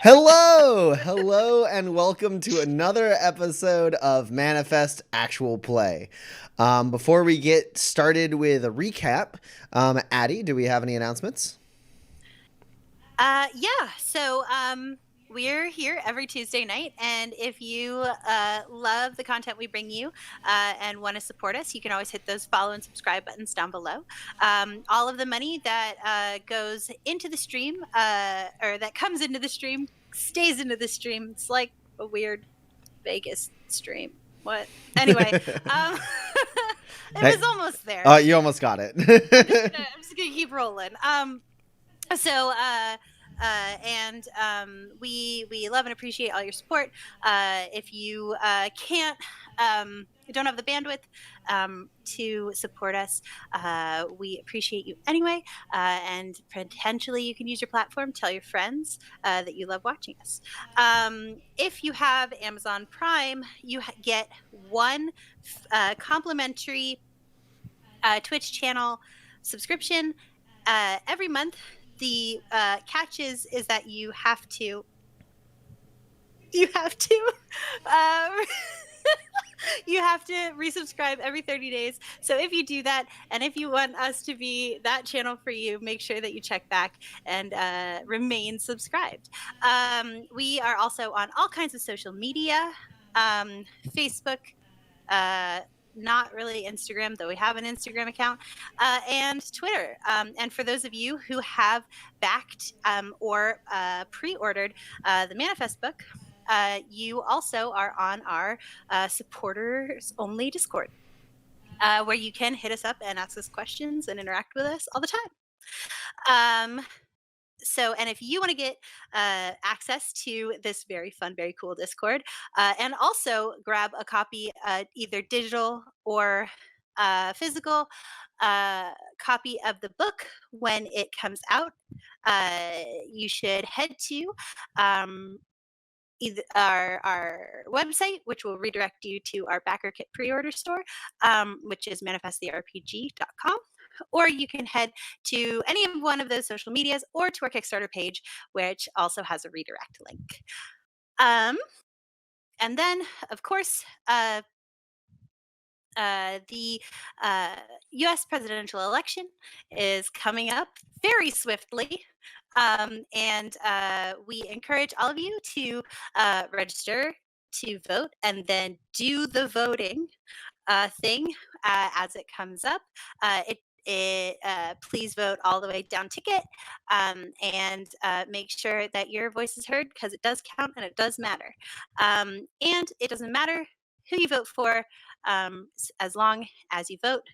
Hello, and welcome to another episode of Manifest Actual Play. Before we get started with a recap, Addie, do we have any announcements? Yeah. So we're here every Tuesday night, and if you love the content we bring you and want to support us, you can always hit those follow and subscribe buttons down below. All of the money that goes into the stream or that comes into the stream stays into the stream. It's like a weird Vegas stream. What? Anyway, um, it Hey, was almost there. you almost got it. I'm just gonna keep rolling. So and we love and appreciate all your support. If you can't don't have the bandwidth to support us, we appreciate you anyway, and potentially you can use your platform, tell your friends that you love watching us. If you have Amazon Prime, you get one complimentary Twitch channel subscription every month. The catch is that you have to you have to resubscribe every 30 days. So if you do that, and if you want us to be that channel for you, make sure that you check back and remain subscribed. We are also on all kinds of social media, Facebook, not really Instagram, though we have an Instagram account, and Twitter. And for those of you who have backed or pre-ordered the Manifest book, you also are on our supporters only Discord, where you can hit us up and ask us questions and interact with us all the time. And if you want to get access to this very fun, very cool Discord, and also grab a copy, either digital or physical copy of the book when it comes out, you should head to either our website, which will redirect you to our backer kit pre-order store, which is manifesttherpg.com, or you can head to any of one of those social medias or to our Kickstarter page, which also has a redirect link. And then, of course, the US presidential election is coming up very swiftly. And we encourage all of you to register to vote and then do the voting thing as it comes up. Please vote all the way down ticket, and make sure that your voice is heard, because it does count and it does matter. And it doesn't matter who you vote for, as long as you vote.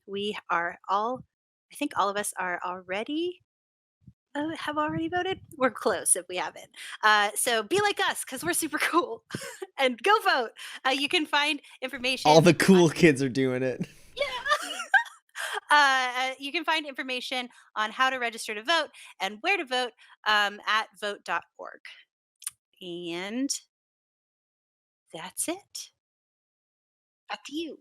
We are all, I think all of us are already have already voted. We're close if we haven't. So be like us, because we're super cool, and go vote. You can find All information the on, cool kids are doing it. yeah. You can find information on how to register to vote and where to vote at vote.org. And that's it. Back to you.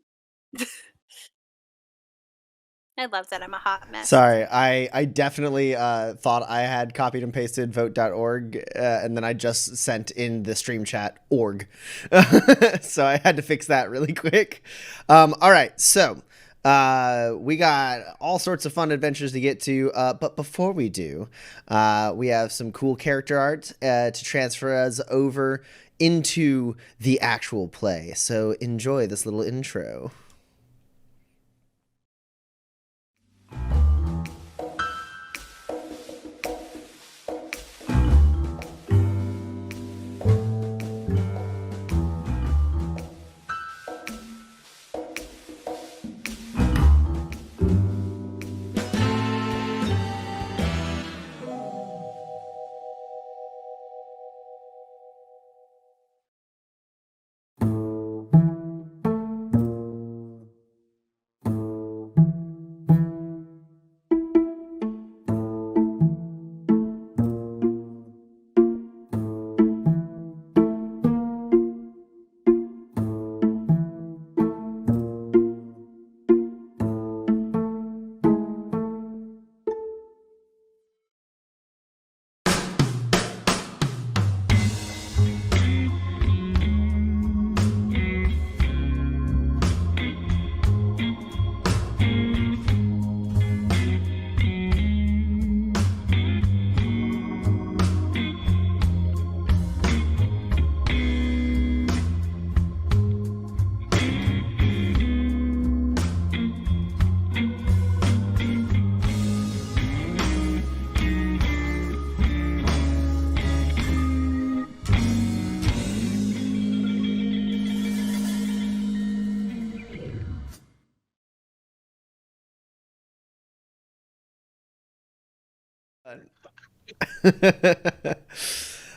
I love that I'm a hot mess. Sorry, I definitely thought I had copied and pasted vote.org, and then I just sent in the stream chat org. So I had to fix that really quick. All right, so we got all sorts of fun adventures to get to, but before we do, we have some cool character art to transfer us over into the actual play. So enjoy this little intro.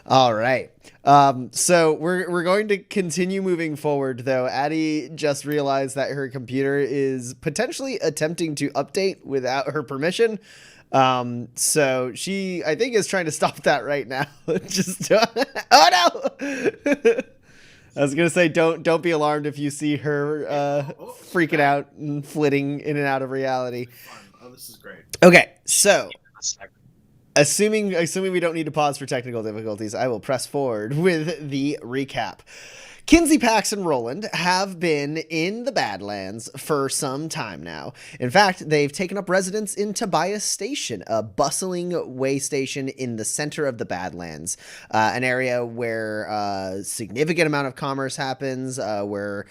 All right. So we're going to continue moving forward, though. Addie just realized that her computer is potentially attempting to update without her permission. So she, I think, is trying to stop that right now. Just oh no! I was gonna say, don't be alarmed if you see her freaking out and flitting in and out of reality. Oh, this is great. Okay, so assuming we don't need to pause for technical difficulties, I will press forward with the recap. Kinsey, Pax, and Roland have been in the Badlands for some time now. In fact, they've taken up residence in Tobias Station, a bustling way station in the center of the Badlands, an area where a significant amount of commerce happens, where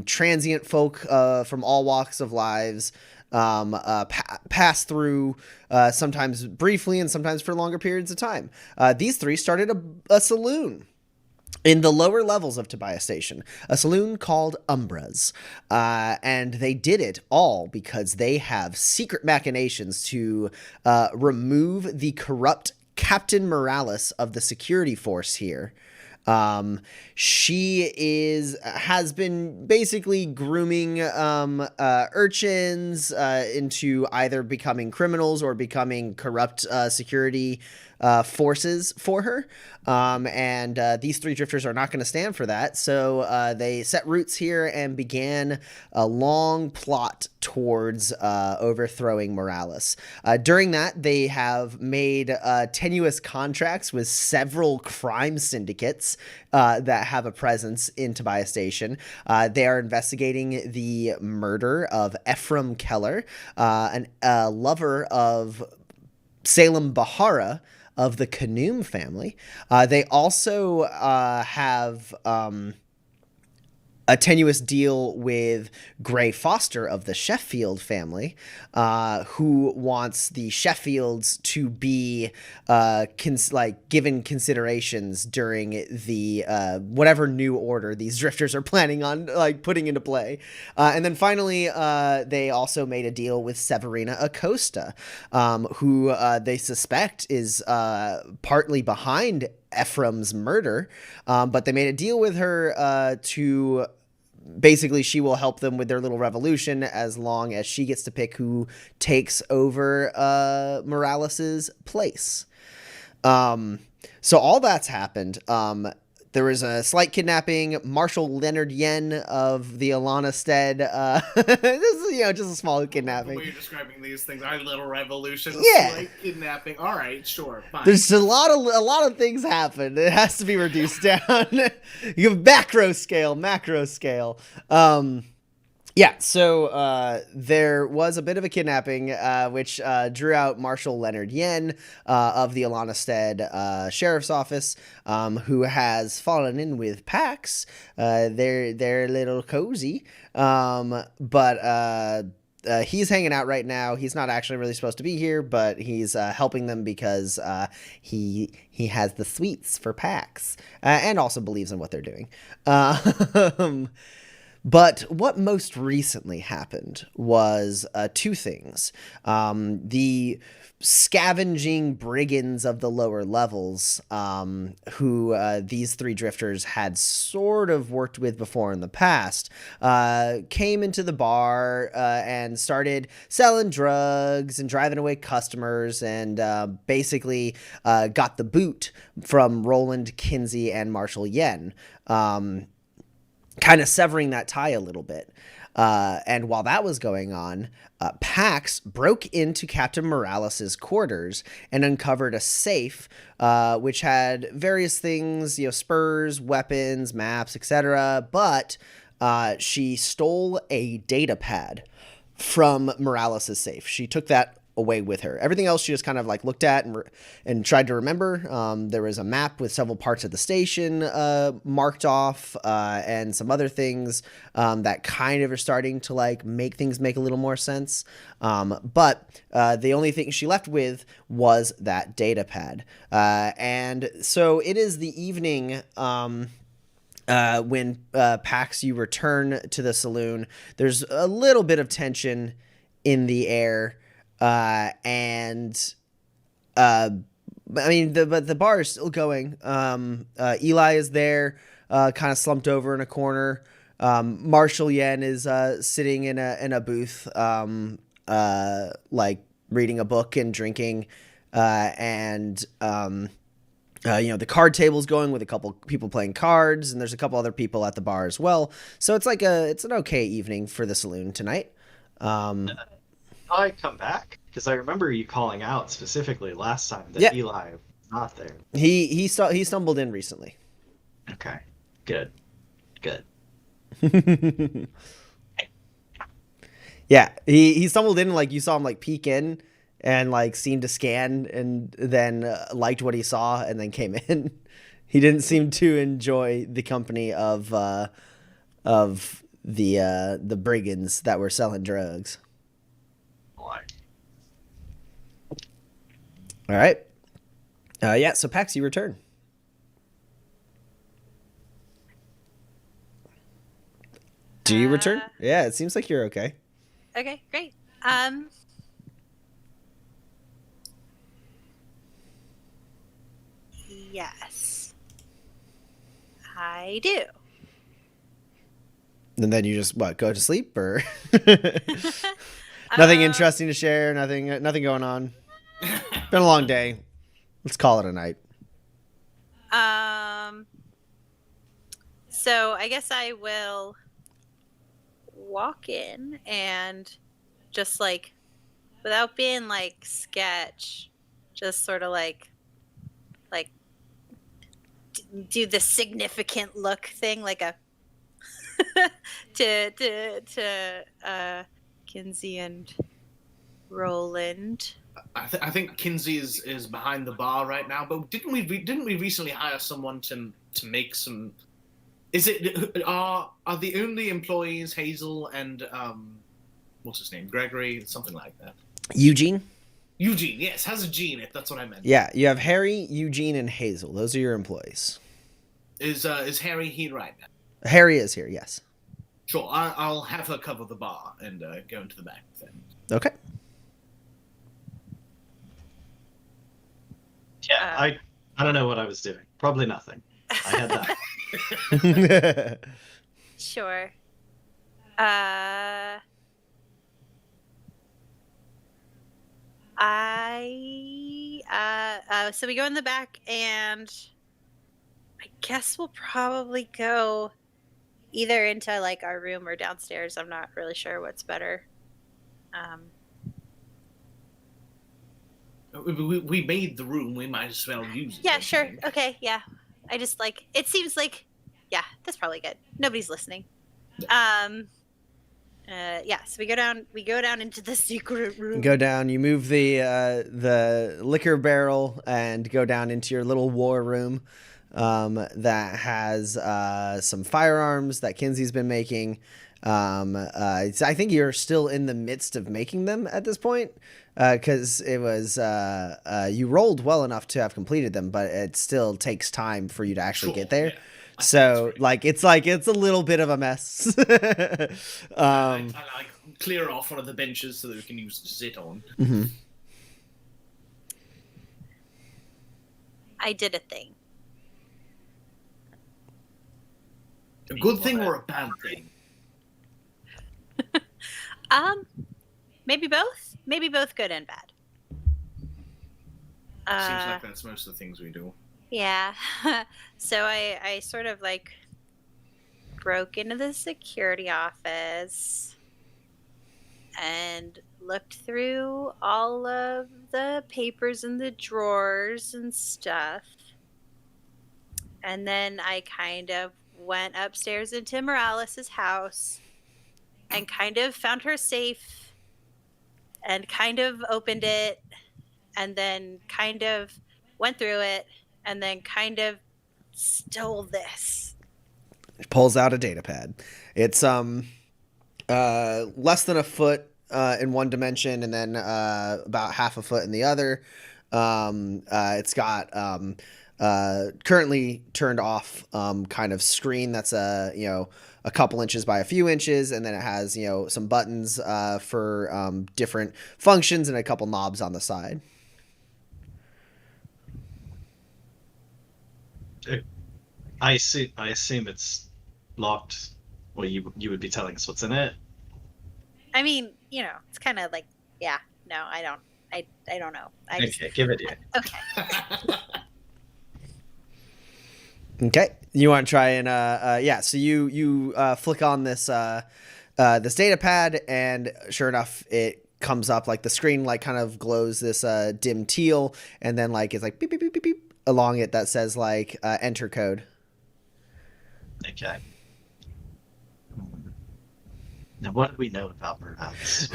transient folk from all walks of lives pass through, sometimes briefly and sometimes for longer periods of time. These three started a saloon in the lower levels of Tobias Station, a saloon called Umbra's, and they did it all because they have secret machinations to remove the corrupt Captain Moralis of the security force here. She has been basically grooming urchins into either becoming criminals or becoming corrupt security forces for her. And these three drifters are not going to stand for that. So they set roots here and began a long plot towards overthrowing Moralis. During that, they have made tenuous contracts with several crime syndicates that have a presence in Tobias Station. They are investigating the murder of Ephraim Keller, a lover of Salem Bahara of the Kanoum family. They also have a tenuous deal with Gray Foster of the Sheffield family, who wants the Sheffields to be given considerations during the whatever new order these drifters are planning on putting into play. And then finally, they also made a deal with Severina Acosta, who they suspect is partly behind Ephraim's murder, but they made a deal with her to basically she will help them with their little revolution as long as she gets to pick who takes over Moralis's place. So all that's happened. There was a slight kidnapping. Marshal Leonard Yen of the Alana Stead. This is, just a small kidnapping. The way you're describing these things, our little revolution. Yeah. Slight kidnapping. All right, sure, fine. There's a lot of things happen. It has to be reduced down. You have macro scale. Yeah, so there was a bit of a kidnapping, which drew out Marshal Leonard Yen of the Alana Stead Sheriff's Office, who has fallen in with Pax. They're a little cozy, but he's hanging out right now. He's not actually really supposed to be here, but he's helping them because he has the sweets for Pax, and also believes in what they're doing. But what most recently happened was two things. The scavenging brigands of the lower levels, who these three drifters had sort of worked with before in the past, came into the bar and started selling drugs and driving away customers, and basically got the boot from Roland, Kinsey, and Marshall Yen. Kind of severing that tie a little bit. And while that was going on, Pax broke into Captain Moralis's quarters and uncovered a safe, which had various things, spurs, weapons, maps, etc. But she stole a data pad from Moralis's safe. She took that away with her. Everything else she just kind of looked at and tried to remember. There was a map with several parts of the station marked off, and some other things that kind of are starting to make things make a little more sense. But the only thing she left with was that data pad. And so it is the evening when Pax, you return to the saloon. There's a little bit of tension in the air. And I mean, but the bar is still going. Eli is there, kind of slumped over in a corner. Marshall Yen is sitting in a booth, like reading a book and drinking, and the card table's going with a couple people playing cards, and there's a couple other people at the bar as well. So it's it's an okay evening for the saloon tonight. I come back because I remember you calling out specifically last time that Eli was not there. He stumbled in recently. Okay, good. Yeah, he stumbled in, like you saw him like peek in and like seemed to scan and then liked what he saw and then came in. He didn't seem to enjoy the company of the brigands that were selling drugs. All right. So Pax, you return. Do you return? Yeah, it seems like you're okay. Okay, great. Yes, I do. And then you just go to sleep, or nothing interesting to share? Nothing going on. Been a long day. Let's call it a night. So I guess I will walk in and just like, without being like sketch, just sort of like do the significant look thing, like a to Kinsey and Roland. I think Kinsey is behind the bar right now. But didn't we recently hire someone to make some? Is it are the only employees Hazel and what's his name, Gregory, something like that? Eugene, yes, has a G in it. That's what I meant. Yeah, you have Harry, Eugene, and Hazel. Those are your employees. Is Harry here right now? Harry is here. Yes. Sure, I'll have her cover the bar and go into the back then. Okay. Yeah, I don't know what I was doing. Probably nothing. I had that. Sure. So we go in the back, and I guess we'll probably go either into like our room or downstairs. I'm not really sure what's better. We made the room. We might as well use it. Yeah, sure. Okay, yeah. I just like, it seems like, yeah, that's probably good. Nobody's listening. So we go down into the secret room. Go down. You move the liquor barrel and go down into your little war room that has some firearms that Kinsey's been making. I think you're still in the midst of making them at this point, because it was you rolled well enough to have completed them, but it still takes time for you to actually get there. Yeah. So it's a little bit of a mess. I clear off one of the benches so that we can use to sit on. Mm-hmm. I did a thing. A good thing or a bad thing? Maybe both. Maybe both good and bad. Seems like that's most of the things we do. Yeah. So I sort of like broke into the security office and looked through all of the papers in the drawers and stuff. And then I kind of went upstairs into Moralis' house and kind of found her safe and kind of opened it and then kind of went through it and then kind of stole this. Pulls out a data pad. It's less than a foot in one dimension and then about half a foot in the other. It's got currently turned off kind of screen that's a couple inches by a few inches, and then it has some buttons for different functions and a couple knobs on the side. I assume it's locked. Well, you would be telling us what's in it. I mean, it's kind of like, yeah, no, I don't. I don't know. Okay, give it here. Okay. Okay, you want to try and yeah. So you flick on this this data pad, and sure enough, it comes up like the screen like kind of glows this dim teal, and then like it's like beep beep beep beep beep along it that says like enter code. Okay. Now, what do we know about Moralis?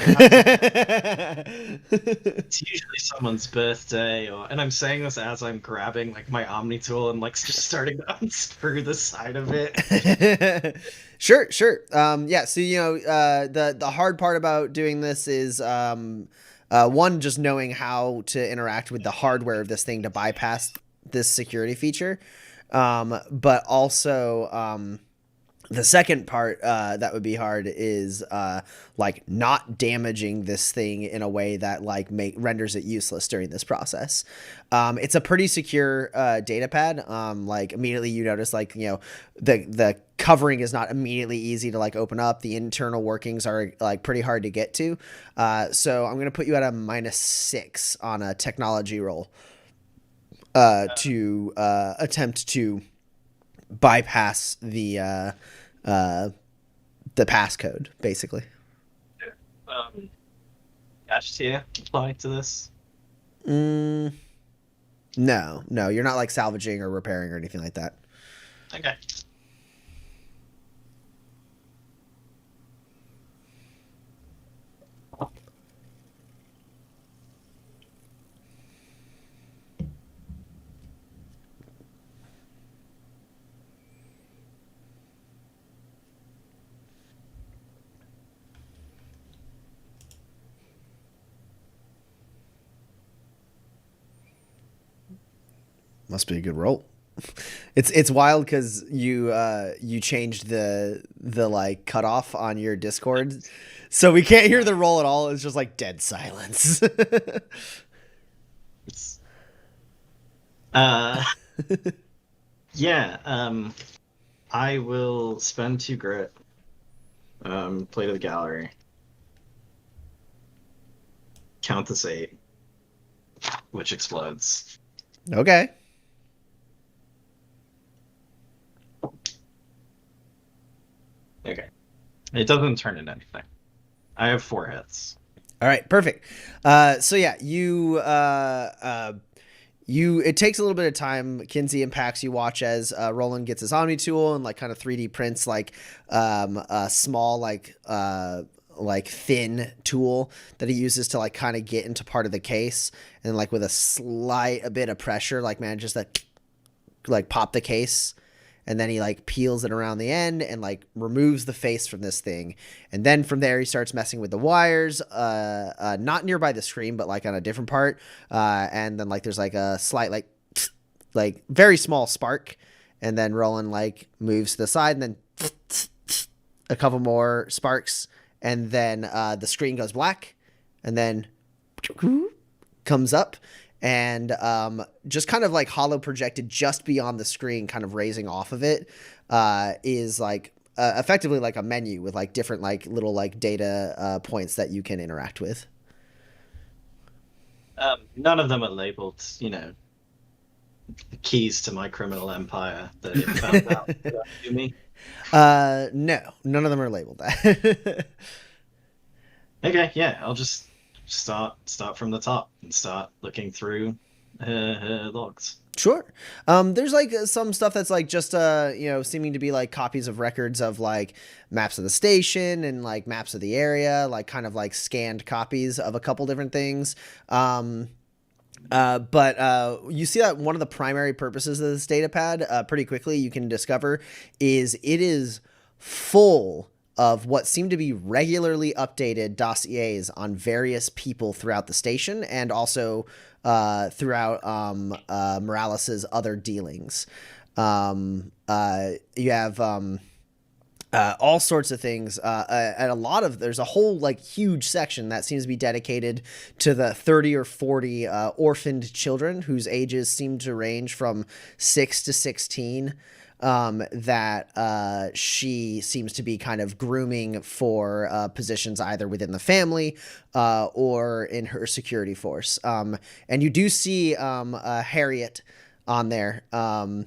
It's usually someone's birthday, and I'm saying this as I'm grabbing like my Omni tool and like just starting to unscrew the side of it. Sure. Yeah. So the hard part about doing this is one, just knowing how to interact with the hardware of this thing to bypass this security feature, but also the second part that would be hard is like not damaging this thing in a way that like renders it useless during this process. It's a pretty secure data pad. Like immediately you notice like the covering is not immediately easy to like open up. The internal workings are like pretty hard to get to. So I'm gonna put you at a -6 on a technology roll to attempt to bypass the passcode, basically. Cash tier apply to this? No, you're not like salvaging or repairing or anything like that. Okay. Must be a good roll. It's wild because you changed the like cutoff on your Discord, so we can't hear the roll at all. It's just like dead silence. It's, yeah. I will spend 2 grit. Play to the gallery. Count this 8, which explodes. Okay. Okay. It doesn't turn into anything. I have 4 hits. All right, perfect. So yeah, it takes a little bit of time. Kinsey and Pax, you watch as Roland gets his Omni tool and like kind of 3D prints like a small like thin tool that he uses to like kind of get into part of the case, and like with a bit of pressure like manages to like pop the case, and then he like peels it around the end and like removes the face from this thing. And then from there he starts messing with the wires, not nearby the screen, but like on a different part. And then like there's like a slight like very small spark, and then Roland like moves to the side, and then a couple more sparks, and then the screen goes black, and then comes up. And just kind of like hollow projected just beyond the screen, kind of raising off of it, is like effectively like a menu with like different like little like data points that you can interact with. None of them are labeled, keys to my criminal empire that it found out to me. No, none of them are labeled that. Okay, yeah, I'll just start from the top and start looking through logs. Sure. There's like some stuff that's like just seeming to be like copies of records of like maps of the station and like maps of the area, like kind of like scanned copies of a couple different things. But you see that one of the primary purposes of this data pad, pretty quickly you can discover, is it is full of what seem to be regularly updated dossiers on various people throughout the station, and also throughout Moralis's other dealings. You have all sorts of things, and there's a whole like huge section that seems to be dedicated to the 30 or 40 orphaned children whose ages seem to range from 6 to 16, that she seems to be kind of grooming for positions either within the family or in her security force. And you do see Harriet on there, and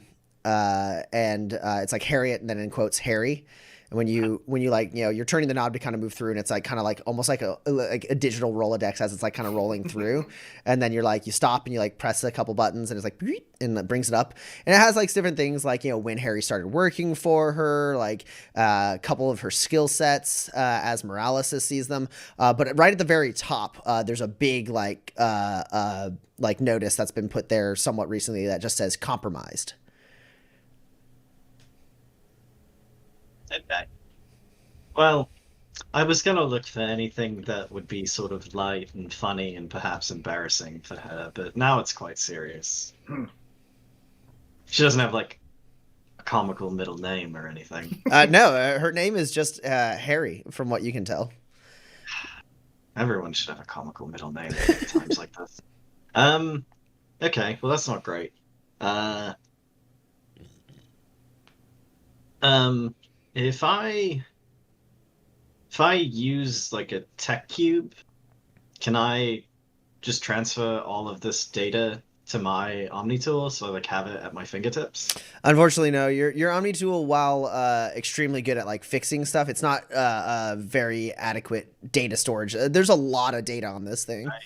it's like Harriet and then in quotes Harry. And when you like, you're turning the knob to kind of move through, and it's like kind of like almost like a digital Rolodex as it's like kind of rolling through, and then you're like, you stop and you like press a couple buttons and it's like, and it brings it up, and it has like different things like, when Harry started working for her, like a couple of her skill sets as Moralis sees them, but right at the very top, there's a big like notice that's been put there somewhat recently that just says compromised. Okay. Well, I was gonna look for anything that would be sort of light and funny and perhaps embarrassing for her, but now it's quite serious. She doesn't have like a comical middle name or anything. No, her name is just Harry, from what you can tell. Everyone should have a comical middle name at times like this. Okay, well that's not great. If I use like a tech cube, can I just transfer all of this data to my Omni tool so I like have it at my fingertips? Unfortunately, no. Your Omni tool, while extremely good at like fixing stuff, it's not very adequate data storage. There's a lot of data on this thing. I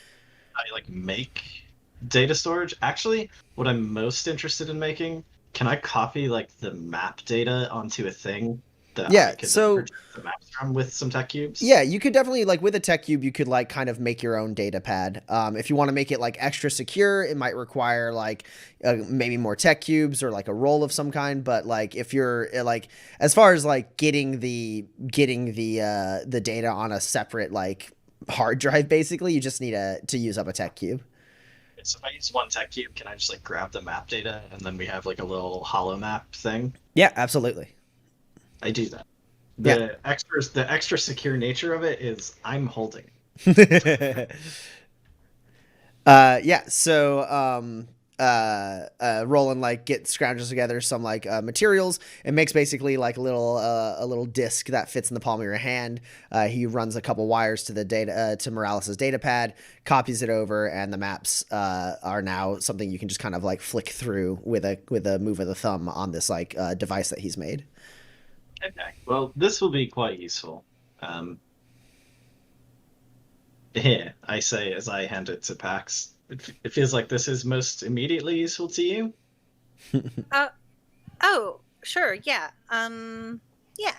like make data storage. Actually, what I'm most interested in making, can I copy like the map data onto a thing that I could purchase the maps from with some tech cubes? Yeah, you could definitely, like with a tech cube, you could like kind of make your own data pad. If you want to make it like extra secure, it might require like maybe more tech cubes or like a roll of some kind. But like if you're like, as far as like getting the data on a separate like hard drive, basically, you just need to use up a tech cube. So if I use one tech cube, can I just like grab the map data and then we have like a little holo map thing? Yeah, absolutely. I do that. The extra secure nature of it is I'm holding. Yeah. So Roland like scrounges together some like materials and makes basically like a little disc that fits in the palm of your hand. He runs a couple wires to the data to Morales' data pad, copies it over, and the maps are now something you can just kind of like flick through with a move of the thumb on this like device that he's made. Okay. Well, this will be quite useful. Here, I say as I hand it to Pax. It feels like this is most immediately useful to you. Oh, sure, yeah. Yeah.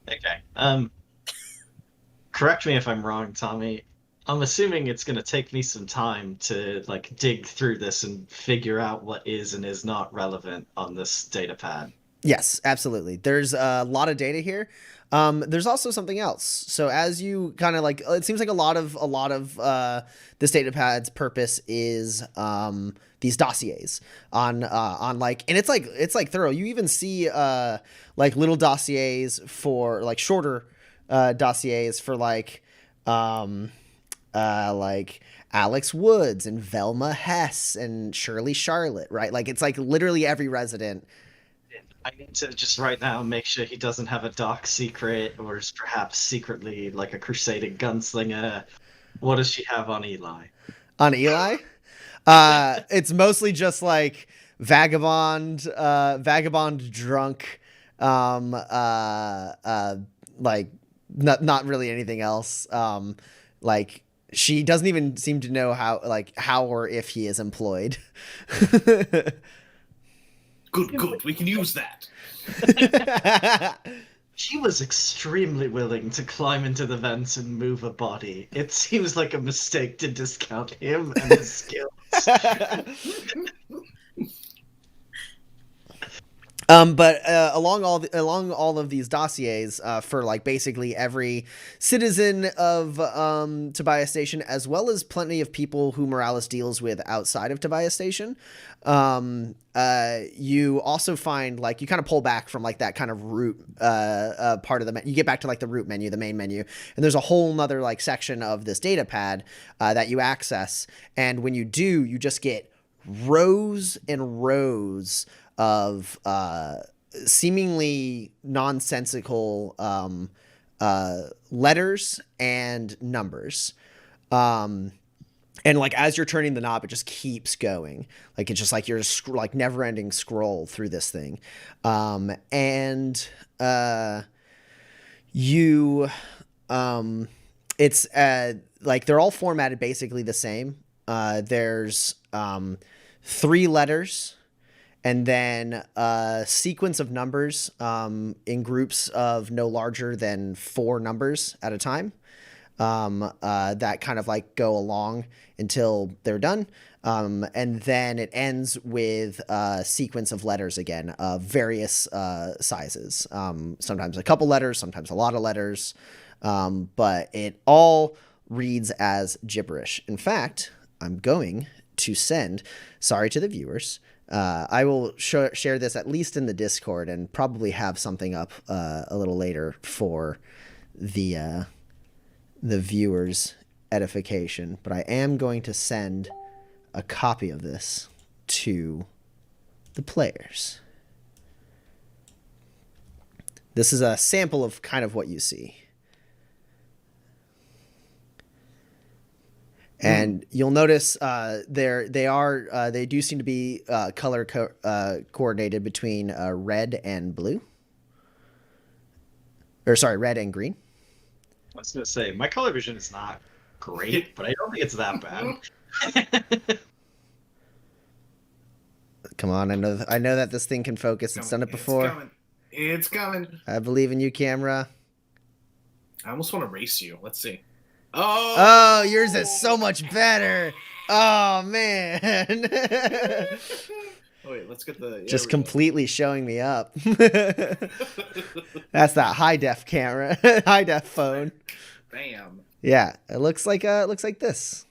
Okay. Correct me if I'm wrong, Tommy. I'm assuming it's going to take me some time to like dig through this and figure out what is and is not relevant on this data pad. Yes, absolutely. There's a lot of data here. There's also something else. So as you kind of like, it seems like a lot of this data pad's purpose is these dossiers on like, and it's like thorough. You even see like little dossiers for like shorter dossiers for like Alex Woods and Velma Hess and Shirley Charlotte, right? Like it's like literally every resident. I need to just right now make sure he doesn't have a dark secret or is perhaps secretly like a crusading gunslinger. What does she have on Eli? On Eli? It's mostly just like vagabond drunk, like not really anything else. Like she doesn't even seem to know how or if he is employed. Good. We can use that. She was extremely willing to climb into the vents and move a body. It seems like a mistake to discount him and his skills. But along all of these dossiers, for like basically every citizen of Tobias Station, as well as plenty of people who Moralis deals with outside of Tobias Station, you also find, like, you kind of pull back from like that kind of root part of the you get back to like the root menu, the main menu, and there's a whole nother like section of this data pad that you access, and when you do, you just get rows and rows of seemingly nonsensical letters and numbers. And like as you're turning the knob, it just keeps going. Like it's just like you're like never-ending scroll through this thing. It's like they're all formatted basically the same. There's 3 letters, and then a sequence of numbers in groups of no larger than 4 numbers at a time that kind of like go along until they're done. And then it ends with a sequence of letters again of various sizes. Sometimes a couple letters, sometimes a lot of letters, but it all reads as gibberish. In fact, I'm going to send, sorry to the viewers, I will share this at least in the Discord and probably have something up a little later for the viewers' edification. But I am going to send a copy of this to the players. This is a sample of kind of what you see. And you'll notice they do seem to be color coordinated between red and blue. Or sorry, red and green. I was going to say, my color vision is not great, but I don't think it's that bad. Come on, I know that this thing can focus. It's done it before. It's coming. I believe in you, camera. I almost want to race you. Let's see. Oh, yours is so much better. Oh, man. Wait, let's get the... Just completely showing me up. That's that high def camera, high def phone. Bam. Yeah, it looks like this.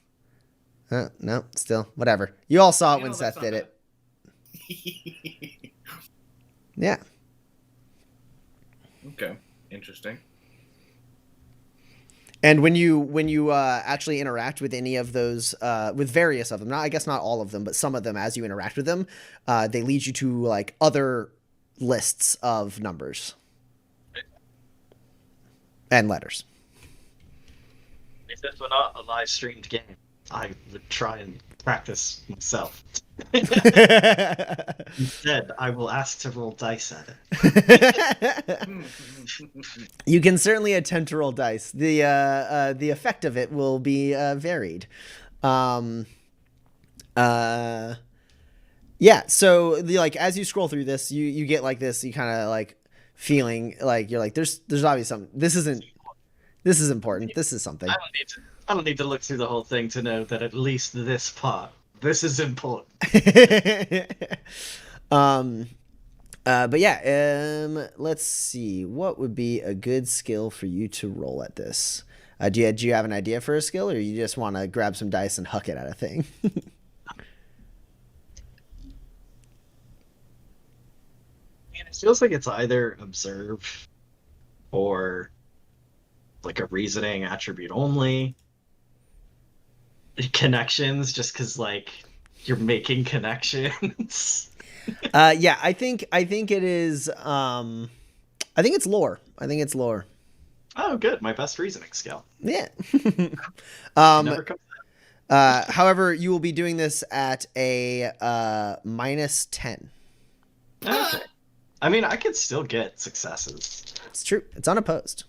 No, still whatever. You all saw it when Seth did it. Yeah. Okay, interesting. And when you actually interact with any of those, with various of them, I guess not all of them, but some of them, as you interact with them, they lead you to like other lists of numbers and letters. If this were not a live streamed game, I would try and practice myself. Instead, I will ask to roll dice at it. You can certainly attempt to roll dice. The effect of it will be varied. Yeah. So like as you scroll through this, you get like this. You kind of like feeling like you're like there's obviously something. This is important. This is something. I don't need to look through the whole thing to know that at least this part. This is important. But yeah, let's see. What would be a good skill for you to roll at this? Do you have an idea for a skill, or you just want to grab some dice and huck it at a thing? It feels like it's either observe or like a reasoning attribute only. Connections, just because like you're making connections. Yeah, I think it is. I think it's lore. Oh, good. My best reasoning skill. Yeah. Never comes out. However, you will be doing this at a -10. Okay. I mean, I could still get successes. It's true. It's unopposed.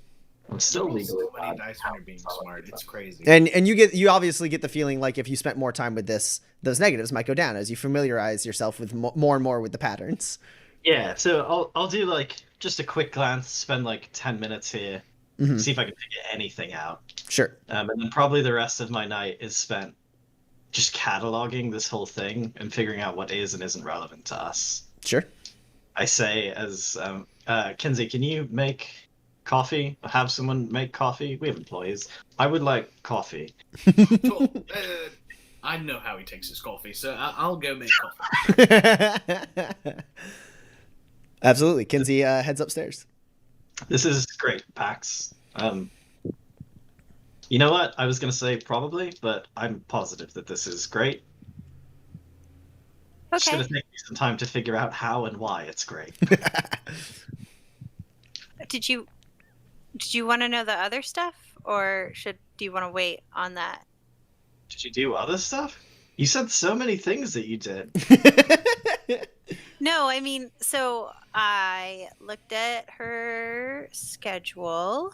I'm still legally so many dice when you're being smart. It's crazy. And you obviously get the feeling like if you spent more time with this, those negatives might go down as you familiarize yourself with more and more with the patterns. Yeah, so I'll do like just a quick glance, spend like 10 minutes here, see if I can figure anything out. Sure. And then probably the rest of my night is spent just cataloging this whole thing and figuring out what is and isn't relevant to us. Sure. I say as Kinsey, can you make coffee? Have someone make coffee? We have employees. I would like coffee. Cool. I know how he takes his coffee, so I'll go make coffee. Absolutely. Kinsey heads upstairs. This is great, Pax. You know what? I was going to say probably, but I'm positive that this is great. It's Okay. going to take me some time to figure out how and why it's great. Did you want to know the other stuff, or do you want to wait on that? Did you do other stuff? You said so many things that you did. No, I mean, so I looked at her schedule,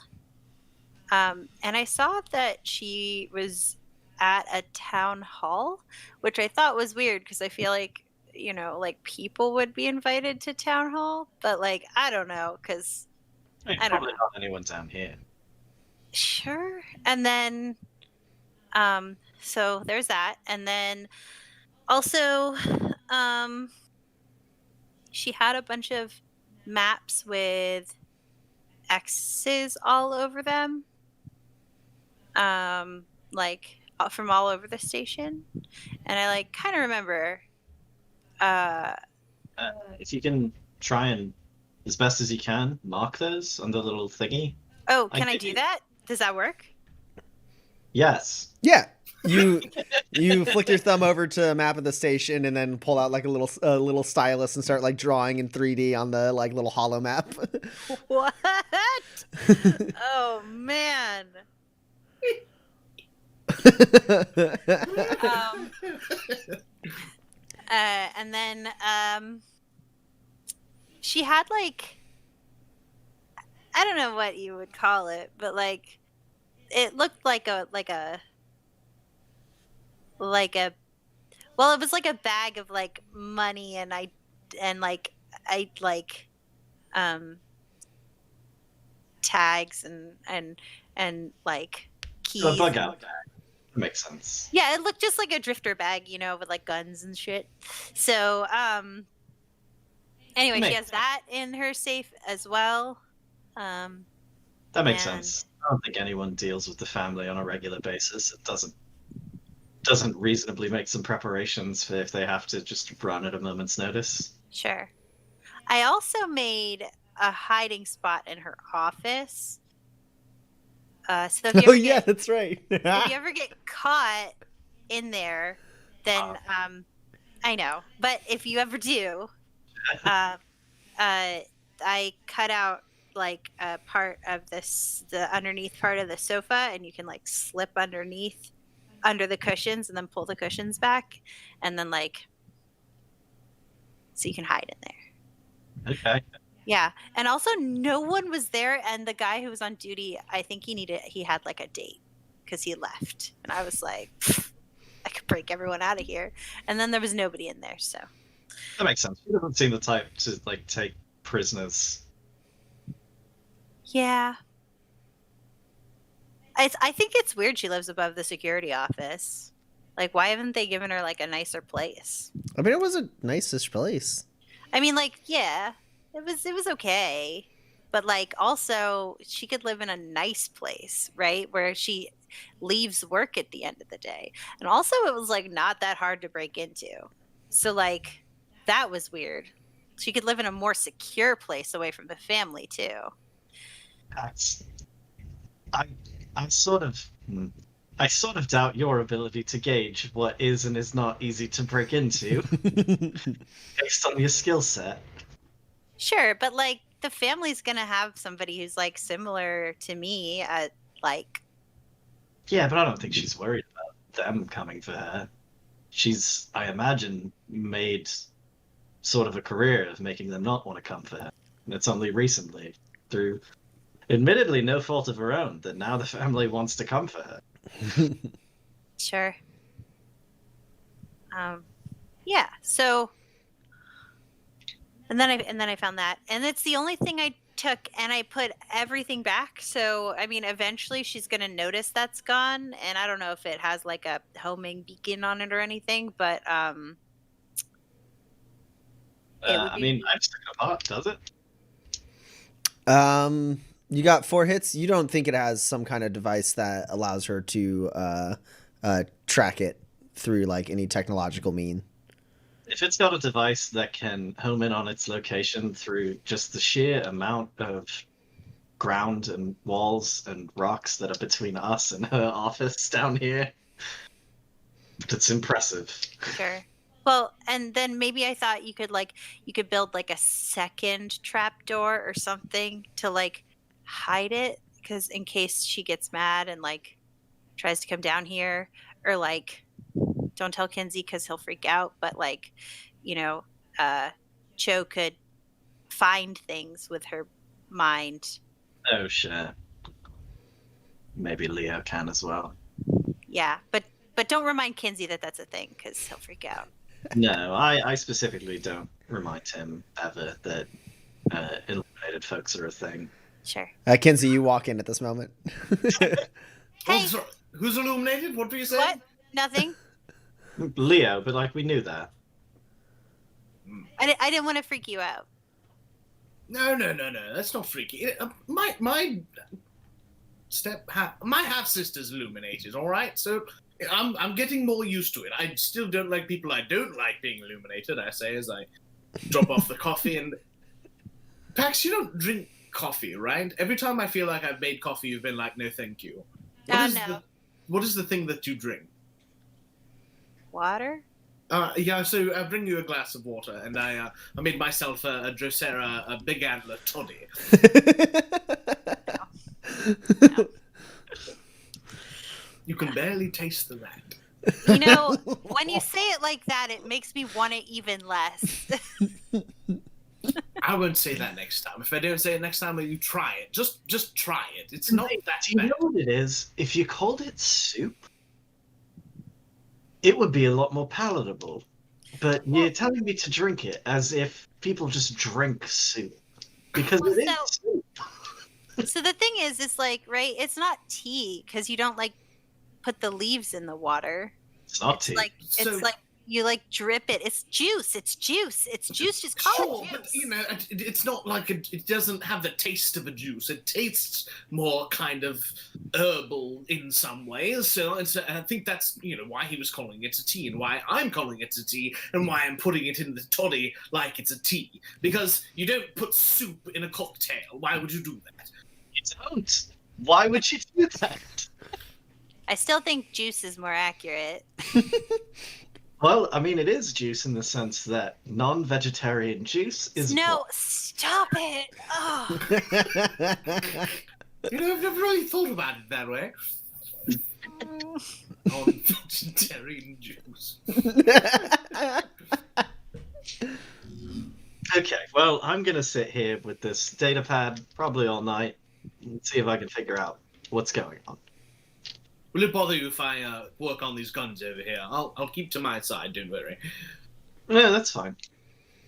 and I saw that she was at a town hall, which I thought was weird because I feel like, like people would be invited to town hall, but like, I don't know, because I don't Probably know. not anyone down here. Sure. And then, so there's that. And then also, she had a bunch of maps with X's all over them. Like from all over the station. And I like kind of remember, If you can try and, as best as you can, mark those on the little thingy. oh, can I do that? Does that work? Yes. Yeah. You flick your thumb over to a map of the station and then pull out like a little stylus and start like drawing in 3D on the like little hollow map. What? Oh man. And then she had like, I don't know what you would call it, but like it looked like a well, it was like a bag of like money and tags and like keys. So a bug out bag. Makes sense. Yeah, it looked just like a drifter bag, with like guns and shit. So, anyway, she has that in her safe as well. That makes sense. I don't think anyone deals with the family on a regular basis. It doesn't reasonably make some preparations for if they have to just run at a moment's notice. Sure. I also made a hiding spot in her office. So if you ever that's right. if you ever get caught in there, then I know. But if you ever do, I cut out like a part of the underneath part of the sofa, and you can like slip under the cushions and then pull the cushions back, and then like so you can hide in there. Okay. Yeah, and also no one was there, and the guy who was on duty, I think he had like a date because he left, and I was like, I could break everyone out of here, and then there was nobody in there, so that makes sense. He doesn't seem the type to like take prisoners. yeah. I think it's weird she lives above the security office. Like, why haven't they given her like a nicer place? I mean, it was a nice-ish place. I mean, like, yeah. It was okay, but like also she could live in a nice place, right, where she leaves work at the end of the day, and also it was like not that hard to break into, so like that was weird. She could live in a more secure place away from the family too. I sort of doubt your ability to gauge what is and is not easy to break into based on your skill set. Sure, but like the family's gonna have somebody who's like similar to me at like. Yeah, but I don't think she's worried about them coming for her. She's, I imagine, made sort of a career of making them not want to come for her. And it's only recently, through admittedly no fault of her own, that now the family wants to come for her. Sure. Yeah, so. And then I found that, and it's the only thing I took, and I put everything back. So I mean, eventually she's gonna notice that's gone, and I don't know if it has like a homing beacon on it or anything, but I mean, I've stuck it apart, does it? You got 4 hits. You don't think it has some kind of device that allows her to track it through like any technological mean? If it's got a device that can home in on its location through just the sheer amount of ground and walls and rocks that are between us and her office down here, that's impressive. Sure. Well, and then maybe I thought you could build like a second trapdoor or something to like hide it, because in case she gets mad and like tries to come down here, or like don't tell Kinsey because he'll freak out, but like, Cho could find things with her mind. Oh shit. Maybe Leo can as well. Yeah, but don't remind Kinsey that that's a thing because he'll freak out. No, I specifically don't remind him ever that illuminated folks are a thing. Sure. Kinsey, you walk in at this moment. Hey. Oh, sorry. Who's illuminated? What were you saying? What? Nothing. Leo, but like we knew that. I didn't want to freak you out. No. That's not freaky. My half sister's illuminated. All right, so I'm getting more used to it. I still don't like people I don't like being illuminated. I say as I drop off the coffee. And Pax, you don't drink coffee, right? Every time I feel like I've made coffee, you've been like, no, thank you. No. What is the thing that you drink? Water? Yeah, so I bring you a glass of water, and I made myself a Drosera, a big antler toddy. No. You can barely taste the rat. When you say it like that, it makes me want it even less. I won't say that next time. If I don't say it next time, you try it. Just try it. It's not that Do you bad. know what it is? If you called it soup, it would be a lot more palatable. But you're telling me to drink it as if people just drink soup. Because it is soup. So the thing is, it's like, right, it's not tea because you don't like put the leaves in the water. It's not tea. It's like you like drip it. It's juice. Just call it juice. But it's not like it doesn't have the taste of a juice. It tastes more kind of herbal in some ways. So I think that's why he was calling it a tea, and why I'm calling it a tea, and why I'm putting it in the toddy like it's a tea. Because you don't put soup in a cocktail. Why would you do that? You don't. Why would you do that? I still think juice is more accurate. Well, I mean, it is juice in the sense that non-vegetarian juice is... No, stop it! Oh. I've never really thought about it that way. Non-vegetarian juice. Okay, well, I'm going to sit here with this data pad probably all night and see if I can figure out what's going on. Will it bother you if I work on these guns over here? I'll keep to my side, don't worry. No, that's fine.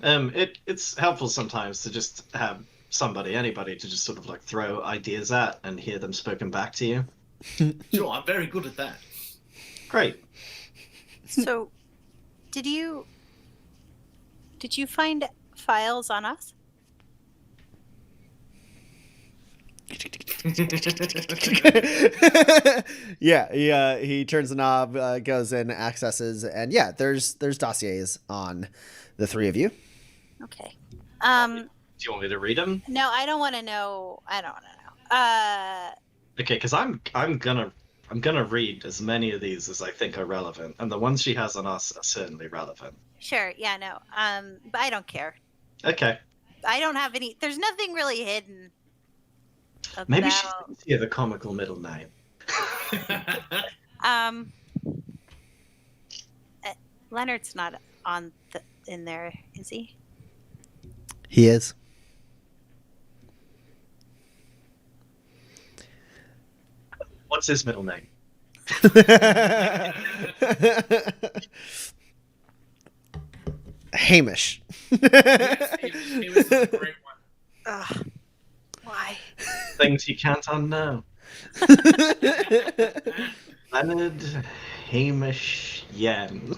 It's helpful sometimes to just have anybody to just sort of like throw ideas at and hear them spoken back to you. Sure, I'm very good at that. Great. So, did you find files on us? Yeah, he turns the knob, goes in, accesses, and yeah, there's dossiers on the 3 of you. Okay. Do you want me to read them? No, I don't want to know. Okay, because I'm gonna read as many of these as I think are relevant, and the ones she has on us are certainly relevant. Sure. Yeah. No. But I don't care. Okay. I don't have any. There's nothing really hidden. Maybe she's hear the comical middle name. Leonard's not in there, is he? He is. What's his middle name? Hamish. Yes, he was a great one. Ugh. Why? Things you can't unknow. Leonard Hamish Yen.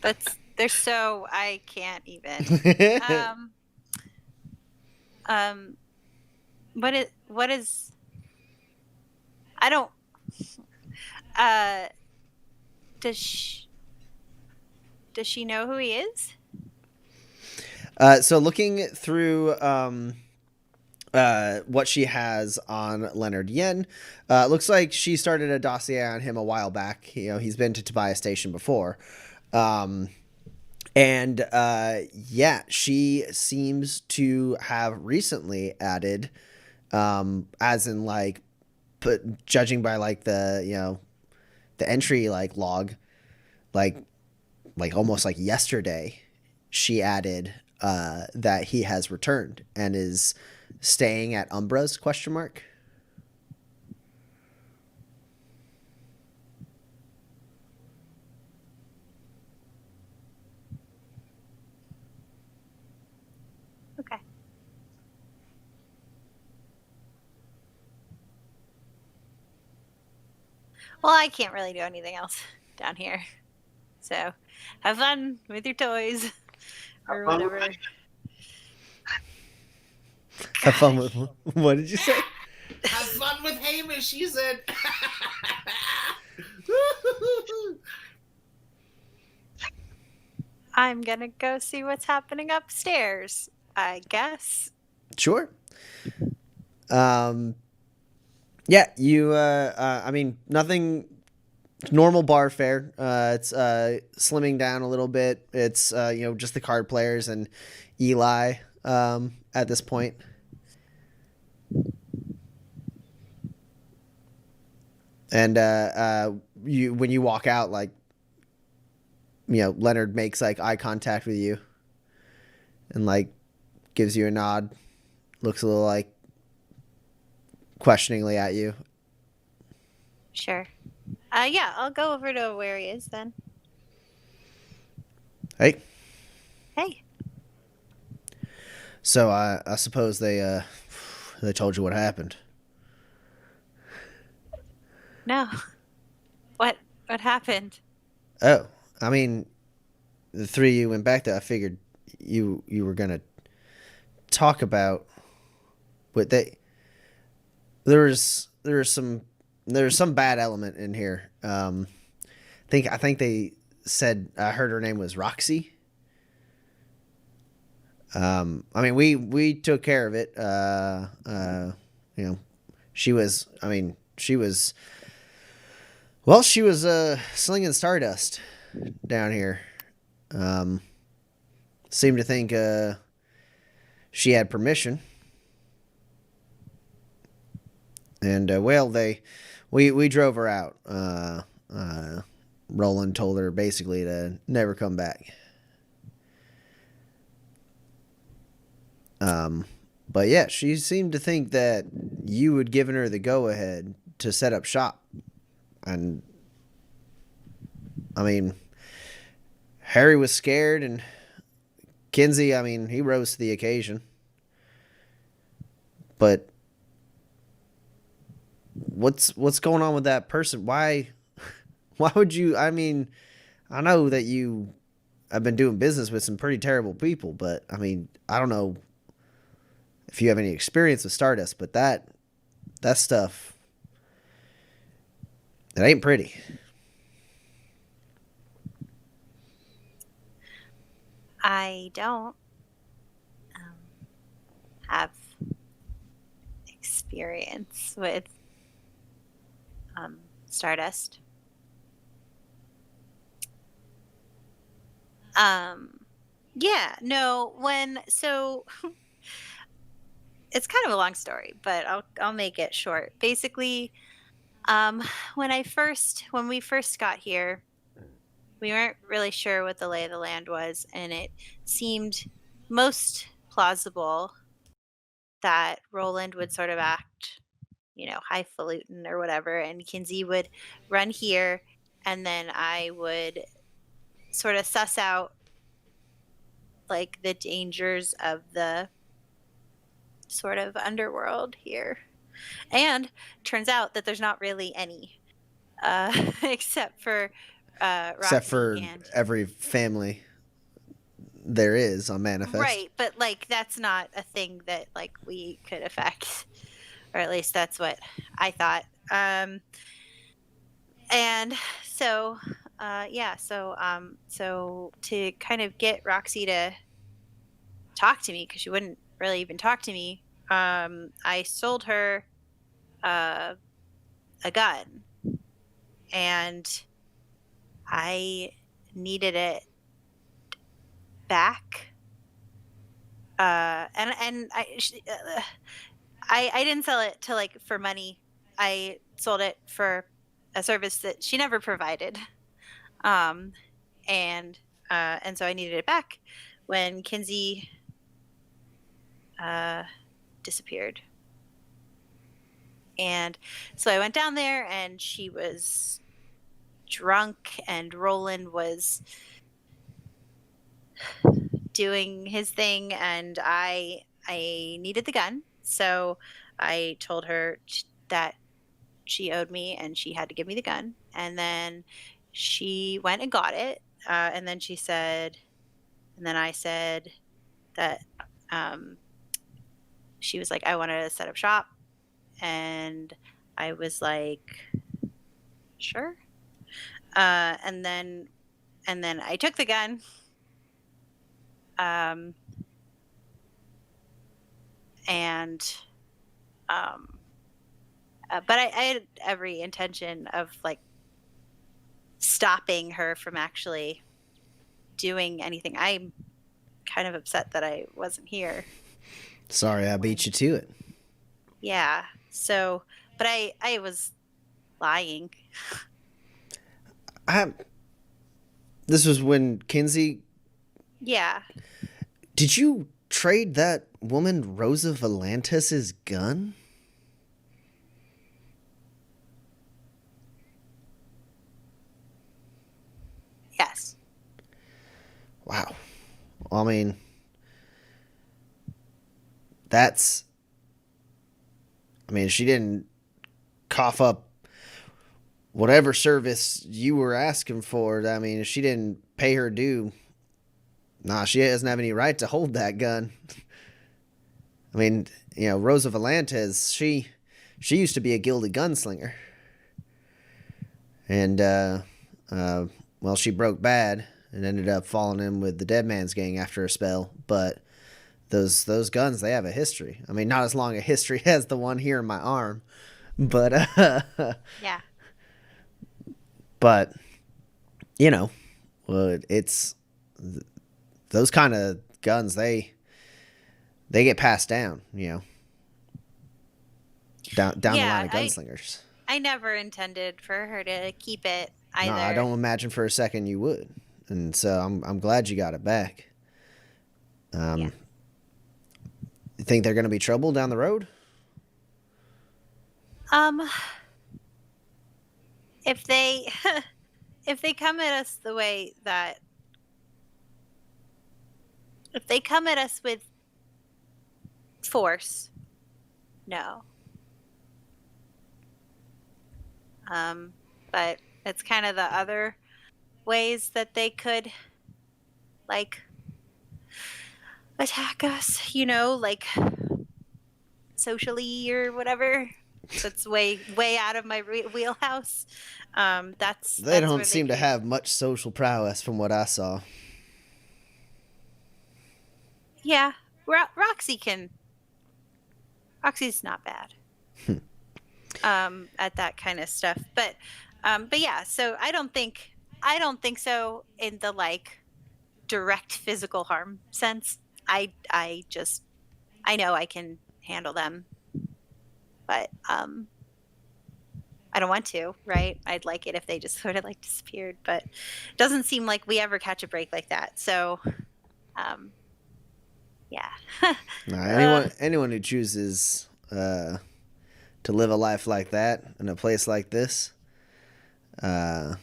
That's They're so I can't even. What is I don't does she know who he is? So looking through what she has on Leonard Yen, looks like she started a dossier on him a while back. You know, he's been to Tobias Station before. And yeah, she seems to have recently added, as in like, judging by like the entry like log, like almost like yesterday, she added that he has returned and is staying at Umbra's ? Okay. Well, I can't really do anything else down here. So, have fun with your toys or whatever. Have fun with what did you say? Have fun with Hamish, she said. I'm gonna go see what's happening upstairs, I guess. Sure. Yeah, you I mean, nothing, normal bar fare. It's slimming down a little bit. It's just the card players and Eli at this point. And when you walk out, like, Leonard makes like eye contact with you and like gives you a nod, looks a little like questioningly at you. Sure. Yeah, I'll go over to where he is then. Hey. Hey. So I suppose they told you what happened. No. What happened? Oh, I mean, the three of you went back there. I figured you were gonna talk about what there's some bad element in here. I think they said, I heard her name was Roxy. I mean, we took care of it. She was slinging stardust down here. Seemed to think she had permission. And we drove her out. Roland told her basically to never come back. But yeah, she seemed to think that you had given her the go-ahead to set up shop. And I mean, Harry was scared, and Kinsey, I mean, he rose to the occasion. But what's going on with that person? Why would you? I mean, I know that you have been doing business with some pretty terrible people, but I mean, I don't know if you have any experience with Stardust, but that stuff, it ain't pretty. I don't have experience with Stardust. Yeah, no, so it's kind of a long story, but I'll make it short. Basically, when we first got here, we weren't really sure what the lay of the land was, and it seemed most plausible that Roland would sort of act, highfalutin or whatever, and Kinsey would run here, and then I would sort of suss out like the dangers of the sort of underworld here. And turns out that there's not really any, except for Roxy Except for and every family there is on Manifest. Right, but like that's not a thing that like we could affect, or at least that's what I thought. And so so to kind of get Roxy to talk to me, because she wouldn't really even talk to me, I sold her a gun, and I needed it back. And I didn't sell it to like for money. I sold it for a service that she never provided. And so I needed it back when Kinsey disappeared. And so I went down there, and she was drunk, and Roland was doing his thing, and I needed the gun. So I told her that she owed me and she had to give me the gun. And then she went and got it. And then she said, and then I said that she was like, I wanted to set up shop. And I was like, sure. And then I took the gun. But I had every intention of like stopping her from actually doing anything. I'm kind of upset that I wasn't here. Sorry, I beat you to it. Yeah. So, but I was lying. This was when Kinsey. Yeah. Did you trade that woman Rosa Valantis' gun? Yes. Wow. I mean, that's... I mean, she didn't cough up whatever service you were asking for. I mean, if she didn't pay her due, nah, she doesn't have any right to hold that gun. I mean, you know, Rosa Valantis, she used to be a gilded gunslinger. And, well, she broke bad and ended up falling in with the Dead Man's Gang after a spell. But those guns, they have a history. I mean, not as long a history as the one here in my arm, but yeah. But you know, it's those kind of guns. They get passed down. You know, down the line of gunslingers. I never intended for her to keep it either. No, I don't imagine for a second you would, and so I'm glad you got it back. Yeah. You think they're going to be trouble down the road? If they come at us the way that, if they come at us with force, no. But it's kind of the other ways that they could like attack us, you know, like socially or whatever. That's way out of my wheelhouse. They don't seem to have much social prowess from what I saw. Yeah, Roxy's not bad at that kind of stuff. But yeah, so I don't think so in the like direct physical harm sense. I know I can handle them, but I don't want to, right? I'd like it if they just sort of like disappeared, but it doesn't seem like we ever catch a break like that. So yeah. Anyone who chooses to live a life like that in a place like this, well,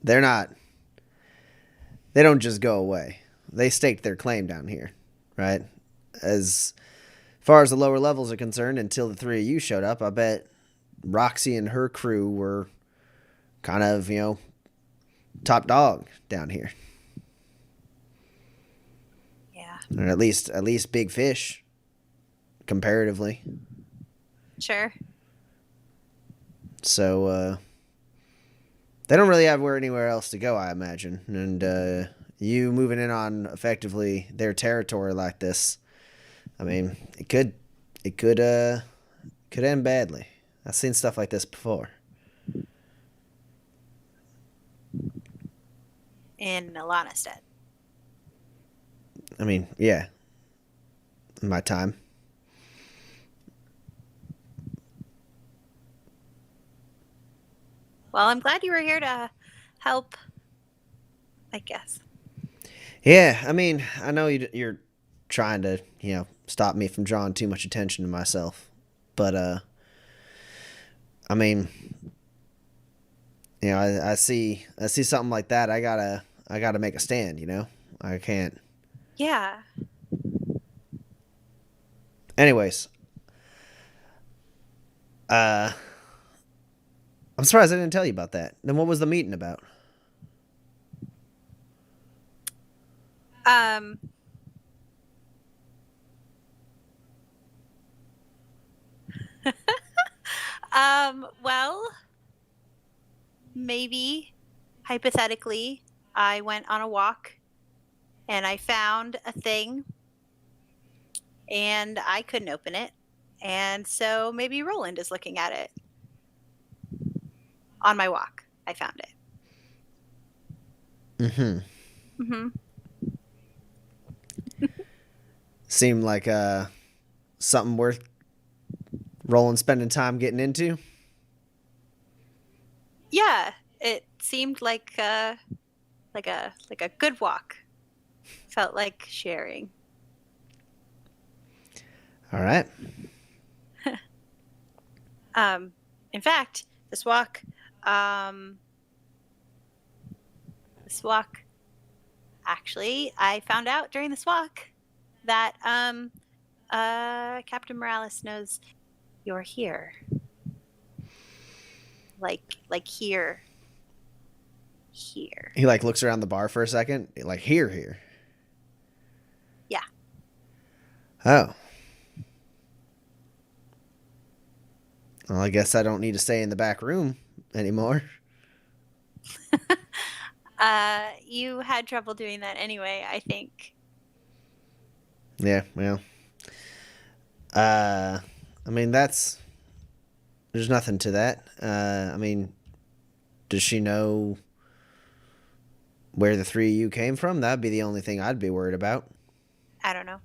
they don't just go away. They staked their claim down here, right? As far as the lower levels are concerned, until the three of you showed up, I bet Roxy and her crew were kind of, you know, top dog down here. Or at least big fish, comparatively. Sure. So they don't really have anywhere else to go, I imagine. And you moving in on effectively their territory like this, I mean, it could end badly. I've seen stuff like this before. In Alanastead. I mean, yeah. In my time. Well, I'm glad you were here to help, I guess. Yeah, I mean, I know you're trying to, stop me from drawing too much attention to myself. But, I mean, I see something like that. I gotta make a stand, I can't. Yeah. Anyways, I'm surprised I didn't tell you about that. Then what was the meeting about? Well, maybe, hypothetically, I went on a walk and I found a thing and I couldn't open it. And so maybe Roland is looking at it. On my walk, I found it. Mm-hmm. Mm-hmm. Seemed like something worth Roland spending time getting into. Yeah, it seemed like a good walk. Felt like sharing. All right. In fact, this walk, actually, I found out during this walk that Captain Moralis knows you're here. Like here. He looks around the bar for a second. Like here. Yeah. Oh. Well, I guess I don't need to stay in the back room anymore. You had trouble doing that anyway, I think. Yeah, well. I mean, there's nothing to that. I mean, does she know where the three of you came from? That'd be the only thing I'd be worried about. I don't know.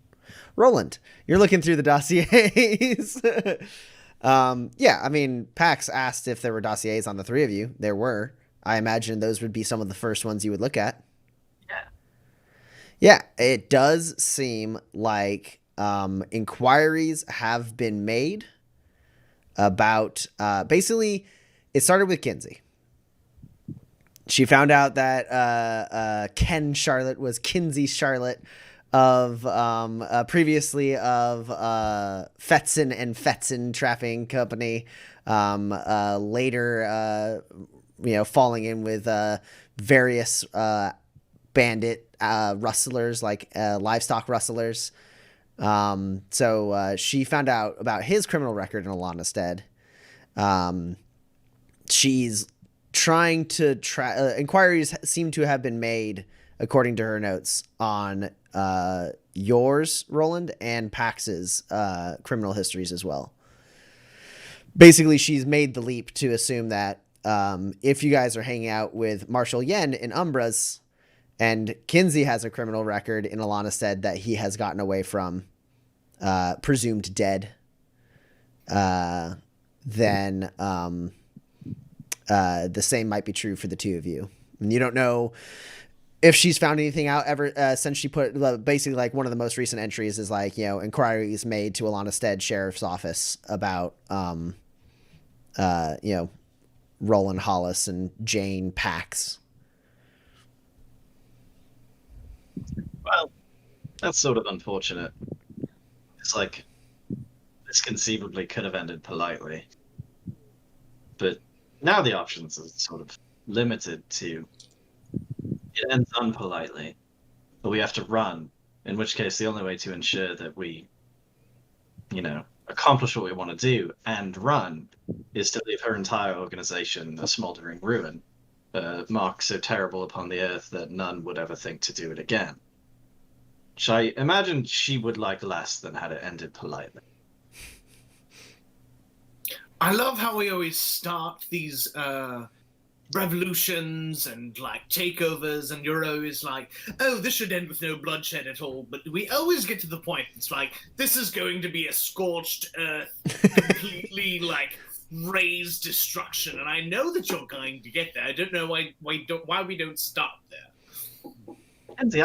Roland, you're looking through the dossiers. Yeah, I mean, Pax asked if there were dossiers on the three of you. There were. I imagine those would be some of the first ones you would look at. Yeah. Yeah, it does seem like inquiries have been made about basically it started with Kinsey. She found out that Ken Charlotte was Kinsey Charlotte of previously of Fetzen and Fetzen Trapping Company, later falling in with various bandit rustlers, like livestock rustlers. So she found out about his criminal record in Alanastead. She's trying to inquiries seem to have been made, according to her notes, on yours, Roland, and Pax's criminal histories as well. Basically, she's made the leap to assume that if you guys are hanging out with Marshall Yen in Umbras, and Kinsey has a criminal record in Alanastead that he has gotten away from, presumed dead, then the same might be true for the two of you. And you don't know if she's found anything out ever since she put basically like one of the most recent entries is like, inquiries made to Alanastead Sheriff's Office about, Roland Hollis and Jane Pax. Well, that's sort of unfortunate. It's like this conceivably could have ended politely, but now the options are sort of limited to it ends unpolitely, but we have to run In which case, the only way to ensure that we, accomplish what we want to do and run is to leave her entire organization a smoldering ruin, a mark so terrible upon the earth that none would ever think to do it again. Which I imagine she would like less than had it ended politely. I love how we always start these revolutions and like takeovers, and you're always like, oh, this should end with no bloodshed at all, but we always get to the point. It's like, this is going to be a scorched earth, completely like raised destruction, and I know that you're going to get there. I don't know why we don't stop there. Andy,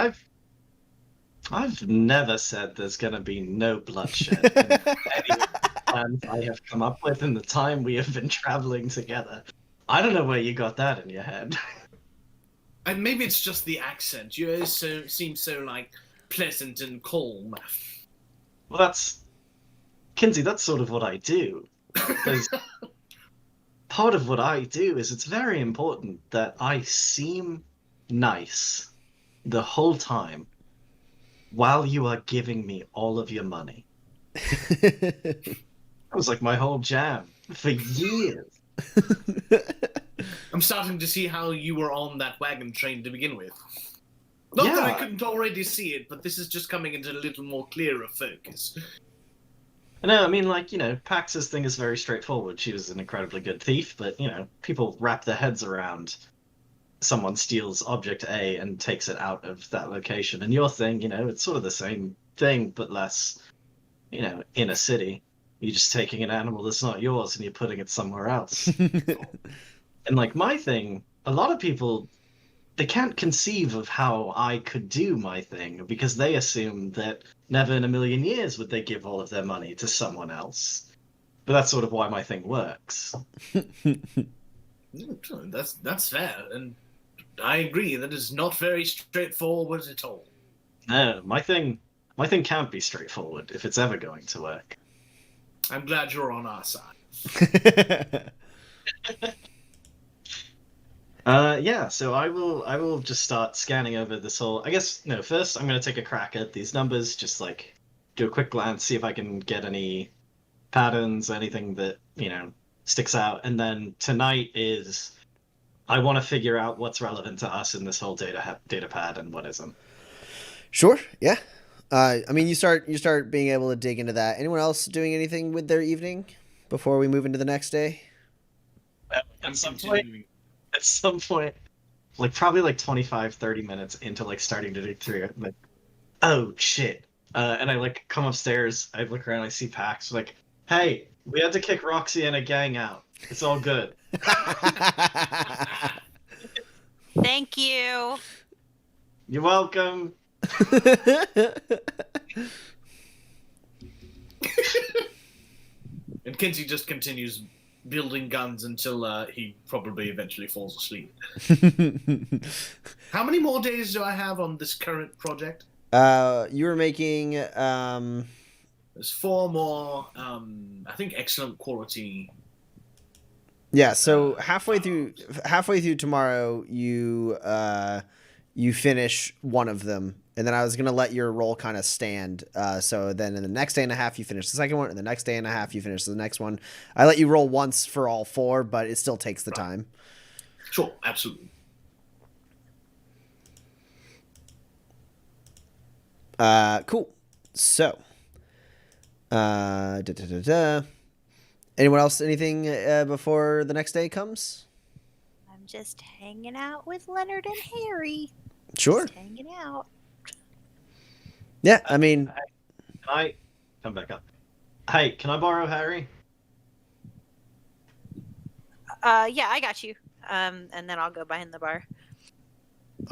I've never said there's going to be no bloodshed in any plans I have come up with in the time we have been traveling together. I don't know where you got that in your head. And maybe it's just the accent. You always seem so like pleasant and calm. Well, Kinsey, that's sort of what I do. Because part of what I do is it's very important that I seem nice the whole time while you are giving me all of your money. That was like my whole jam for years. I'm starting to see how you were on that wagon train to begin with. Not that I couldn't already see it, but this is just coming into a little more clearer focus. No, I mean, like, Pax's thing is very straightforward. She was an incredibly good thief, but, people wrap their heads around someone steals object A and takes it out of that location. And your thing, it's sort of the same thing, but less, in a city. You're just taking an animal that's not yours and you're putting it somewhere else. And like my thing, a lot of people, they can't conceive of how I could do my thing because they assume that never in a million years would they give all of their money to someone else. But that's sort of why my thing works. That's fair, and I agree. That is not very straightforward at all. No, my thing can't be straightforward if it's ever going to work. I'm glad you're on our side. So I will just start scanning over this whole. I guess no. First, I'm going to take a crack at these numbers, just like do a quick glance, see if I can get any patterns, anything that sticks out. And then tonight is I want to figure out what's relevant to us in this whole data pad and what isn't. Sure. Yeah. I mean, you start being able to dig into that. Anyone else doing anything with their evening before we move into the next day? At some point, like probably like 25, 30 minutes into like starting to dig through it, I'm like, oh shit. And I like come upstairs, I look around, I see Pax, like, hey, we had to kick Roxy and a gang out. It's all good. Thank you. You're welcome. And Kinsey just continues building guns until he probably eventually falls asleep. How many more days do I have on this current project? You were making There's 4 more. I think excellent quality. Yeah, so halfway through tomorrow, you finish one of them, and then I was gonna let your roll kind of stand. So then in the next day and a half, you finish the second one, and the next day and a half, you finish the next one. I let you roll once for all 4, but it still takes the time. Sure, absolutely. Cool. So, anyone else? Anything before the next day comes? I'm just hanging out with Leonard and Harry. Sure. Just hanging out. Yeah, I mean, Can I come back up? Hey, can I borrow Harry? Yeah, I got you. And then I'll go behind the bar.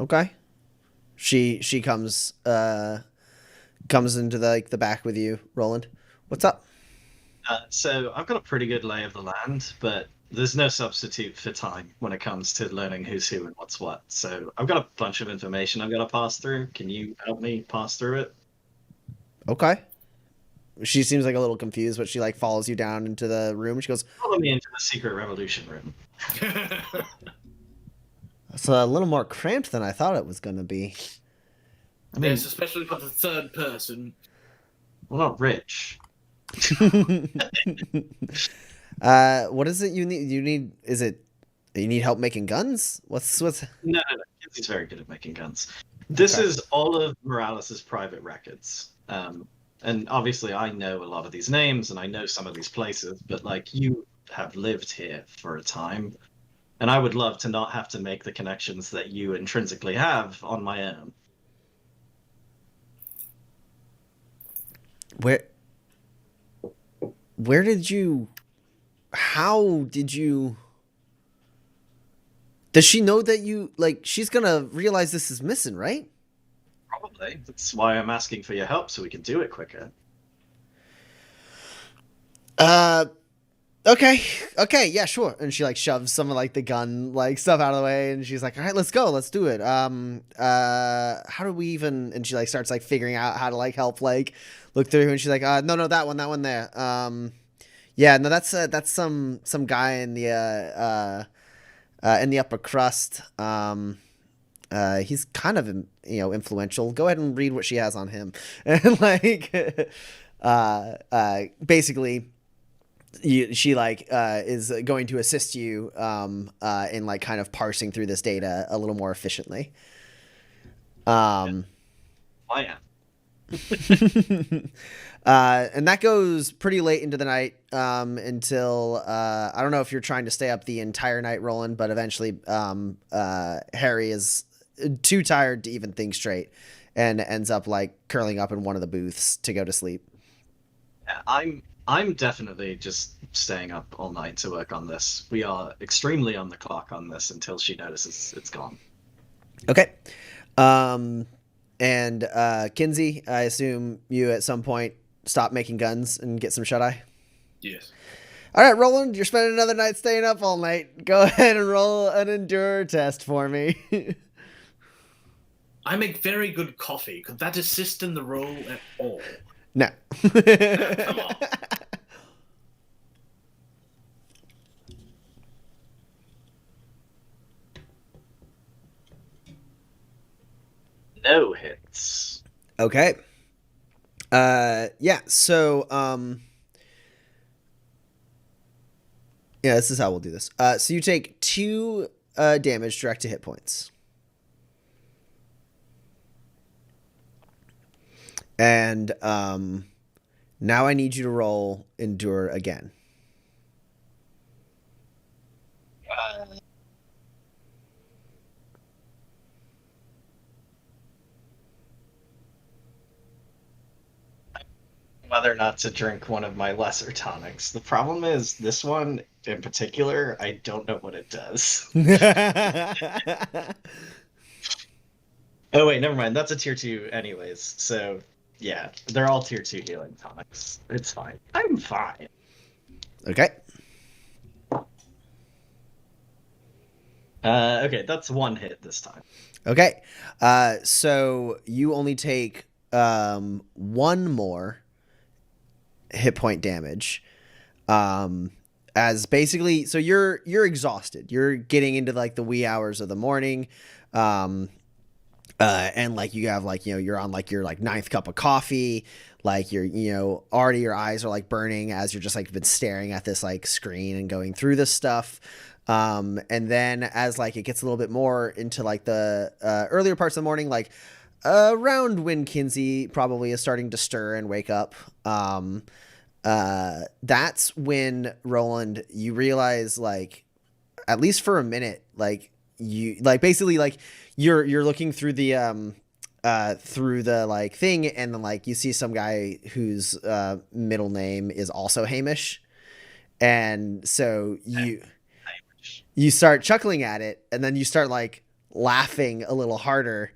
okay. She comes into the back with you, Roland. What's up? So I've got a pretty good lay of the land, but there's no substitute for time when it comes to learning who's who and what's what. So I've got a bunch of information I've got to pass through. Can you help me pass through it? Okay. She seems like a little confused, but she follows you down into the room. She goes, Follow me into the secret revolution room. "It's a little more cramped than I thought it was going to be." I mean, Yes, especially for the third person. we're not rich. What is it you need? Is it you need help making guns? What's No, no, no. He's very good at making guns. This Okay. is all of Moralis's private records. And obviously, I know a lot of these names and I know some of these places, but like you have lived here for a time, and I would love to not have to make the connections that you intrinsically have on my own. where did you how did you does she know that you like she's gonna realize this is missing, right? Probably. That's why I'm asking for your help so we can do it quicker. Uh okay, yeah, sure. And she like shoves some of like the gun like stuff out of the way and she's like, all right, let's go, let's do it. How do we even and she like starts like figuring out how to like help like look through and she's like, no, that one there. Yeah, no, that's some guy in the upper crust. He's kind of influential. Go ahead and read what she has on him, and like, basically, she like is going to assist you in like kind of parsing through this data a little more efficiently. I am. And that goes pretty late into the night until I don't know if you're trying to stay up the entire night, Roland, but eventually Harry is too tired to even think straight and ends up like curling up in one of the booths to go to sleep. Yeah, I'm definitely just staying up all night to work on this. We are extremely on the clock on this until she notices it's gone. Okay. And Kinsey, I assume you at some point stop making guns and get some shut-eye? Yes. All right, Roland, you're spending another night staying up all night. Go ahead and roll an endure test for me. I make very good coffee. Could that assist in the role at all? No. Come on. No hits. Okay. Yeah, so yeah, this is how we'll do this. So you take 2 damage direct to hit points. And now I need you to roll endure again. Whether or not to drink one of my lesser tonics. The problem is this one in particular, I don't know what it does. Oh wait, never mind. That's a tier 2 anyways. So yeah, they're all tier 2 healing tonics. It's fine. I'm fine. Okay. Okay, that's 1 hit this time. Okay. So you only take 1 more hit point damage. As basically, so you're exhausted. You're getting into like the wee hours of the morning. And like you have like, you're on like your like 9th cup of coffee, like you're, already your eyes are like burning as you're just like been staring at this like screen and going through this stuff. And then as like it gets a little bit more into like the earlier parts of the morning, like around when Kinsey probably is starting to stir and wake up, that's when Roland, you realize like, at least for a minute, like you like basically like you're looking through the like thing and then like you see some guy whose middle name is also Hamish, and so you start chuckling at it and then you start like laughing a little harder.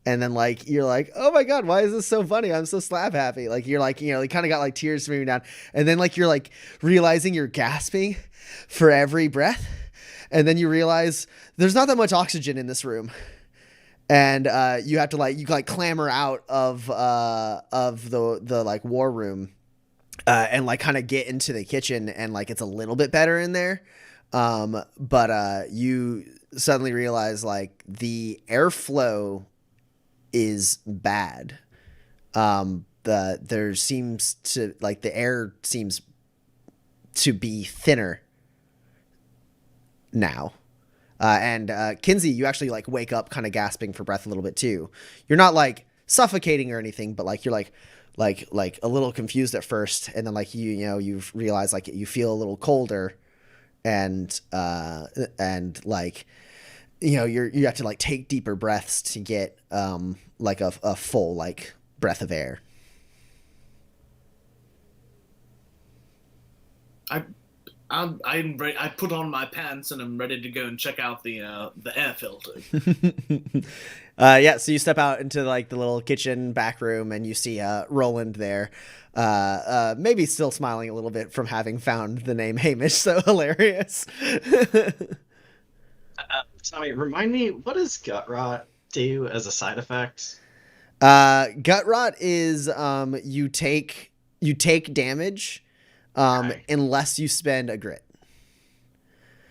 And then like you're like, oh my god, why is this so funny? I'm so slap happy. Like you're like, you kind of got like tears streaming down. And then like you're like realizing you're gasping for every breath. And then you realize there's not that much oxygen in this room. And you have to like clamber out of the like war room and like kind of get into the kitchen, and like it's a little bit better in there. But you suddenly realize like the airflow is bad. There seems to like the air seems to be thinner now. And Kinsey, you actually like wake up kind of gasping for breath a little bit too. You're not like suffocating or anything, but like you're like a little confused at first, and then like you realize like you feel a little colder, and like you have to like take deeper breaths to get like a full like breath of air. I'm ready. I put on my pants and I'm ready to go and check out the air filter. Yeah, so you step out into like the little kitchen back room and you see Roland there, maybe still smiling a little bit from having found the name Hamish so hilarious. Tommy, remind me, what does gut rot do as a side effect? Gut rot is you take damage unless you spend a grit.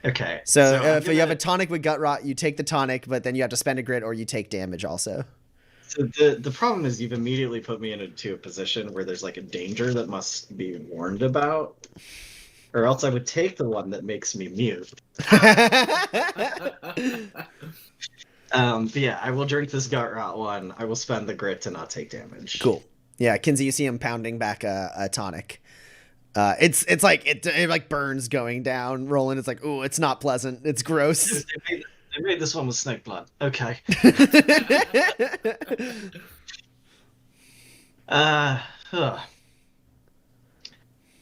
Okay. So if you have a tonic with gut rot, you take the tonic, but then you have to spend a grit or you take damage also. So the problem is you've immediately put me into a position where there's like a danger that must be warned about, or else I would take the one that makes me mute. But yeah, I will drink this gut rot one. I will spend the grit to not take damage. Cool. Yeah, Kinsey, you see him pounding back a tonic. It's like it like burns going down. Roland, it's like, ooh, it's not pleasant. It's gross. They made this one with snake blood. Okay.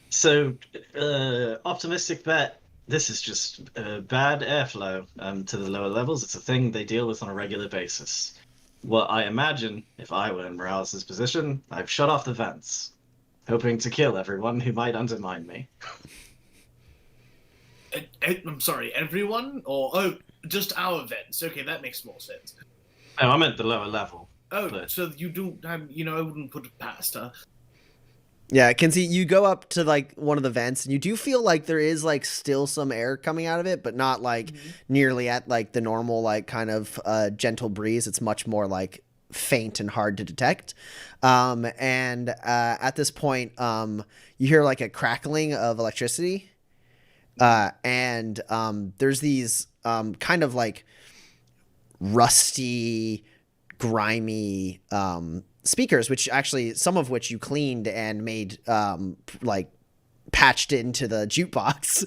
So, optimistic bet. This is just bad airflow to the lower levels. It's a thing they deal with on a regular basis. What I imagine, if I were in Moralis' position, I've shut off the vents, hoping to kill everyone who might undermine me. I'm sorry, everyone? Or, just our vents. Okay, that makes more sense. No, I meant the lower level. Oh, but... so you don't have, I wouldn't put it past her. Yeah, Kinsey, you go up to like one of the vents and you do feel like there is like still some air coming out of it, but not like nearly at like the normal like kind of gentle breeze. It's much more like faint and hard to detect. And at this point, you hear like a crackling of electricity. And there's these kind of like rusty, grimy speakers, which actually some of which you cleaned and made like patched into the jukebox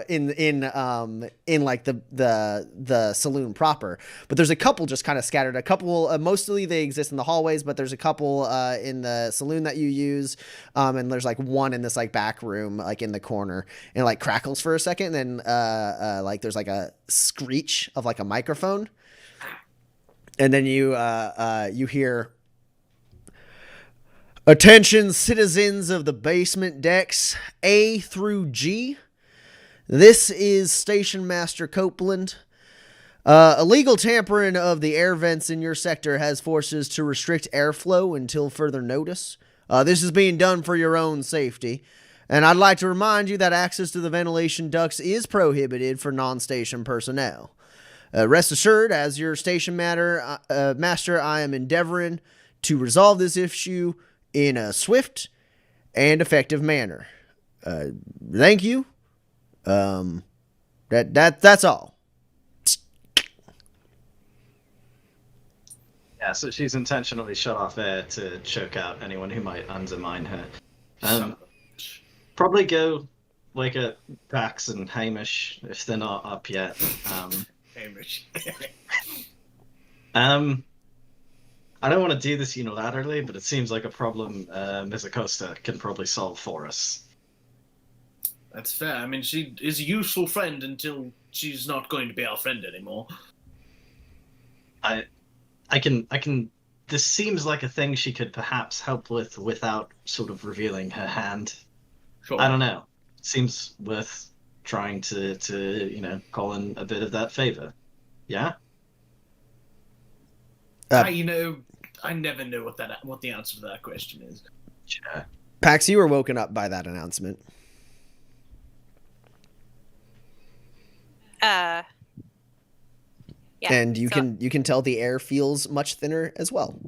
in like the saloon proper. But there's a couple just kind of scattered. A couple mostly they exist in the hallways, but there's a couple in the saloon that you use, and there's like one in this like back room like in the corner, and it like crackles for a second, and then like there's like a screech of like a microphone. And then you hear, "Attention, citizens of the basement decks A through G. This is Station Master Copeland. Illegal tampering of the air vents in your sector has forced us to restrict airflow until further notice. This is being done for your own safety. And I'd like to remind you that access to the ventilation ducts is prohibited for non-station personnel. Rest assured, as your station master, I am endeavoring to resolve this issue in a swift and effective manner. Thank you. That's all." Yeah, so she's intentionally shut off air to choke out anyone who might undermine her. Probably go wake up Pax and Hamish if they're not up yet. Hamish. I don't want to do this unilaterally, but it seems like a problem Ms. Acosta can probably solve for us. That's fair. I mean, she is a useful friend until she's not going to be our friend anymore. I can. This seems like a thing she could perhaps help with without sort of revealing her hand. Sure. I don't know. Seems worth trying to call in a bit of that favor. Yeah? I never know what the answer to that question is. Sure. Pax, you were woken up by that announcement. Yeah. And you so- can tell the air feels much thinner as well.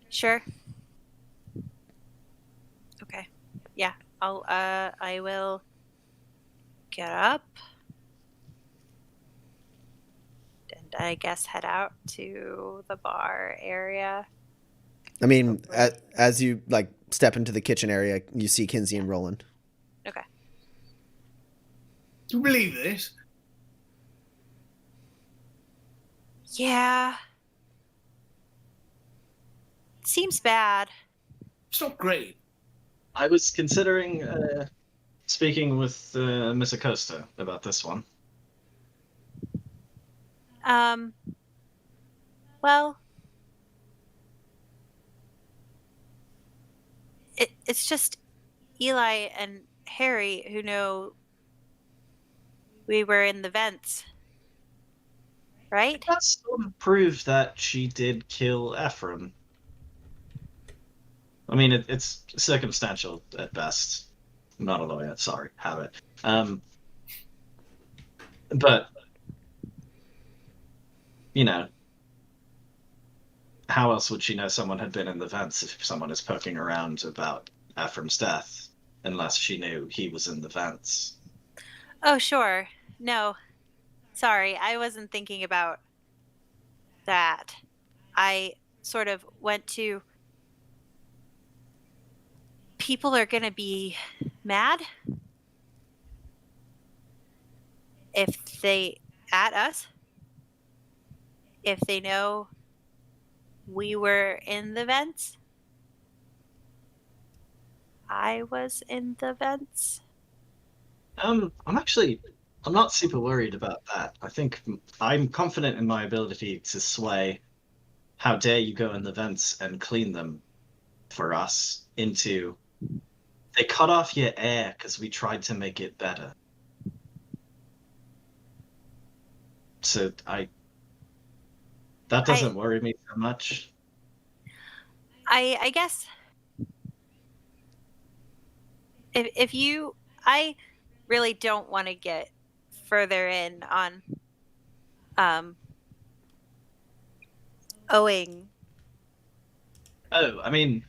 Sure. Okay. Yeah. I will get up and I guess head out to the bar area. I mean, Hopefully. as you like step into the kitchen area, you see Kinsey and Roland. Okay. Do you believe this? Yeah. Seems bad. It's not great. I was considering speaking with Miss Acosta about this one. Well, it's just Eli and Harry who know we were in the vents, right? That sort of proved that she did kill Ephraim. I mean, it's circumstantial at best. I'm not a lawyer, sorry, have it. But, you know, how else would she know someone had been in the vents if someone is poking around about Ephraim's death, unless she knew he was in the vents? Oh, sure. No. Sorry, I wasn't thinking about that. I sort of went to people are going to be mad if they at us, if they know we were in the vents. I was in the vents. I'm not super worried about that. I think I'm confident in my ability to sway how dare you go in the vents and clean them for us into they cut off your air because we tried to make it better. So that doesn't worry me so much. I guess if you, I really don't want to get further in on owing. Oh, I mean,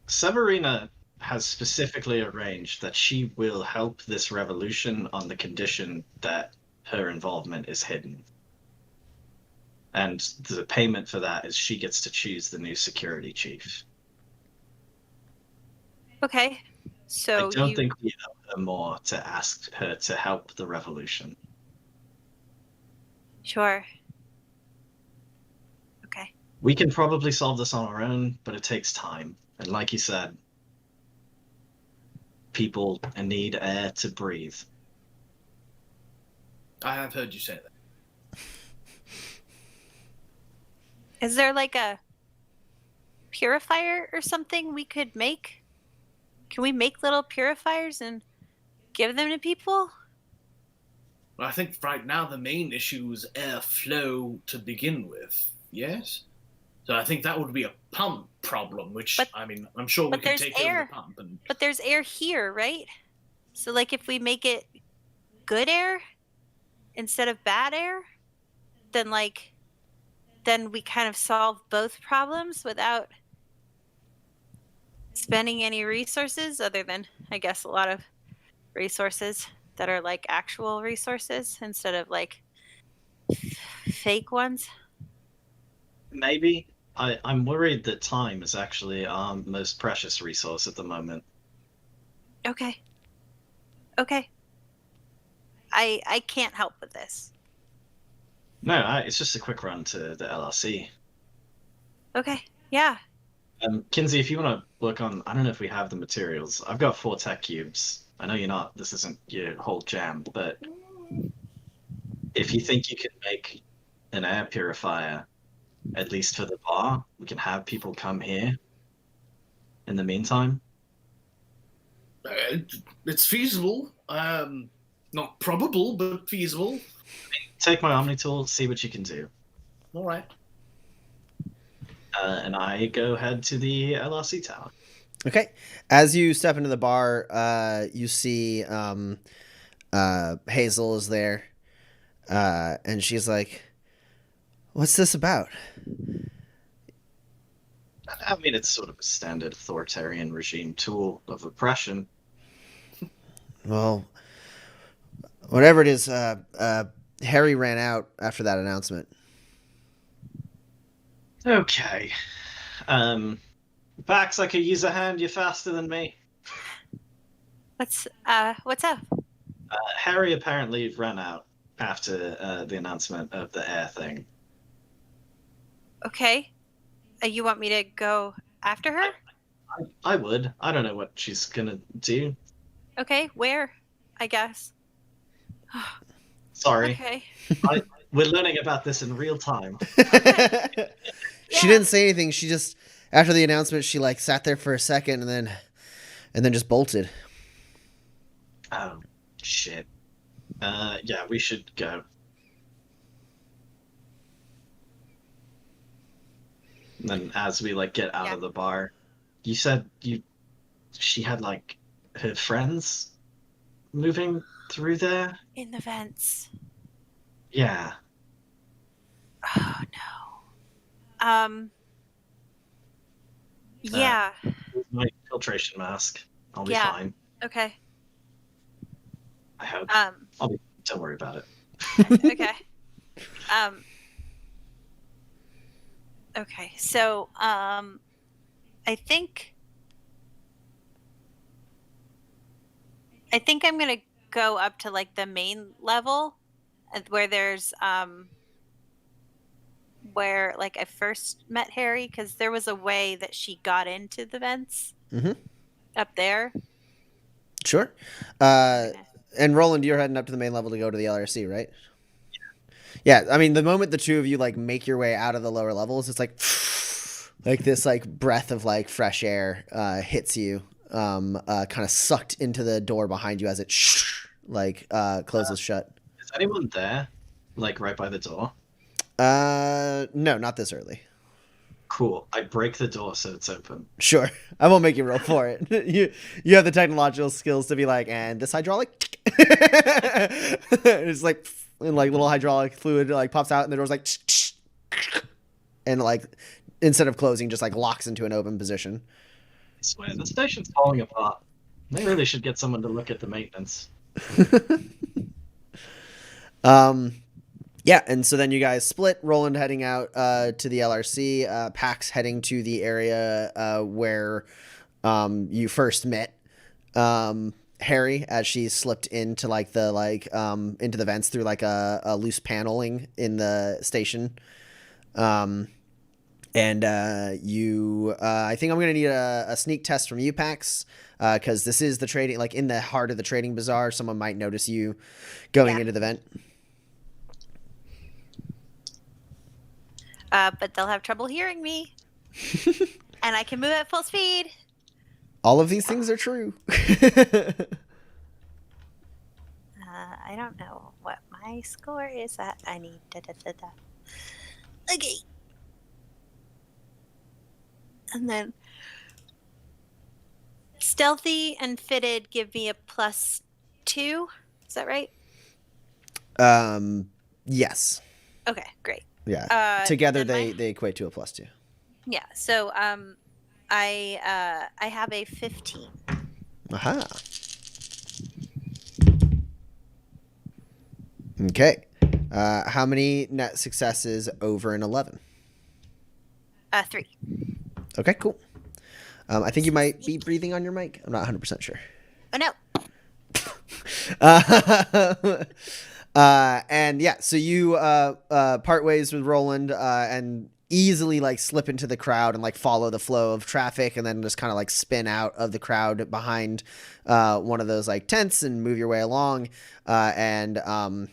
Severina has specifically arranged that she will help this revolution on the condition that her involvement is hidden. And the payment for that is she gets to choose the new security chief. Okay, so I don't think we owe her more to ask her to help the revolution. Sure. Okay. We can probably solve this on our own, but it takes time. And like you said, people need air to breathe. I have heard you say that. Is there like a purifier or something we could make? Can we make little purifiers and give them to people? Well, I think right now the main issue is airflow to begin with. Yes? So I think that would be a pump problem, which, I mean, I'm sure we could take over the pump. But there's air here, right? So like if we make it good air instead of bad air, then we kind of solve both problems without spending any resources other than, I guess, a lot of resources that are like actual resources instead of like fake ones. Maybe. I'm worried that time is actually our most precious resource at the moment. Okay. I can't help with this. No, it's just a quick run to the LRC. Okay, yeah. Kinsey, if you want to look on, I don't know if we have the materials. I've got 4 tech cubes. I know this isn't your whole jam, but if you think you can make an air purifier, at least for the bar, we can have people come here in the meantime. It's feasible. Not probable, but feasible. Take my Omni tool, see what you can do. All right. And I go head to the LRC tower. Okay. As you step into the bar, you see Hazel is there. And she's like, "What's this about?" I mean, it's sort of a standard authoritarian regime tool of oppression. Well, whatever it is, Harry ran out after that announcement. Okay. Bax, I could use a hand. You're faster than me. What's up? Harry apparently ran out after the announcement of the air thing. Okay. You want me to go after her? I would. I don't know what she's gonna do. Okay, where? I guess. Sorry. Okay. We're learning about this in real time. She didn't say anything. She just, after the announcement, she like sat there for a second and then just bolted. Oh, shit. Yeah, we should go. And then as we like get out of the bar, you said she had like her friends moving through there? In the vents. Yeah. Oh no. Yeah. With my filtration mask. I'll be Yeah. fine. Okay. I hope. Don't worry about it. Okay. Okay. So, I think I'm gonna go up to like the main level, where there's where like I first met Harry, because there was a way that she got into the vents up there. Sure. And Roland, you're heading up to the main level to go to the LRC, right? Yeah. I mean, the moment the two of you like make your way out of the lower levels, it's like this like breath of like fresh air hits you, kind of sucked into the door behind you as it closes shut. Is anyone there? Like right by the door? No, not this early. Cool. I break the door so it's open. Sure. I won't make you roll for it. You have the technological skills to be like, and this hydraulic it's like, and like little hydraulic fluid like pops out and the door's like and like instead of closing just like locks into an open position. I swear the station's falling apart. They really should get someone to look at the maintenance. Yeah, and so then you guys split. Roland heading out to the LRC, Pax heading to the area where you first met Harry, as she slipped into like the into the vents through like a loose paneling in the station. And you, I think I'm gonna need a sneak test from you, Pax, because this is the trading, like in the heart of the trading bazaar. Someone might notice you going into the vent. But they'll have trouble hearing me. And I can move at full speed. All of these things are true. I don't know what my score is at. I need Okay. And then stealthy and fitted give me a +2. Is that right? Yes. Okay, great. Yeah. Together then they equate to a +2. Yeah. So I have a 15. Aha. Okay. How many net successes over an 11? 3. Okay, cool. I think you might be breathing on your mic. I'm not 100% sure. Oh no. And yeah, so you part ways with Roland and easily like slip into the crowd and like follow the flow of traffic, and then just kind of like spin out of the crowd behind one of those like tents and move your way along and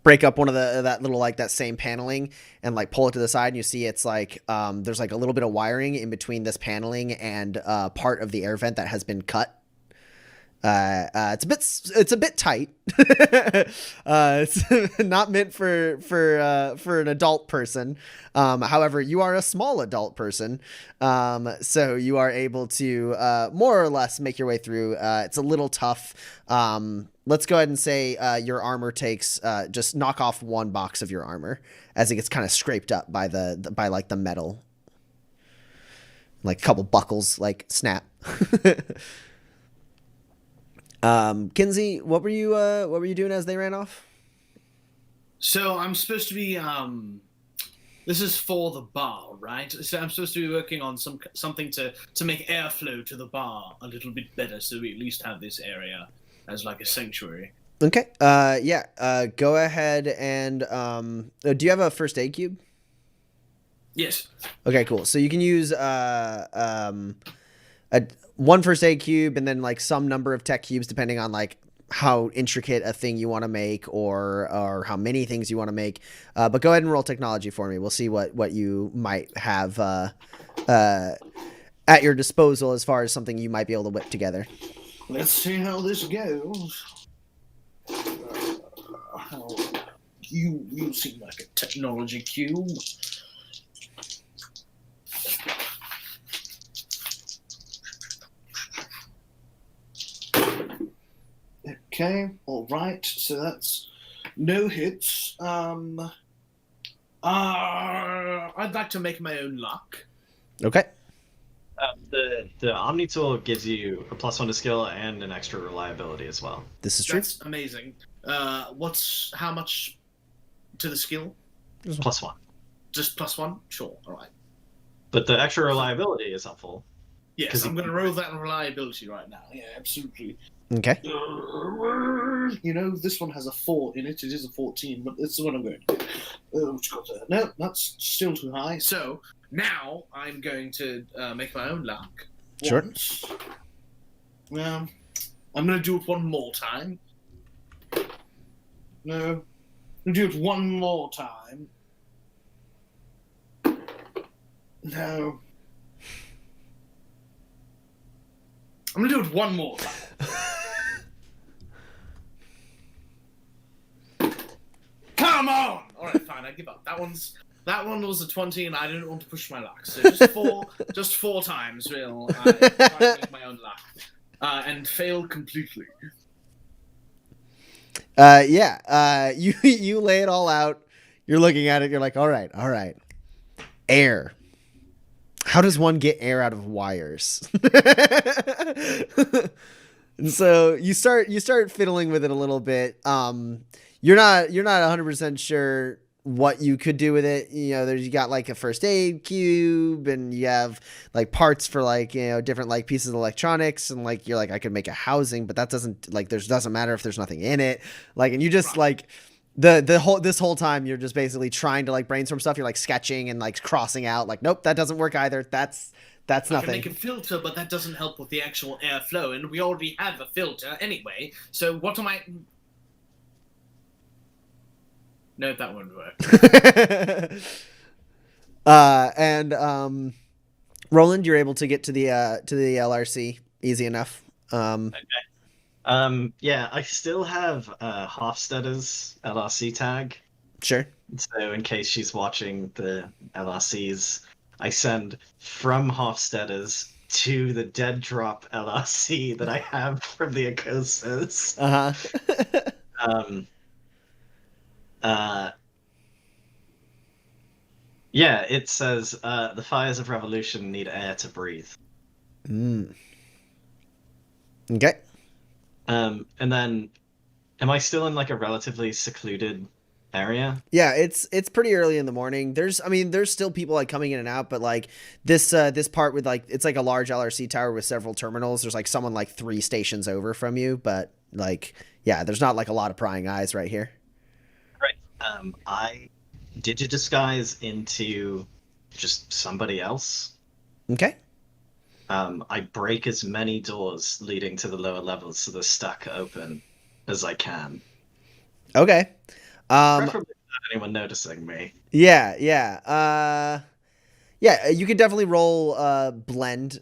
break up one of that little like that same paneling and like pull it to the side, and you see it's like there's like a little bit of wiring in between this paneling and part of the air vent that has been cut. It's a bit tight. It's not meant for an adult person. However, you are a small adult person, so you are able to more or less make your way through. It's a little tough. Let's go ahead and say your armor takes just knock off one box of your armor as it gets kind of scraped up by by like the metal, like a couple buckles like snap. Kinsey, what were you doing as they ran off? So I'm supposed to be this is for the bar, right? So I'm supposed to be working on something to make airflow to the bar a little bit better, so we at least have this area as like a sanctuary. Okay. Yeah. Go ahead and do you have a first aid cube? Yes. Okay, cool. So you can use one first aid cube and then like some number of tech cubes depending on like how intricate a thing you want to make or how many things you want to make. But go ahead and roll technology for me. We'll see what you might have at your disposal as far as something you might be able to whip together. Let's see how this goes. You seem like a technology cube. Okay, all right. So that's no hits. I'd like to make my own luck. Okay. The Omni tool gives you a +1 to skill and an extra reliability as well. This is true. That's amazing. How much to the skill? +1. Just +1? Sure. All right. But the extra reliability is helpful. Yes, I'm going to roll that in reliability right now. Yeah, absolutely. Okay. You know, this one has a 4 in it. It is a 14, but it's the one I'm going to do. No, that's still too high. So now I'm going to make my own luck. Sure. I'm going to do it one more time. No. I'm going to do it one more time. No. I'm going to do it one more time. Come on! Alright, fine, I give up. That one was a 20 and I didn't want to push my luck. So just four times will I try to make my own luck. And fail completely. Yeah. You lay it all out. You're looking at it, you're like, all right. Air. How does one get air out of wires? And so you start fiddling with it a little bit. You're not 100% sure what you could do with it. You know, you got like a first aid cube and you have like parts for like, you know, different like pieces of electronics and like, you're like, I could make a housing, but that doesn't matter if there's nothing in it. Like, and you just like this whole time you're just basically trying to like brainstorm stuff. You're like sketching and like crossing out like, nope, that doesn't work either. That's nothing. I can make a filter, but that doesn't help with the actual airflow, and we already have a filter anyway. So what am I? No, that wouldn't work. And Roland, you're able to get to the LRC easy enough. Okay. Yeah, I still have Hofstadter's LRC tag. Sure. So in case she's watching the LRCs, I send from Hofstadter's to the Dead Drop LRC that I have from the Akosas. Yeah, it says the fires of revolution need air to breathe. Okay. And then, am I still in like a relatively secluded area? Yeah, it's pretty early in the morning. There's still people like coming in and out, but like this part with like, it's like a large LRC tower with several terminals. There's like someone like 3 stations over from you, but like, yeah, there's not like a lot of prying eyes right here. Right. I digidisguise into just somebody else. Okay. I break as many doors leading to the lower levels so they're stuck open as I can. Okay. Preferably without anyone noticing me. Yeah. You could definitely roll blend.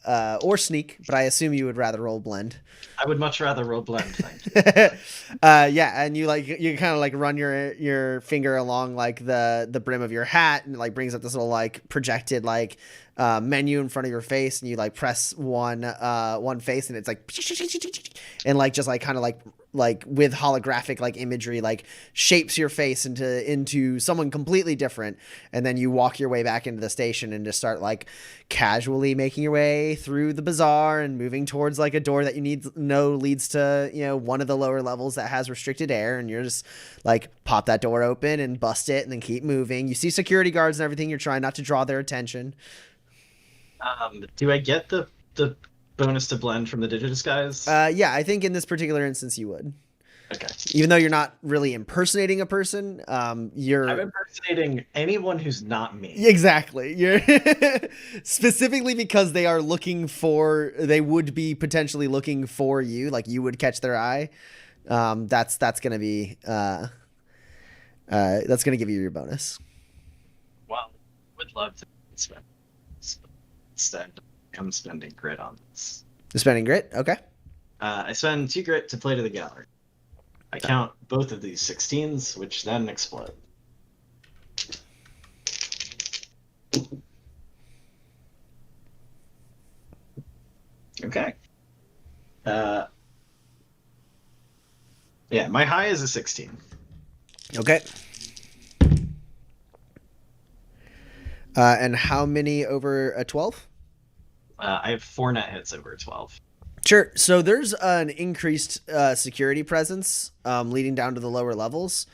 or sneak, but I assume you would rather roll blend. I would much rather roll blend, thank you. Yeah, and you kind of like run your finger along like the brim of your hat, and it like brings up this little like projected like menu in front of your face, and you like press one face, and it's like and like just like kind of like with holographic like imagery like shapes your face into someone completely different, and then you walk your way back into the station and just start like casually making your way through the bazaar and moving towards like a door that you know leads to, you know, one of the lower levels that has restricted air, and you're just like pop that door open and bust it and then keep moving. You see security guards and everything. You're trying not to draw their attention. Do I get the bonus to blend from the Digidisguise? Yeah, I think in this particular instance you would. Okay. Even though you're not really impersonating a person, you're... I'm impersonating anyone who's not me. Exactly. You're specifically because they would be potentially looking for you, like you would catch their eye. That's gonna be that's gonna give you your bonus. Well, would love to spend. Instead, I'm spending grit on this. Spending grit? Okay. I spend 2 grit to play to the gallery. I count both of these 16s, which then explode. Okay. Yeah, my high is a 16. Okay. And how many over a 12? I have 4 net hits over 12. Sure. So there's an increased security presence leading down to the lower levels.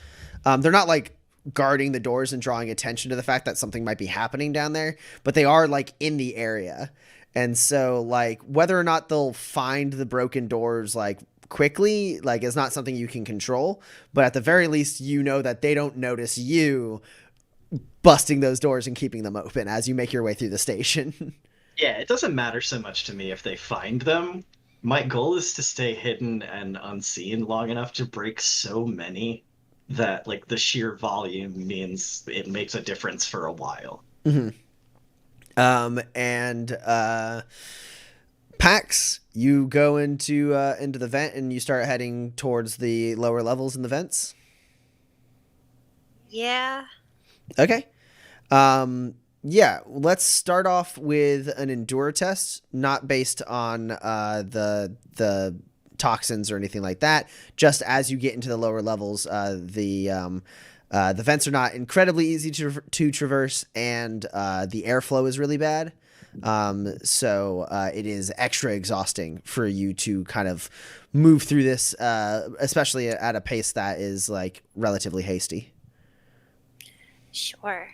They're not like guarding the doors and drawing attention to the fact that something might be happening down there, but they are like in the area. And so like whether or not they'll find the broken doors like quickly, like is not something you can control. But at the very least, you know that they don't notice you busting those doors and keeping them open as you make your way through the station. Yeah, it doesn't matter so much to me if they find them. My goal is to stay hidden and unseen long enough to break so many that like the sheer volume means it makes a difference for a while. Mm-hmm. Pax, you go into the vent and you start heading towards the lower levels in the vents. Yeah. Okay. Yeah, let's start off with an endure test, not based on the toxins or anything like that. Just as you get into the lower levels, the vents are not incredibly easy to traverse, and the airflow is really bad. So it is extra exhausting for you to kind of move through this, especially at a pace that is like relatively hasty. Sure.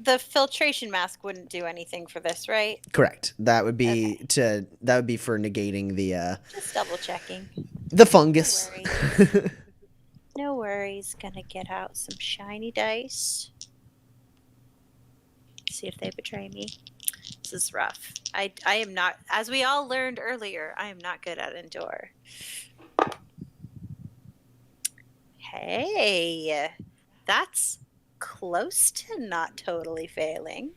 The filtration mask wouldn't do anything for this, right? Correct. That would be for negating the Just double checking. the fungus. No worries. No worries. Gonna get out some shiny dice. See if they betray me. This is rough. I am not, as we all learned earlier, I am not good at endure. Hey, that's close to not totally failing.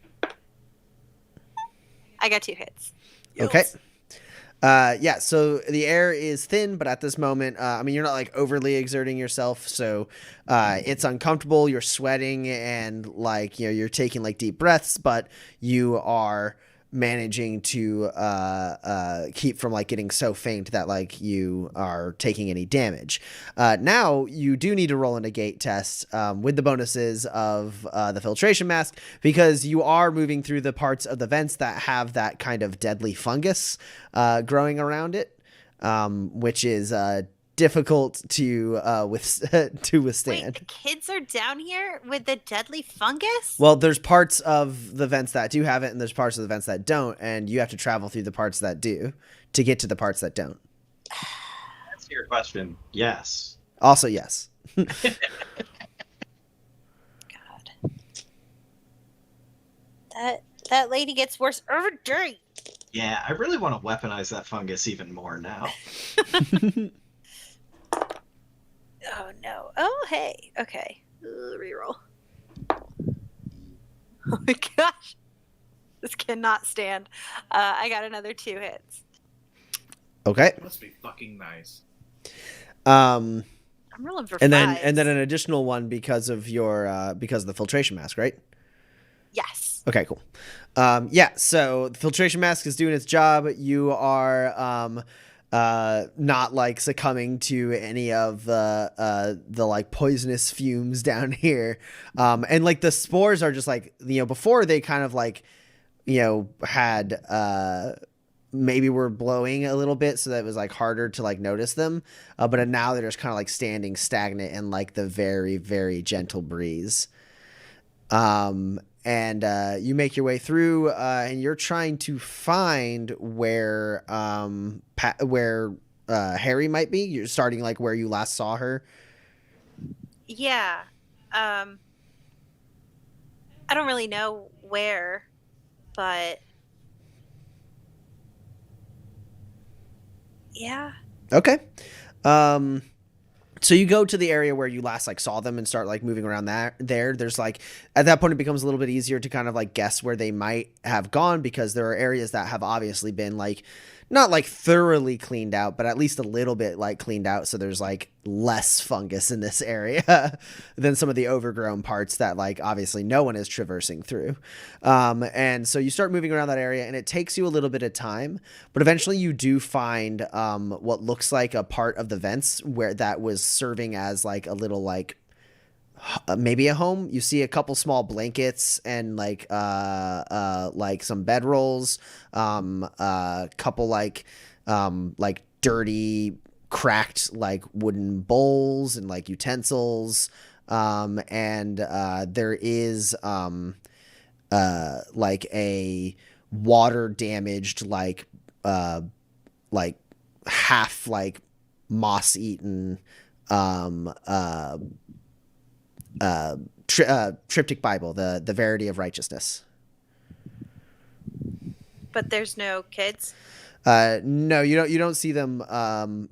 I got 2 hits. Okay. Yeah, so the air is thin, but at this moment, I mean, you're not like overly exerting yourself, so it's uncomfortable. You're sweating and like, you know, you're taking like deep breaths, but you are managing to keep from like getting so faint that like you are taking any damage. Now you do need to roll a negate test with the bonuses of the filtration mask, because you are moving through the parts of the vents that have that kind of deadly fungus growing around it, which is difficult to withstand. Wait, the kids are down here with the deadly fungus? Well, there's parts of the vents that do have it, and there's parts of the vents that don't, and you have to travel through the parts that do to get to the parts that don't. That's your question. Yes. Also, yes. God. That lady gets worse every day. Yeah, I really want to weaponize that fungus even more now. Oh no. Oh hey. Okay. Reroll. Oh my gosh. This cannot stand. I got another 2 hits. Okay. Must be fucking nice. Um, I'm rolling for and fives. then an additional one because of your because of the filtration mask, right? Yes. Okay, cool. Yeah, so the filtration mask is doing its job. You are not like succumbing to any of the like poisonous fumes down here. And like the spores are just like, before they kind of like, had maybe were blowing a little bit, so that it was like harder to like notice them. But now they're just kind of like standing stagnant in like the very, very gentle breeze. And you make your way through, and you're trying to find where Harry might be. You're starting like where you last saw her. Yeah. I don't really know where, but yeah. Okay. So you go to the area where you last like saw them and start like moving around there's like, at that point it becomes a little bit easier to kind of like guess where they might have gone, because there are areas that have obviously been like not like thoroughly cleaned out, but at least a little bit like cleaned out. So there's like less fungus in this area than some of the overgrown parts that like obviously no one is traversing through. And so you start moving around that area, and it takes you a little bit of time, but eventually you do find what looks like a part of the vents where that was serving as like a little like maybe a home. You see a couple small blankets and like some bedrolls, a couple like dirty cracked like wooden bowls and like utensils, and there is like a water damaged like half like moss eaten triptych Bible, the Verity of Righteousness. But there's no kids. No, you don't see them.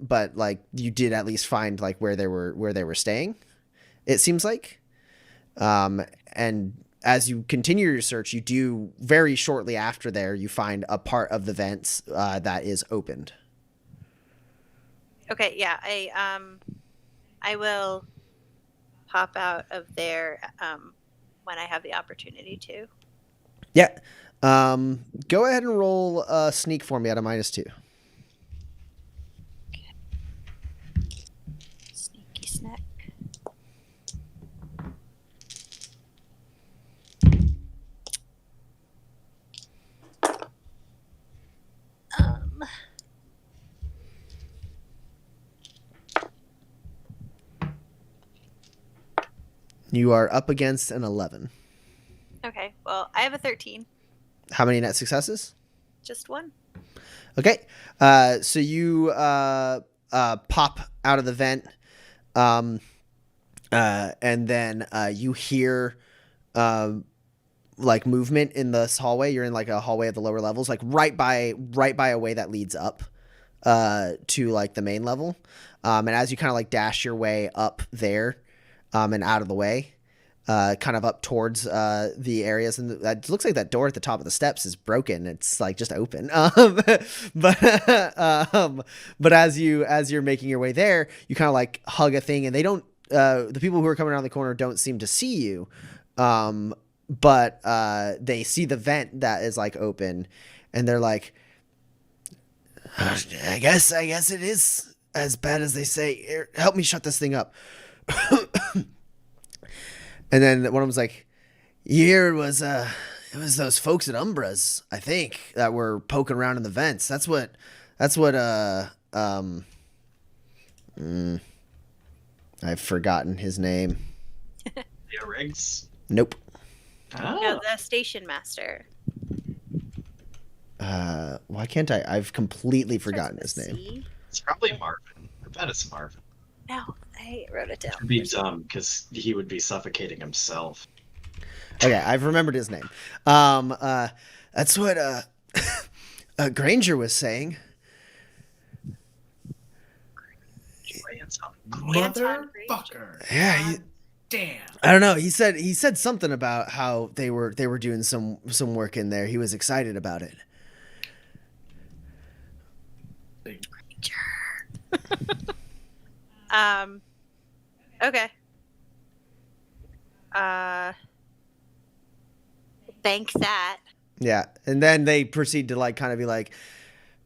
But like you did at least find like where they were staying. It seems like, and as you continue your search, you do very shortly after there, you find a part of the vents that is opened. Okay, yeah, I will pop out of there when I have the opportunity to. Yeah. Go ahead and roll a sneak for me at a -2. Sneaky snack. You are up against an 11. Okay, well, I have a 13. How many net successes? Just one. Okay. So you pop out of the vent, and then you hear like movement in this hallway. You're in like a hallway at the lower levels, like right by a way that leads up to like the main level. And as you kind of like dash your way up there, and out of the way, kind of up towards the areas, and it looks like that door at the top of the steps is broken. It's like just open. But as you're making your way there, you kind of like hug a thing, and they don't. The people who are coming around the corner don't seem to see you, but they see the vent that is like open, and they're like, I guess it is as bad as they say. Here, help me shut this thing up. And then one of them was like, "Here it was those folks at Umbra's, I think, that were poking around in the vents. That's what I've forgotten his name." Leo Riggs? Nope. Oh. No, the station master. Why can't I? I've completely forgotten his name. C? It's probably Marvin. I bet it's Marvin. No, I wrote it down. It'd be dumb because he would be suffocating himself. Okay, I've remembered his name. That's what Granger was saying. Motherfucker. Yeah, Damn. I don't know. He said something about how they were doing some work in there. He was excited about it. Okay. Bank that. Yeah, and then they proceed to like kind of be like,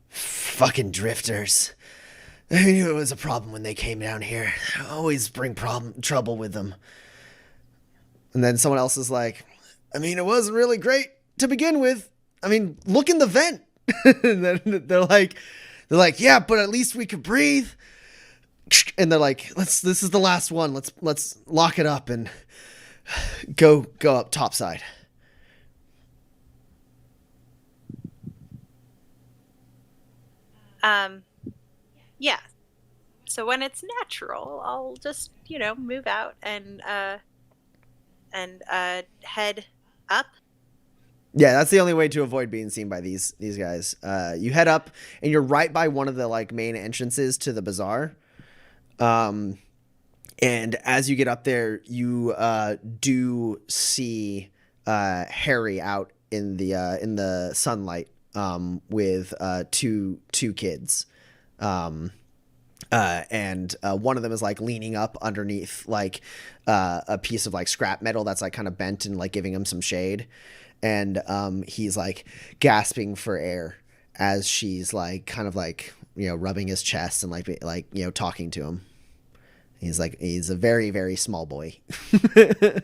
fucking drifters. I knew it was a problem when they came down here. Always bring trouble with them. And then someone else is like, I mean, it wasn't really great to begin with. I mean, look in the vent. And then they're like, yeah, but at least we could breathe. And they're like, this is the last one. Let's lock it up and go up topside. Yeah. So when it's natural, I'll just, move out and head up. Yeah, that's the only way to avoid being seen by these guys. You head up, and you're right by one of the like main entrances to the bazaar. And as you get up there, you do see Harry out in the sunlight with two kids. And one of them is like leaning up underneath like a piece of like scrap metal that's like kind of bent and like giving him some shade. And he's like gasping for air as she's like kind of like, rubbing his chest and like talking to him. He's a very, very small boy. Okay.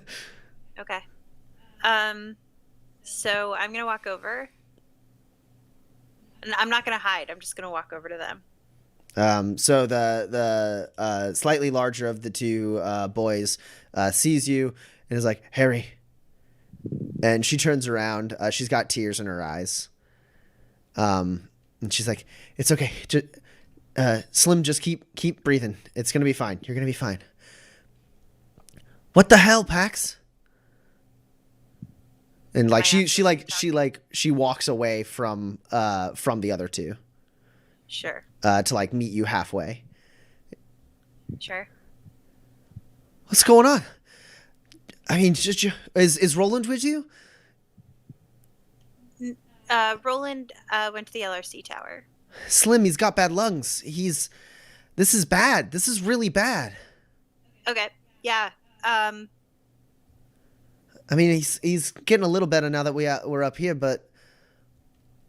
So I'm going to walk over. And I'm not going to hide. I'm just going to walk over to them. So the slightly larger of the two boys sees you and is like, Harry. And she turns around. She's got tears in her eyes. And she's like, it's okay. Slim, just keep breathing. It's going to be fine. You're going to be fine. What the hell, Pax? And like she walks away from the other two. Sure. To like meet you halfway. Sure. What's going on? I mean, is Roland with you? Roland went to the LRC tower. Slim, he's got bad lungs. This is bad. This is really bad. Okay. Yeah. I mean, he's getting a little better now that we're up here, but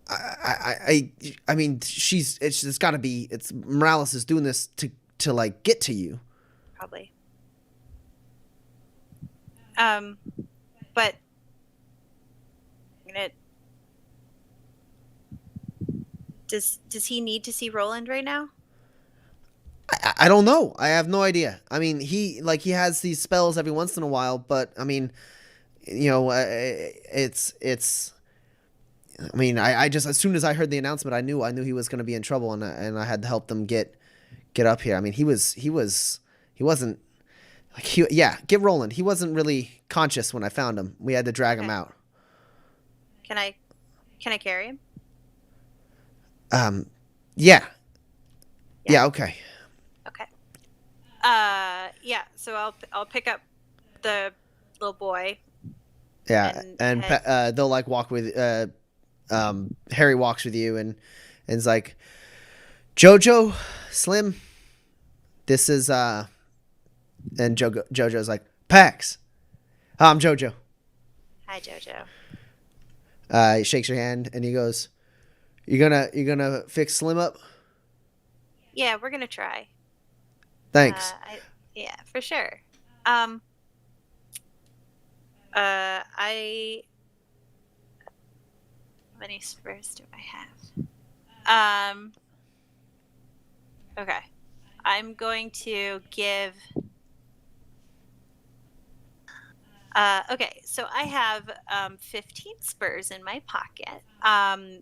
I mean, it's got to be, Moralis is doing this to like get to you. Probably. But does he need to see Roland right now? I don't know. I have no idea. I mean, he has these spells every once in a while, but I mean, it's. I mean, I just, as soon as I heard the announcement, I knew he was going to be in trouble, and I had to help them get up here. I mean, he wasn't like get Roland. He wasn't really conscious when I found him. We had to drag him out. Can I carry him? Yeah. Yeah. Okay. Okay. Yeah. So I'll pick up the little boy. Yeah, and they'll like walk with. Harry walks with you and is like, Jojo, Slim, this is and Jojo's like, Pax. I'm Jojo. Hi, Jojo. He shakes your hand and he goes, You gonna fix Slim up? Yeah, we're gonna try. Thanks. Yeah, for sure. How many spurs do I have? Okay. I'm going to give. Okay, so I have 15 spurs in my pocket.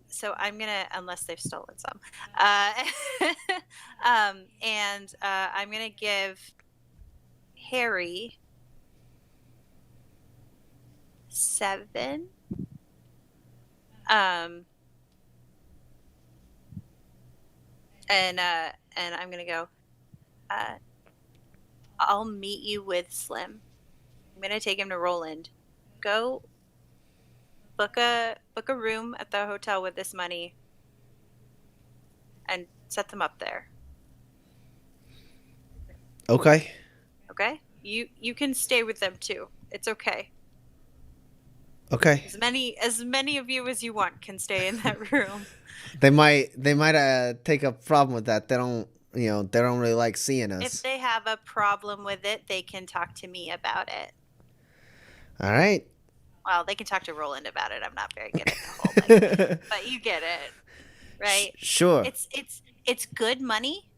So I'm gonna, unless they've stolen some, and I'm gonna give Harry 7. And I'm gonna go. I'll meet you with Slim. I'm gonna take him to Roland. Go book a room at the hotel with this money and set them up there. Okay. Okay? You can stay with them too. It's okay. Okay. As many of you as you want can stay in that room. They might take a problem with that. They don't really like seeing us. If they have a problem with it, they can talk to me about it. All right. Well, they can talk to Roland about it. I'm not very good at the whole thing. But you get it. Right? Sure. It's good money.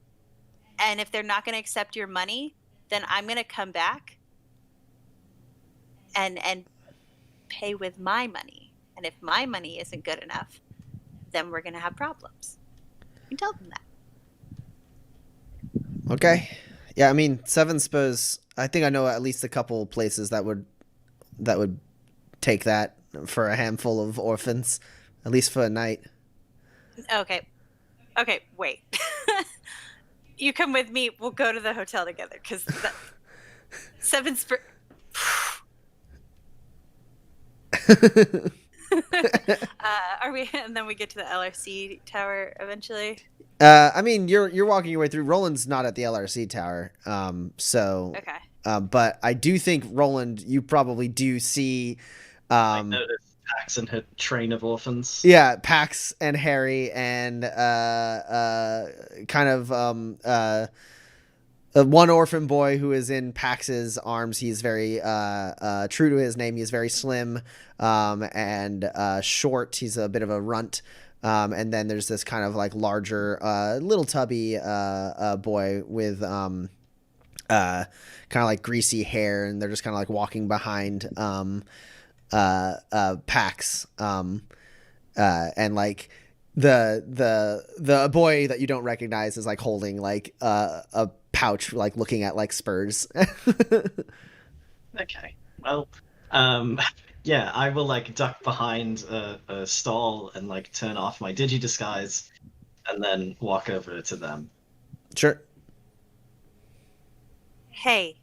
And if they're not going to accept your money, then I'm going to come back and pay with my money. And if my money isn't good enough, then we're going to have problems. You can tell them that. Okay. Yeah, I mean, Seven Spurs, I think I know at least a couple places that would take that for a handful of orphans, at least for a night. Okay, wait. You come with me. We'll go to the hotel together because Seven Spurs. Are we? And then we get to the LRC tower eventually. I mean, you're walking your way through. Roland's not at the LRC tower, so Okay. But I do think Roland, you probably do see. I noticed Pax and her train of orphans. Yeah, Pax and Harry and kind of one orphan boy who is in Pax's arms. He's very true to his name. He's very slim and short. He's a bit of a runt. And then there's this kind of like larger, little tubby boy with kind of like greasy hair, and they're just kind of like walking behind Pax. And like the boy that you don't recognize is like holding like a pouch, like looking at like spurs. Okay. Well, yeah, I will like duck behind a stall and like turn off my digi-disguise and then walk over to them. Sure. Hey,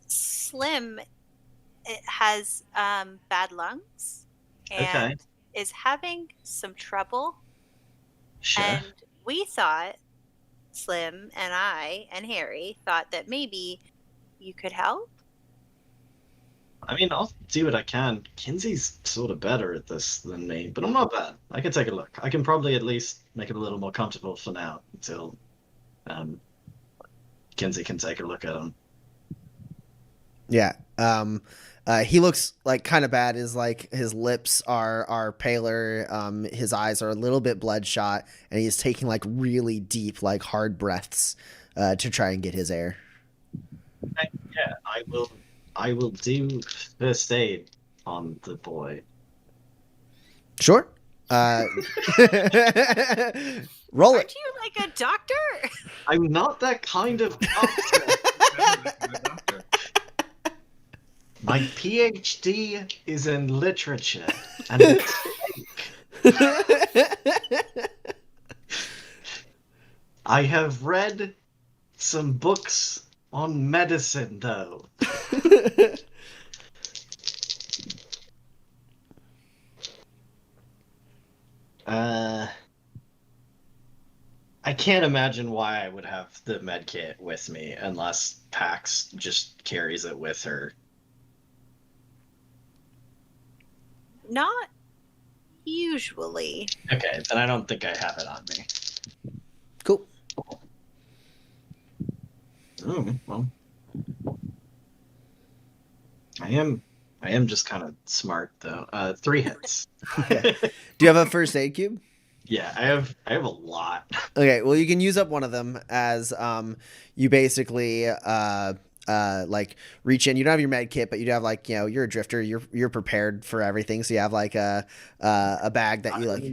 Slim has bad lungs and is having some trouble. Sure. And we thought, Slim and I and Harry thought that maybe you could help. I mean, I'll do what I can. Kinsey's sort of better at this than me, but I'm not bad. I can take a look. I can probably at least make it a little more comfortable for now until Kinsey can take a look at him. Yeah. He looks like kind of bad. Is like his lips are paler. His eyes are a little bit bloodshot, and he's taking like really deep, like hard breaths to try and get his air. Yeah, I will do first aid on the boy. Sure. Roll it. Aren't you like a doctor? I'm not that kind of doctor. My PhD is in literature, and it's fake. I have read some books on medicine, though. I can't imagine why I would have the med kit with me unless Pax just carries it with her. Not usually. Okay, then I don't think I have it on me. Cool. Oh, well. I am just kind of smart though. 3 hits. Okay. Do you have a first aid cube? Yeah, I have a lot. Okay, well you can use up one of them as you basically like reach in. You don't have your med kit, but you do have like, you're a drifter. You're prepared for everything. So you have like a bag that you like.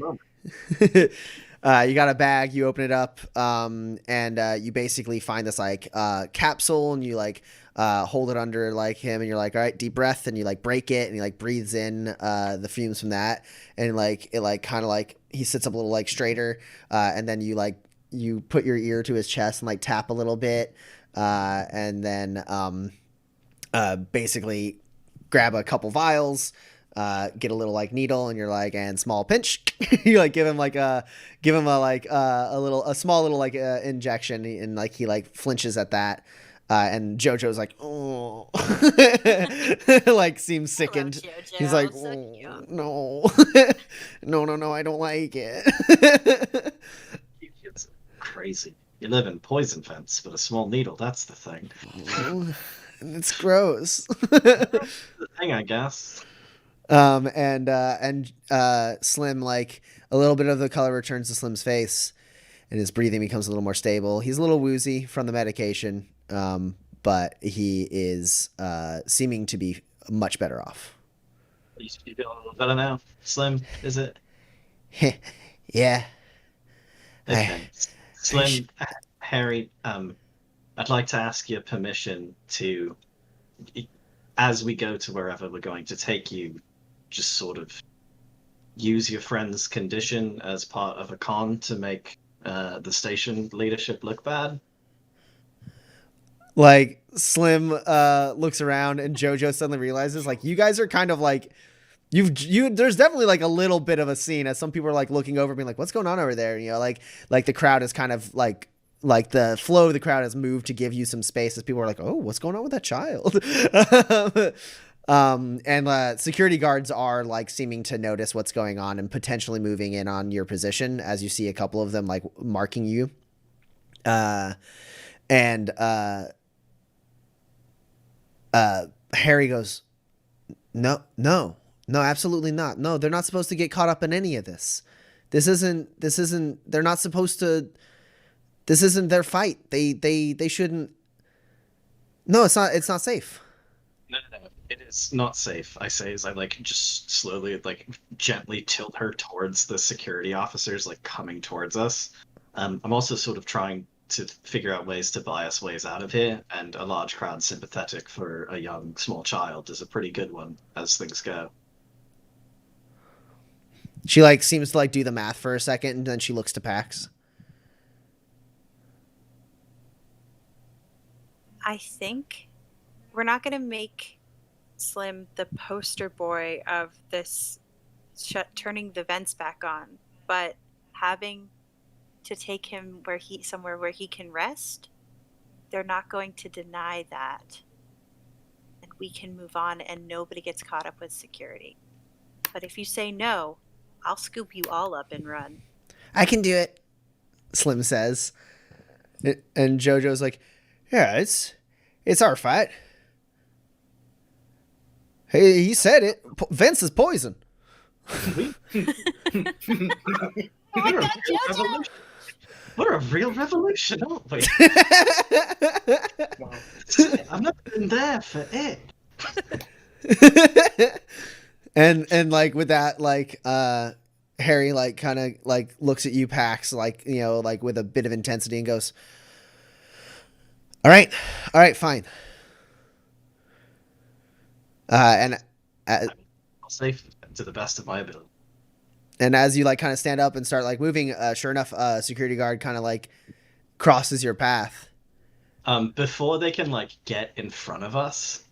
You got a bag. You open it up, and you basically find this like capsule, and you like hold it under like him, and you're like, all right, deep breath, and you like break it, and he like breathes in the fumes from that, and like it like kind of like he sits up a little like straighter, and then you put your ear to his chest and like tap a little bit. And then basically grab a couple vials, get a little like needle, and you're like, and small pinch. You like give him a small little like injection, and like he like flinches at that. And JoJo's like, oh, like seems sickened. JoJo, He's like, so oh, cute. no, no, I don't like it. It's crazy. You live in poison fence, but a small needle, that's the thing. It's gross. The thing, I guess. And Slim, like a little bit of the color returns to Slim's face, and his breathing becomes a little more stable. He's a little woozy from the medication, but he is seeming to be much better off. You feel a little better now, Slim? Is it? Yeah. Okay. Slim, Harry, I'd like to ask your permission to, as we go to wherever we're going to take you, just sort of use your friend's condition as part of a con to make the station leadership look bad. Like Slim looks around, and JoJo suddenly realizes, like, you guys are kind of like, there's definitely like a little bit of a scene as some people are like looking over, being like, what's going on over there? You know, like the crowd is kind of like the flow of the crowd has moved to give you some space as people are like, oh, what's going on with that child? And security guards are like seeming to notice what's going on and potentially moving in on your position as you see a couple of them like marking you. And Harry goes, no, absolutely not. No, they're not supposed to get caught up in any of this. This isn't, they're not supposed to, this isn't their fight. They shouldn't. No, it's not safe. No, it is not safe. I say as I like just slowly like gently tilt her towards the security officers like coming towards us. I'm also sort of trying to figure out ways to buy us ways out of here, and a large crowd sympathetic for a young small child is a pretty good one as things go. She like seems to like do the math for a second, and then she looks to Pax. I think we're not going to make Slim the poster boy of this turning the vents back on, but having to take him somewhere where he can rest, they're not going to deny that. And we can move on and nobody gets caught up with security. But if you say no, I'll scoop you all up and run. I can do it, Slim says. And JoJo's like, yeah, it's our fight. Hey, he said it. Vince is poison. Oh my God, JoJo! We're a real revolution, aren't we? Wow. I've never been there for it. and like with that, like Harry like kind of like looks at you, Pax, like, you know, like with a bit of intensity, and goes, all right, fine. And Safe to the best of my ability. And as you like kind of stand up and start like moving, sure enough, security guard kind of like crosses your path. Before they can like get in front of us,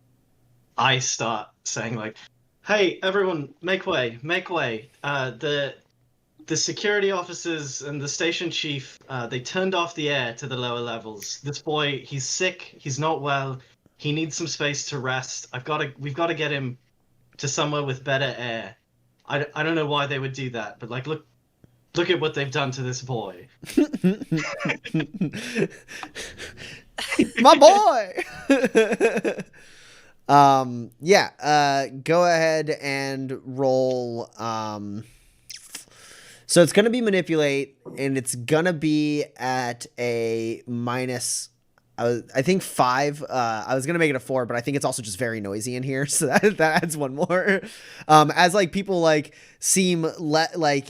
I start saying like, "Hey, everyone, make way, make way! The security officers and the station chief, they turned off the air to the lower levels. This boy, he's sick. He's not well. He needs some space to rest. We've got to get him to somewhere with better air. I don't know why they would do that, but like look at what they've done to this boy." My boy. Go ahead and roll. So it's gonna be manipulate, and it's gonna be at a minus. I think 5. I was gonna make it a 4, but I think it's also just very noisy in here, so that adds one more. As like people like seem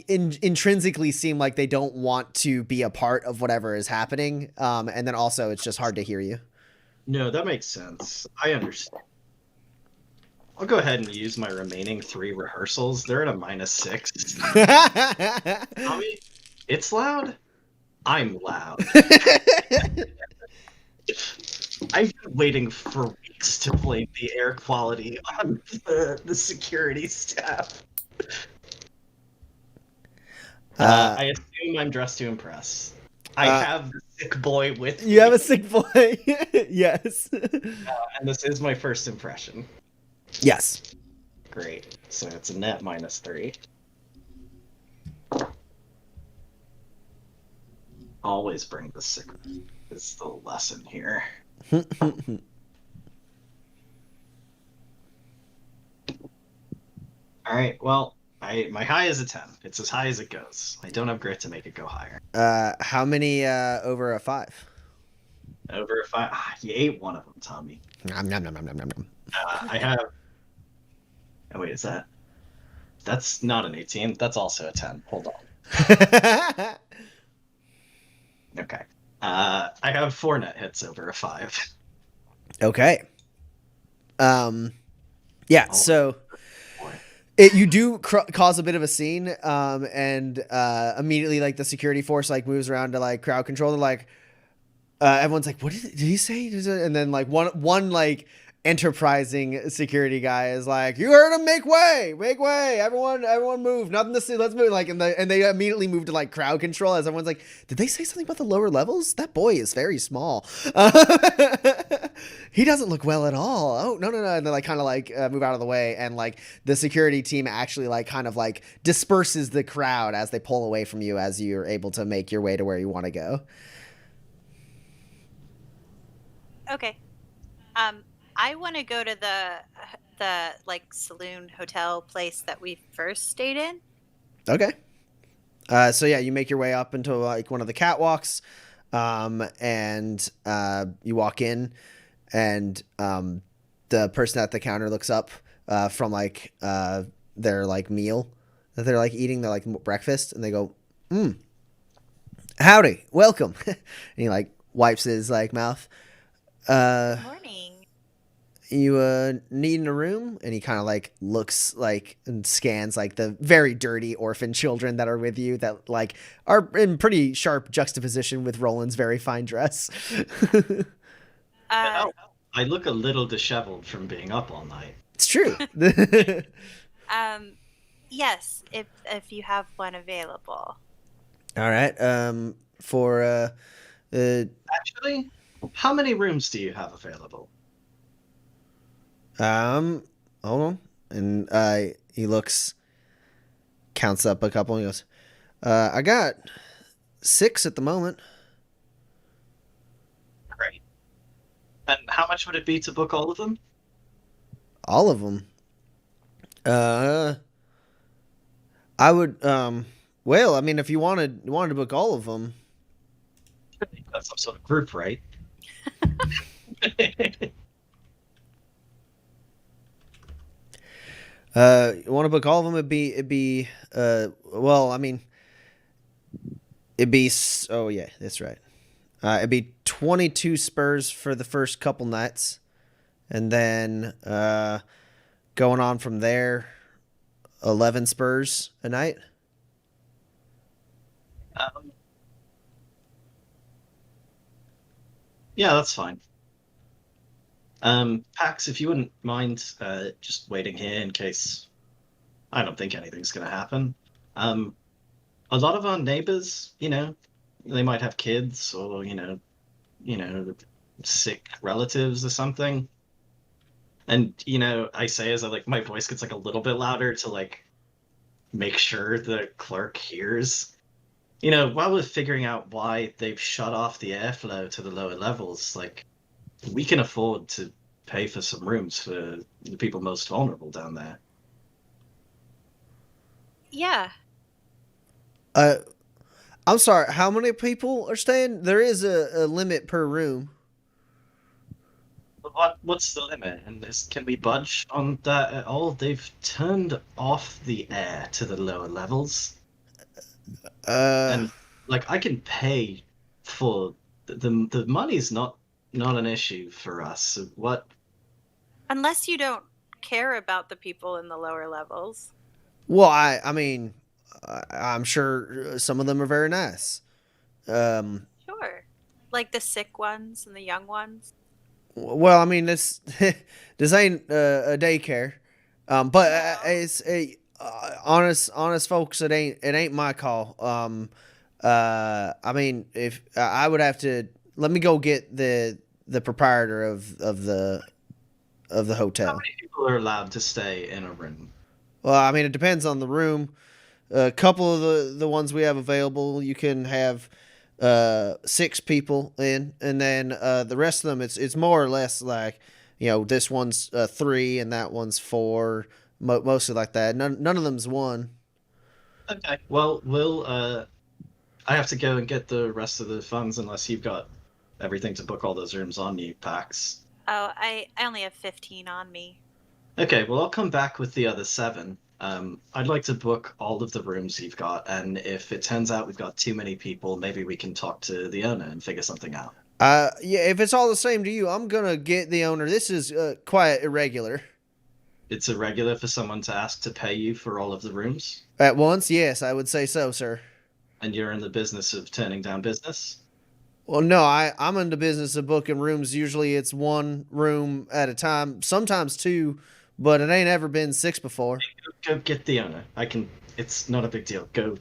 intrinsically seem like they don't want to be a part of whatever is happening, and then also it's just hard to hear you. No, that makes sense. I understand. I'll go ahead and use my remaining 3 rehearsals. They're at a -6. Tommy, it's loud. I'm loud. I've been waiting for weeks to blame the air quality on the security staff. I assume I'm dressed to impress. I have the sick boy with me. You have a sick boy. Yes. And this is my first impression. Yes. Great. So it's a net -3. Always bring the sick is the lesson here. All right. Well, my high is a 10. It's as high as it goes. I don't have grit to make it go higher. How many over a 5? Over a 5. You ate one of them, Tommy. Nom, nom, nom, nom, nom, nom. I have. Oh wait, is that? That's not an 18. That's also a 10. Hold on. Okay. I have 4 net hits over a 5. Okay. Yeah. Oh. So. Boy. You do cause a bit of a scene, and immediately like the security force like moves around to like crowd control. They're like, everyone's like, "What did he say?" And then like one like enterprising security guy is like, "You heard him, make way, everyone move, nothing to see, let's move." Like, and they immediately move to like crowd control as everyone's like, "Did they say something about the lower levels? That boy is very small. He doesn't look well at all. Oh, no. And they like kind of like move out of the way, and like the security team actually like kind of like disperses the crowd as they pull away from you as you're able to make your way to where you want to go. Okay. I want to go to the like saloon hotel place that we first stayed in. Okay. So yeah, you make your way up into like one of the catwalks, and you walk in, and the person at the counter looks up from like their like meal that they're like eating, their like breakfast, and they go, "Howdy, welcome." And he like wipes his like mouth. Good morning. You needing a room? And he kind of like looks like and scans like the very dirty orphan children that are with you that like are in pretty sharp juxtaposition with Roland's very fine dress. I look a little disheveled from being up all night. It's true. Yes, if you have one available. All right. For Actually, how many rooms do you have available? hold on. And he counts up a couple, and he goes, I got 6 at the moment. Great. And how much would it be to book all of them? All of them. I would well, I mean, if you wanted to book all of them. That's some sort of group, right? You want to book all of them? It'd be well, I mean, oh yeah, that's right. It'd be 22 spurs for the first couple nights, and then going on from there, 11 spurs a night. Yeah, that's fine. Pax, if you wouldn't mind just waiting here in case I don't think anything's going to happen. A lot of our neighbors, they might have kids or, sick relatives or something. And, I say as my voice gets a little bit louder to make sure the clerk hears. While we're figuring out why they've shut off the airflow to the lower levels, we can afford to pay for some rooms for the people most vulnerable down there. Yeah. I'm sorry, how many people are staying? There is a limit per room. What's the limit? And can we budge on that at all? They've turned off the air to the lower levels. And I can pay for the money's not an issue for us. So what? Unless you don't care about the people in the lower levels. Well, I mean, I'm sure some of them are very nice. Sure. Like the sick ones and the young ones. Well, I mean, this this ain't a daycare, but it's a honest folks. It ain't my call. I mean, if I would have to let me go get the proprietor of the How hotel. many people are allowed to stay in a room? Well, I mean, it depends on the room. A couple of the ones we have available, you can have 6 people in, and then the rest of them, it's more or less like, this one's 3 and that one's 4, mostly like that. None of them's 1. Okay. Well, I have to go and get the rest of the funds unless you've got everything to book all those rooms on you, Pax. Oh, I only have 15 on me. Okay, well, I'll come back with the other 7. I'd like to book all of the rooms you've got, and if it turns out we've got too many people, maybe we can talk to the owner and figure something out. Yeah, if it's all the same to you, I'm gonna get the owner. This is quite irregular. It's irregular for someone to ask to pay you for all of the rooms, At once, yes, I would say so, sir. and you're in the business of turning down business? Well, no, I'm in the business of booking rooms. Usually it's 1 room at a time, sometimes 2, but it ain't ever been 6 before. Go get the owner. It's not a big deal. Go.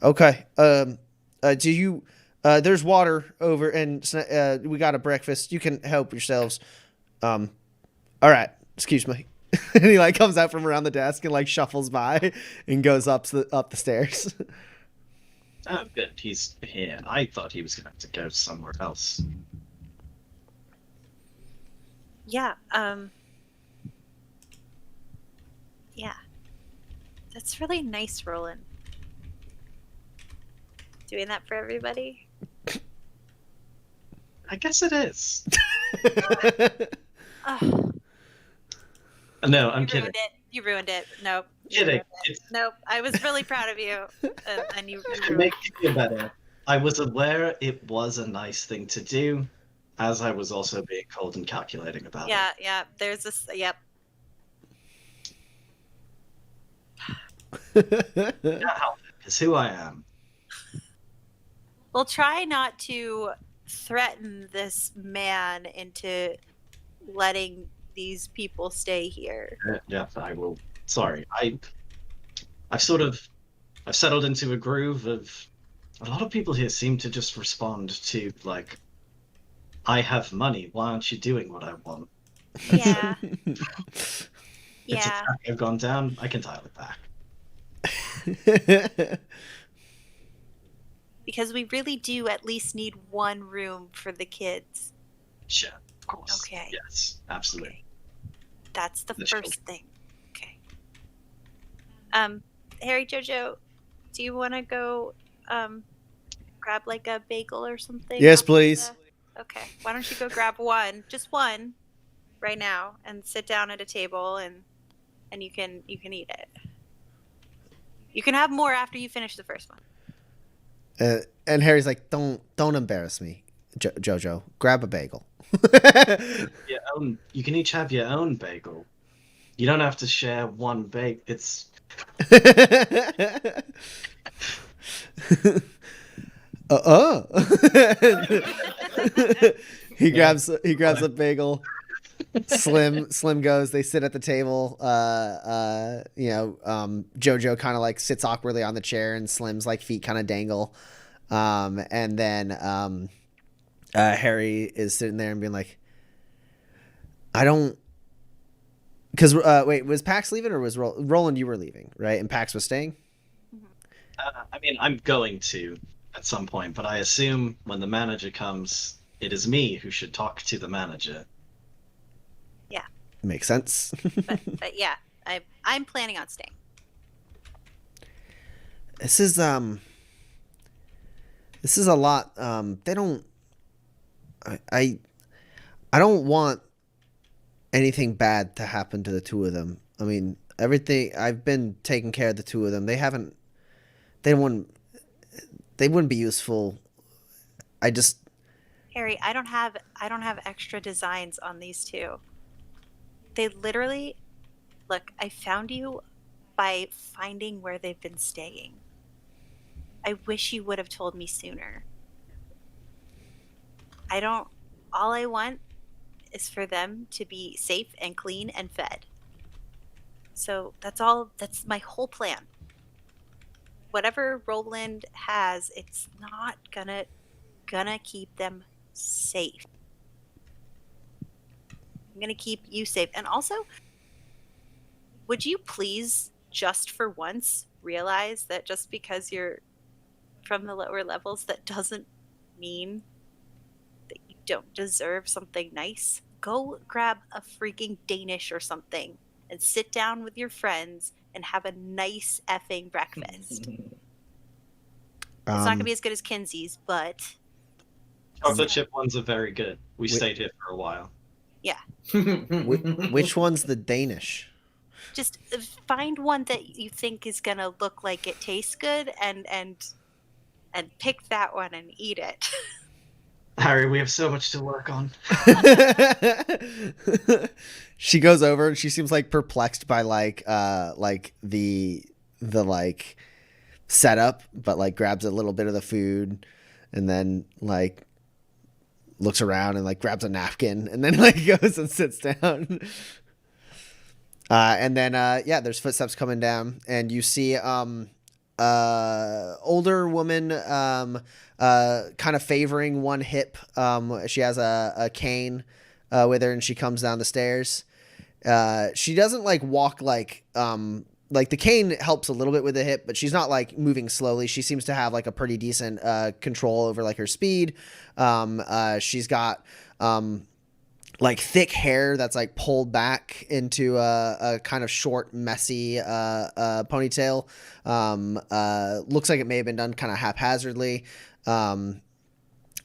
Okay. Do you? There's water over, and we got a breakfast. You can help yourselves. All right. Excuse me. And he like comes out from around the desk and like shuffles by and goes up the stairs. Oh, good. He's here. I thought he was going to have to go somewhere else. Yeah. Yeah. That's really nice, Roland. Doing that for everybody. I guess it is. Oh, No, I'm you kidding. ruined it. You ruined it. Nope. you Kidding. ruined it. Nope. I was really proud of you, and you To ruined make you feel better, I was aware it was a nice thing to do, as I was also being cold and calculating about Yeah, yeah. There's this. Yep. it. Can't help it, it's who I am. We'll try not to threaten this man into letting these people stay here. Yeah, I will. Sorry, I've settled into a groove of. A lot of people here seem to just respond to like, I have money. Why aren't you doing what I want? Yeah. It's a Yeah. track I've gone down. I can dial it back. Because we really do at least need 1 room for the kids. Sure, of course. Okay. Yes, absolutely. That's the The first thing. Okay. Harry, Jojo, do you want to go grab like a bagel or something? Yes, after please. Okay. Why don't you go grab 1, just 1, right now, and sit down at a table and you can eat it. You can have more after you finish the first one. And Harry's like, don't embarrass me, Jojo. Grab a bagel. You can each have your own bagel. You don't have to share one bagel. It's He grabs a bagel. Slim goes. They sit at the table. Jojo kind of like sits awkwardly on the chair, and Slim's like feet kind of dangle. And then Harry is sitting there and being like, I don't. Because wait, was Pax leaving or was Roland? You were leaving, right? And Pax was staying. I mean, I'm going to at some point, but I assume when the manager comes, it is me who should talk to the manager. Makes sense. But yeah, I'm planning on staying. This is a lot. They don't. I don't want anything bad to happen to the 2 of them. I mean, everything I've been taking care of the 2 of them. They wouldn't be useful. Harry, I don't have extra designs on these 2. They literally, look, I found you by finding where they've been staying. I wish you would have told me sooner. All I want is for them to be safe and clean and fed. So that's all. That's my whole plan. Whatever Roland has, it's not gonna keep them safe. I'm gonna keep you safe. And also, would you please, just for once, realize that just because you're from the lower levels, that doesn't mean that you don't deserve something nice? Go grab a freaking Danish or something and sit down with your friends and have a nice effing breakfast. It's not going to be as good as Kinsey's, but... Chocolate chip ones are very good. We stayed here for a while. Yeah. Which one's the Danish? Just find one that you think is going to look like it tastes good and pick that one and eat it. Harry, we have so much to work on. She goes over and she seems like perplexed by the setup, but like grabs a little bit of the food and then like looks around and like grabs a napkin and then like goes and sits down. And then there's footsteps coming down and you see older woman kind of favoring one hip. She has a cane with her and she comes down the stairs. She doesn't like walk like the cane helps a little bit with the hip, but she's not like moving slowly. She seems to have like a pretty decent control over like her speed. She's got like thick hair that's like pulled back into a kind of short, messy ponytail. Looks like it may have been done kind of haphazardly.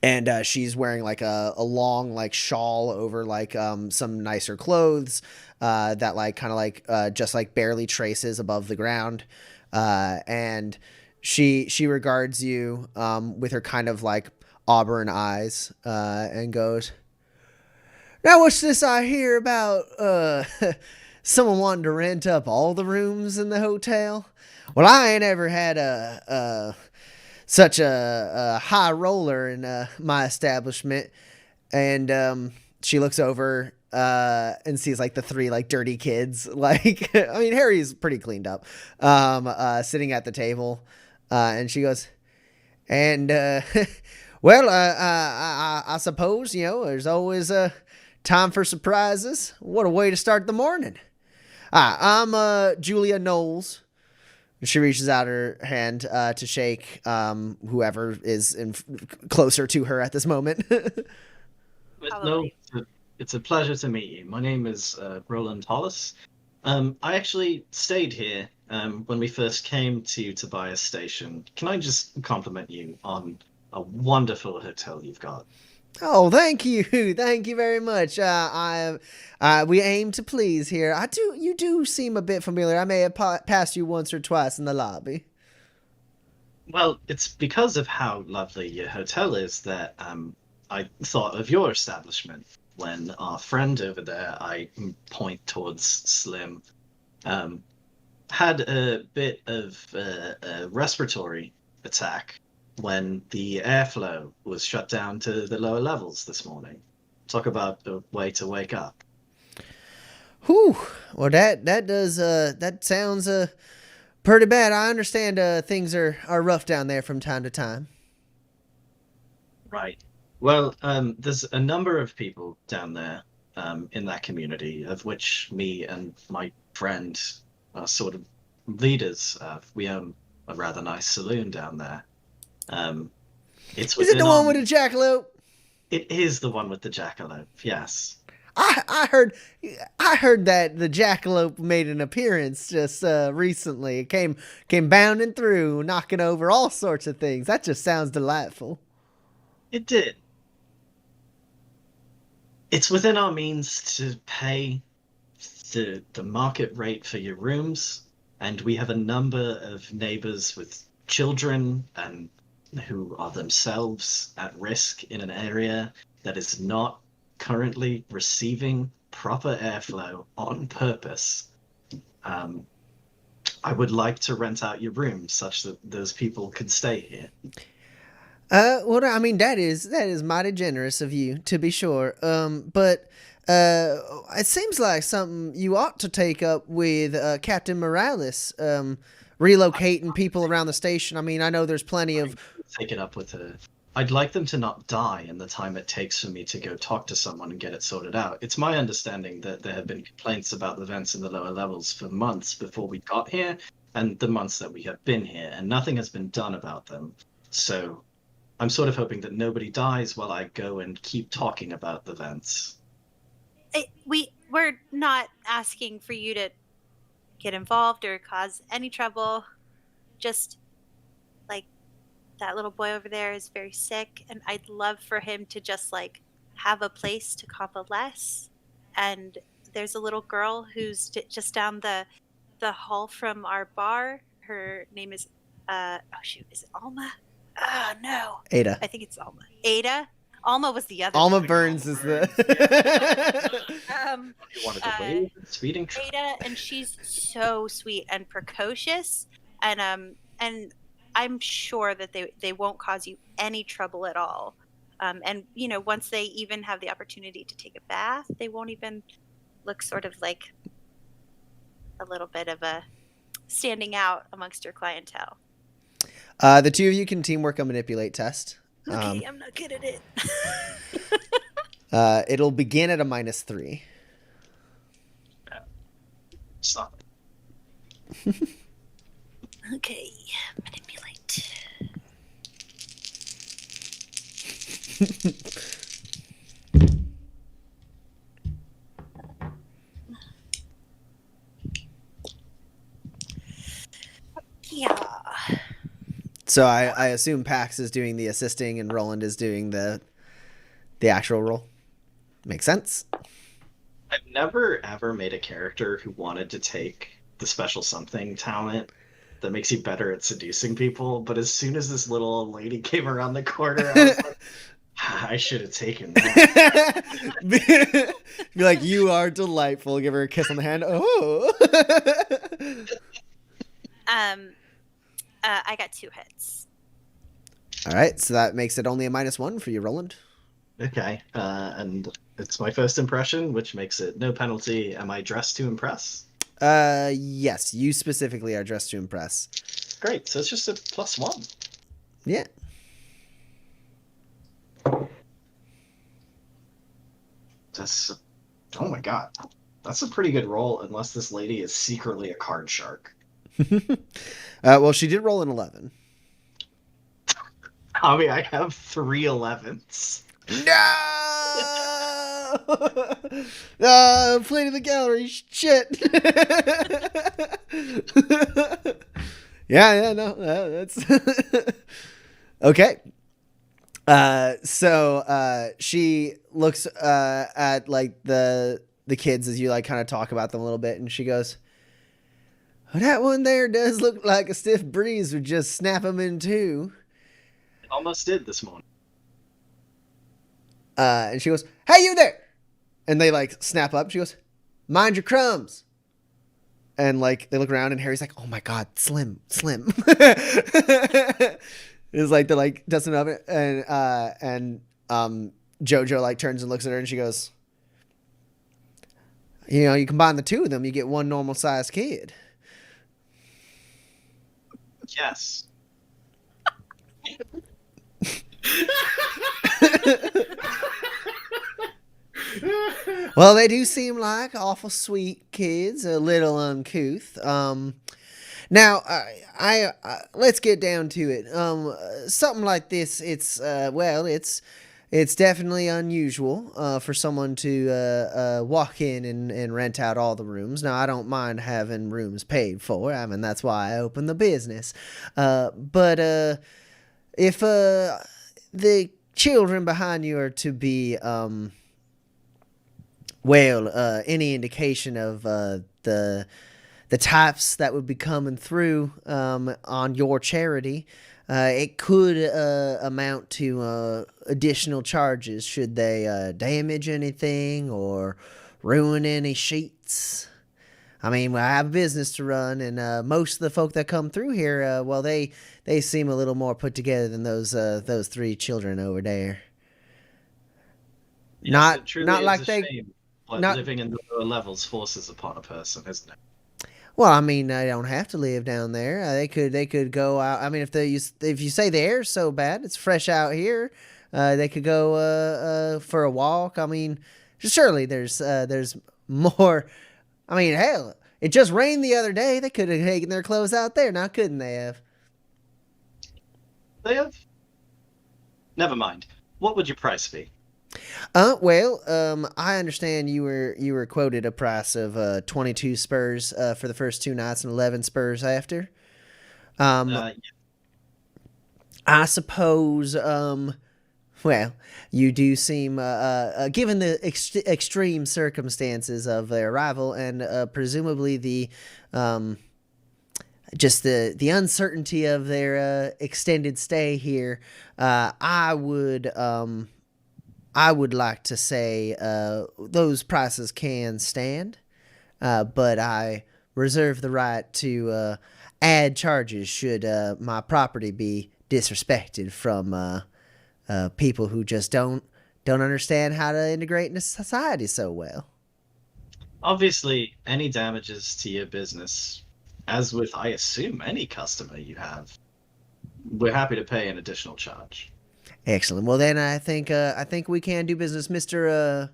And she's wearing like a long like shawl over like some nicer clothes that like kind of like just like barely traces above the ground. And she regards you with her kind of like auburn eyes and goes, "Now what's this I hear about someone wanting to rent up all the rooms in the hotel? Well, I ain't ever had such a high roller in my establishment." And she looks over and sees like the three like dirty kids. Like, I mean, Harry's pretty cleaned up, sitting at the table. And she goes, "And well, I suppose, you know, there's always time for surprises. What a way to start the morning. I'm Julia Knowles." She reaches out her hand to shake whoever is closer to her at this moment. It's a pleasure to meet you. My name is Roland Hollis. I actually stayed here when we first came to Tobias Station. Can I just compliment you on a wonderful hotel you've got? Oh, thank you. Thank you very much. We aim to please here. You do seem a bit familiar. I may have passed you once or twice in the lobby. Well, it's because of how lovely your hotel is that I thought of your establishment when our friend over there, I point towards Slim, had a bit of a respiratory attack when the airflow was shut down to the lower levels this morning. Talk about a way to wake up. Whew. Well, that sounds pretty bad. I understand things are rough down there from time to time. Right. Well, there's a number of people down there in that community, of which me and my friend are sort of leaders. We own a rather nice saloon down there. Is it the one with the jackalope? It is the one with the jackalope, yes. I heard that the jackalope made an appearance just recently. It came bounding through, knocking over all sorts of things. That just sounds delightful. It did. It's within our means to pay the market rate for your rooms, and we have a number of neighbors with children and who are themselves at risk in an area that is not currently receiving proper airflow on purpose. I would like to rent out your rooms such that those people can stay here. Well, I mean, that is mighty generous of you, to be sure. But it seems like something you ought to take up with Captain Moralis. Relocating people around the station. I mean, I know there's plenty of. Take it up with her. I'd like them to not die in the time it takes for me to go talk to someone and get it sorted out. It's my understanding that there have been complaints about the vents in the lower levels for months before we got here, and the months that we have been here, and nothing has been done about them. So I'm sort of hoping that nobody dies while I go and keep talking about the vents. We're not asking for you to get involved or cause any trouble. Just like that little boy over there is very sick, and I'd love for him to just like have a place to convalesce. And there's a little girl who's just down the hall from our bar. Her name is is it Alma? Oh no, Ada. I think it's Alma. Ada. Alma was the other. Alma one. Burns is the. You wanted to wave? Speeding. Ada, and she's so sweet and precocious, and I'm sure that they won't cause you any trouble at all. And once they even have the opportunity to take a bath, they won't even look sort of like a little bit of a standing out amongst your clientele. The two of you can teamwork a manipulate test. Okay, I'm not good at it. It'll begin at a -3. Stop. Okay, manipulate. Yeah. So I assume Pax is doing the assisting and Roland is doing the actual role. Makes sense. I've never ever made a character who wanted to take the special something talent that makes you better at seducing people, but as soon as this little old lady came around the corner, I was like, I should have taken that. Be like, you are delightful. Give her a kiss on the hand. Oh. I got 2 hits. All right, so that makes it only a -1 for you, Roland. Okay, and it's my first impression, which makes it no penalty. Am I dressed to impress? Yes, you specifically are dressed to impress. Great, so it's just a +1. Yeah. That's, oh my god, that's a pretty good roll, unless this lady is secretly a card shark. Well, she did roll an 11. I mean, I have 3 11s. No! Play to the gallery. Shit. Yeah, no, that's okay. So she looks at like the kids as you like kind of talk about them a little bit, and she goes, "Oh, that one there does look like a stiff breeze would just snap them in two." It almost did this morning. And she goes, "Hey, you there!" And they like snap up. She goes, "Mind your crumbs." And like they look around, and Harry's like, "Oh my god, Slim." It's like they're like dusting up, and Jojo like turns and looks at her, and she goes, "You combine the two of them, you get one normal sized kid." Yes. Well, they do seem like awful sweet kids, a little uncouth. Now, I let's get down to it. Something like this, it's definitely unusual for someone to walk in and rent out all the rooms. Now, I don't mind having rooms paid for. I mean, that's why I opened the business. But if the children behind you are to be any indication of the types that would be coming through on your charity, it could amount to additional charges should they damage anything or ruin any sheets. I mean, I have a business to run, and most of the folk that come through here, well, they seem a little more put together than those three children over there. Yes, it Not truly is like a they shame what not living in the lower levels forces upon a person, isn't it? Well, I mean, they don't have to live down there. They could go out. I mean, if you say the air's so bad, it's fresh out here. They could go for a walk. I mean, surely there's more. I mean, hell, it just rained the other day. They could have taken their clothes out there, now couldn't they have? They have. Never mind. What would your price be? Well, I understand you were quoted a price of 22 spurs for the first 2 nights and 11 spurs after. Um, Uh, I suppose, well, you do seem, given the extreme circumstances of their arrival and presumably just the uncertainty of their extended stay here, I would like to say those prices can stand, but I reserve the right to add charges should my property be disrespected from people who just don't understand how to integrate into society so well. Obviously, any damages to your business, as with, I assume, any customer you have, we're happy to pay an additional charge. Excellent. Well, then I think we can do business, Mister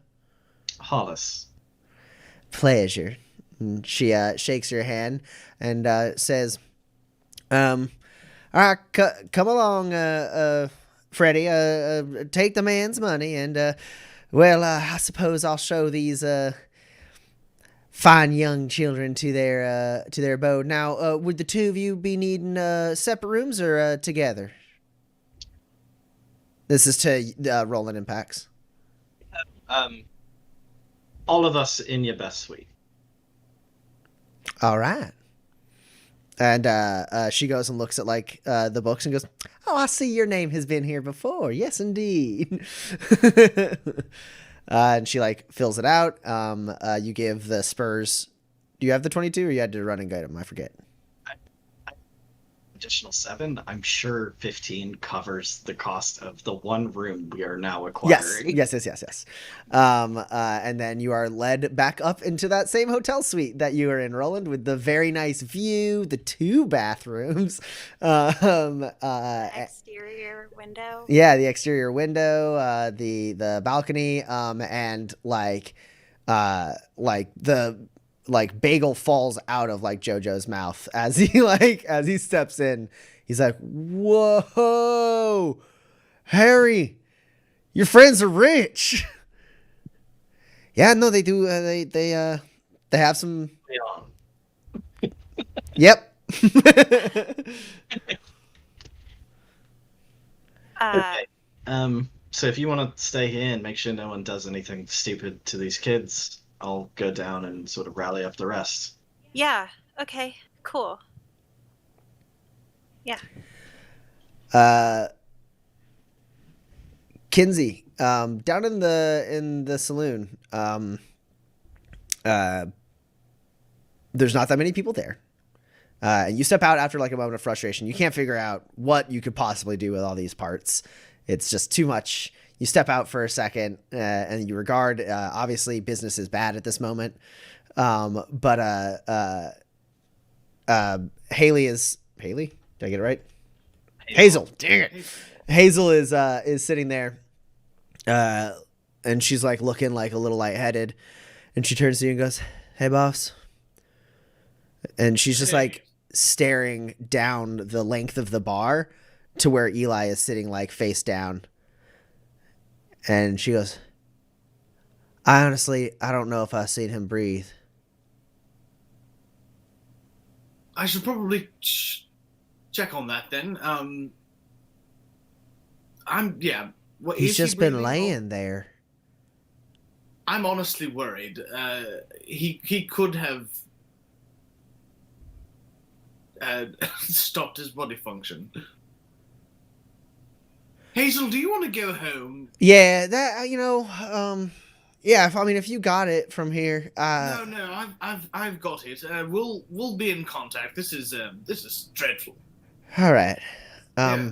Hollis. Pleasure. And she shakes your hand and says, "All right, come along, Freddie. Take the man's money, and well, I suppose I'll show these fine young children to their abode. Now, would the two of you be needing separate rooms or together?" This is to Roland and Pax. All of us in your best suite. All right. And she goes and looks at like the books and goes, "Oh, I see your name has been here before. Yes, indeed." And she like fills it out. You give the spurs. Do you have the 22, or you had to run and guide them? I forget. Additional 7. I'm sure 15 covers the cost of the one room we are now Yes, acquiring. yes. And then you are led back up into that same hotel suite that you were in, Roland, with the very nice view, the 2 bathrooms, Exterior window. yeah, the exterior window, the balcony, and like bagel falls out of like Jojo's mouth as he steps in. He's like, "Whoa, Harry, your friends are rich." Yeah, no, they do. They have some. Yep. Okay. So if you want to stay here and make sure no one does anything stupid to these kids, I'll go down and sort of rally up the rest. Yeah. Okay. Cool. Yeah. Kinsey, down in the saloon, there's not that many people there. And you step out after like a moment of frustration. You can't figure out what you could possibly do with all these parts. It's just too much. You step out for a second, and you regard, obviously business is bad at this moment. But Haley? Did I get it right? Hazel. Dang it. Hazel is sitting there, and she's like looking like a little lightheaded, and she turns to you and goes, "Hey, boss." And she's just like staring down the length of the bar to where Eli is sitting like face down. And she goes, I don't know if I've seen him breathe. I should probably check on that then. He's just been laying there. I'm honestly worried. He could have stopped his body function. Hazel, do you want to go home? Yeah, that Yeah, if you got it from here, No, I've got it. We'll be in contact. This is dreadful. all right. Yeah.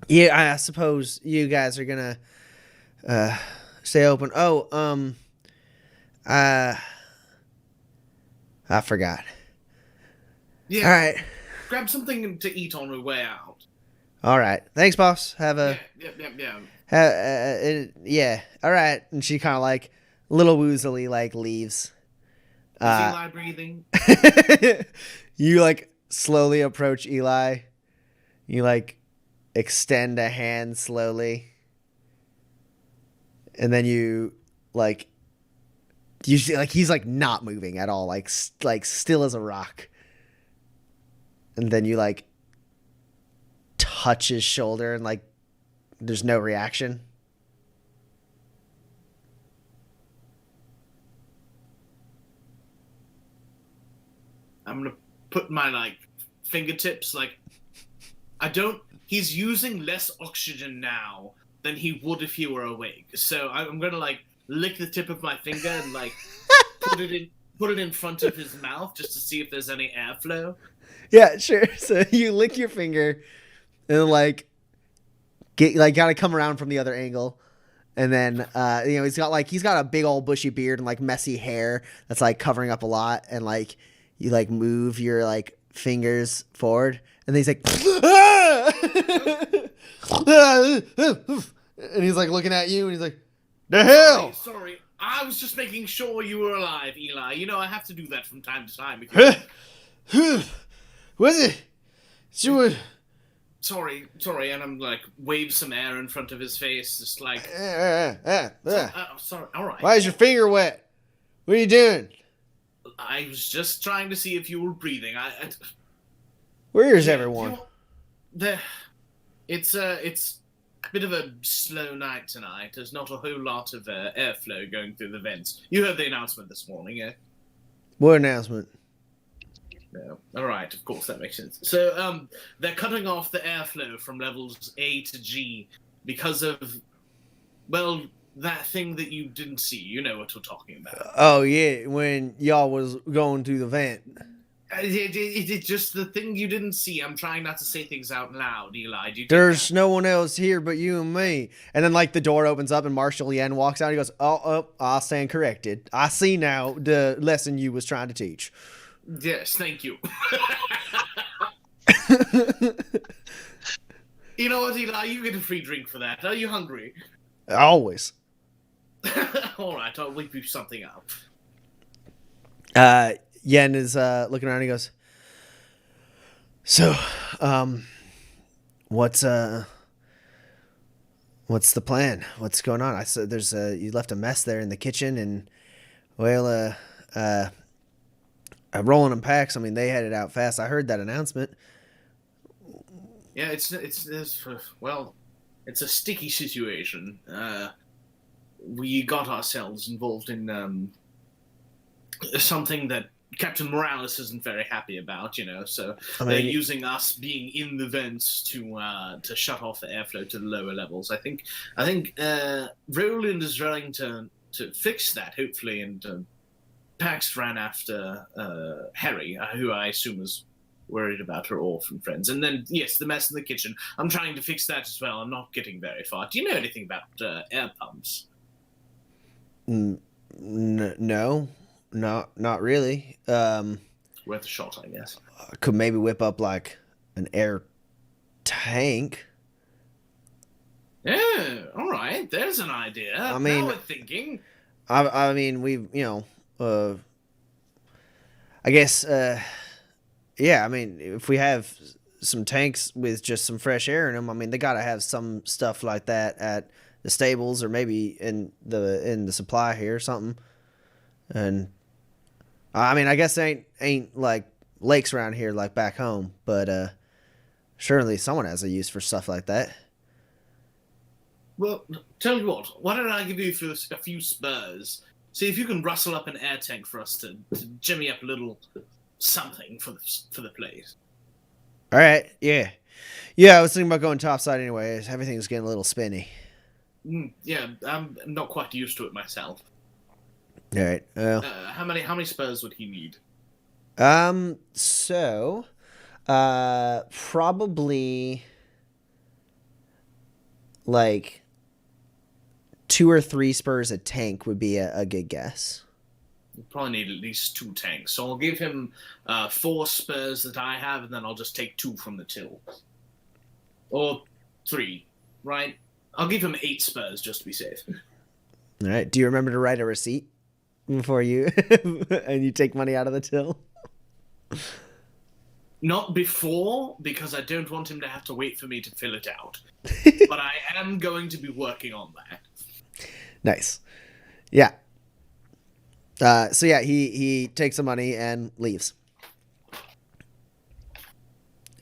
Yeah, I suppose you guys are gonna stay open. Oh, uh, I forgot. Yeah. All right. Grab something to eat on the way out. All right. Thanks, boss. Have a yeah. All right. And she kind of like little woozily like leaves. Is Eli breathing? You like slowly approach Eli. You like extend a hand slowly. And then you see like he's like not moving at all, like still as a rock. And then you like touch his shoulder and like there's no reaction. I'm gonna put my like fingertips like he's using less oxygen now than he would if he were awake. So I'm gonna like lick the tip of my finger and like put it in front of his mouth just to see if there's any airflow. Yeah, sure. So you lick your finger and like gotta come around from the other angle. And then he's got a big old bushy beard and like messy hair that's like covering up a lot, and like you like move your like fingers forward and then he's like and he's like looking at you and he's like, the hell. Sorry. I was just making sure you were alive, Eli. You know I have to do that from time to time. Was it? She would. Sorry, and I'm like wave some air in front of his face, just like. Sorry. All right. Why is your finger wet? What are you doing? I was just trying to see if you were breathing. Where is everyone? It's a bit of a slow night tonight. There's not a whole lot of airflow going through the vents. You heard the announcement this morning, eh? What announcement? No. All right, of course that makes sense. So they're cutting off the airflow from levels A to G because of, well, that thing that you didn't see. You know what we're talking about. Oh yeah, when y'all was going through the vent. It's just the thing you didn't see. I'm trying not to say things out loud, Eli. There's no one else here but you and me. And then like the door opens up and Marshall Yen walks out. He goes, "Oh, I'll stand corrected. I see now the lesson you was trying to teach." Yes, thank you. You know what, Eli? You get a free drink for that. Are you hungry? Always. All right, I'll whip you something up. Yen is looking around and he goes, "So, what's the plan? What's going on?" I said, "There's you left a mess there in the kitchen, and well, rolling them packs. I mean, they headed out fast. I heard that announcement." Yeah, it's well, it's a sticky situation. We got ourselves involved in something that Captain Moralis isn't very happy about, you know. So they're using us being in the vents to shut off the airflow to the lower levels. I think Roland is trying to fix that, hopefully, and Pax ran after Harry, who I assume is worried about her orphan friends. And then, yes, the mess in the kitchen. I'm trying to fix that as well. I'm not getting very far. Do you know anything about air pumps? No. Not really. Worth a shot, I guess. Could maybe whip up like an air tank. Yeah, all right. There's an idea. I mean, now we're thinking. I mean, we've I guess yeah. I mean, if we have some tanks with just some fresh air in them, I mean, they gotta have some stuff like that at the stables or maybe in the supply here or something. And I mean, I guess there ain't like lakes around here like back home, but surely someone has a use for stuff like that. Well, tell you what, why don't I give you a few spurs? See if you can rustle up an air tank for us to jimmy up a little something for the place. All right, yeah. I was thinking about going topside anyways. Everything's getting a little spinny. Yeah, I'm not quite used to it myself. All right. How many spurs would he need? So, probably like 2 or 3 spurs a tank would be a good guess. We'll probably need at least 2 tanks. So I'll give him 4 spurs that I have, and then I'll just take 2 from the till. Or 3, right? I'll give him 8 spurs just to be safe. All right. Do you remember to write a receipt before you and you take money out of the till? Not before, because I don't want him to have to wait for me to fill it out. But I am going to be working on that. Nice. Yeah. So yeah, he takes the money and leaves.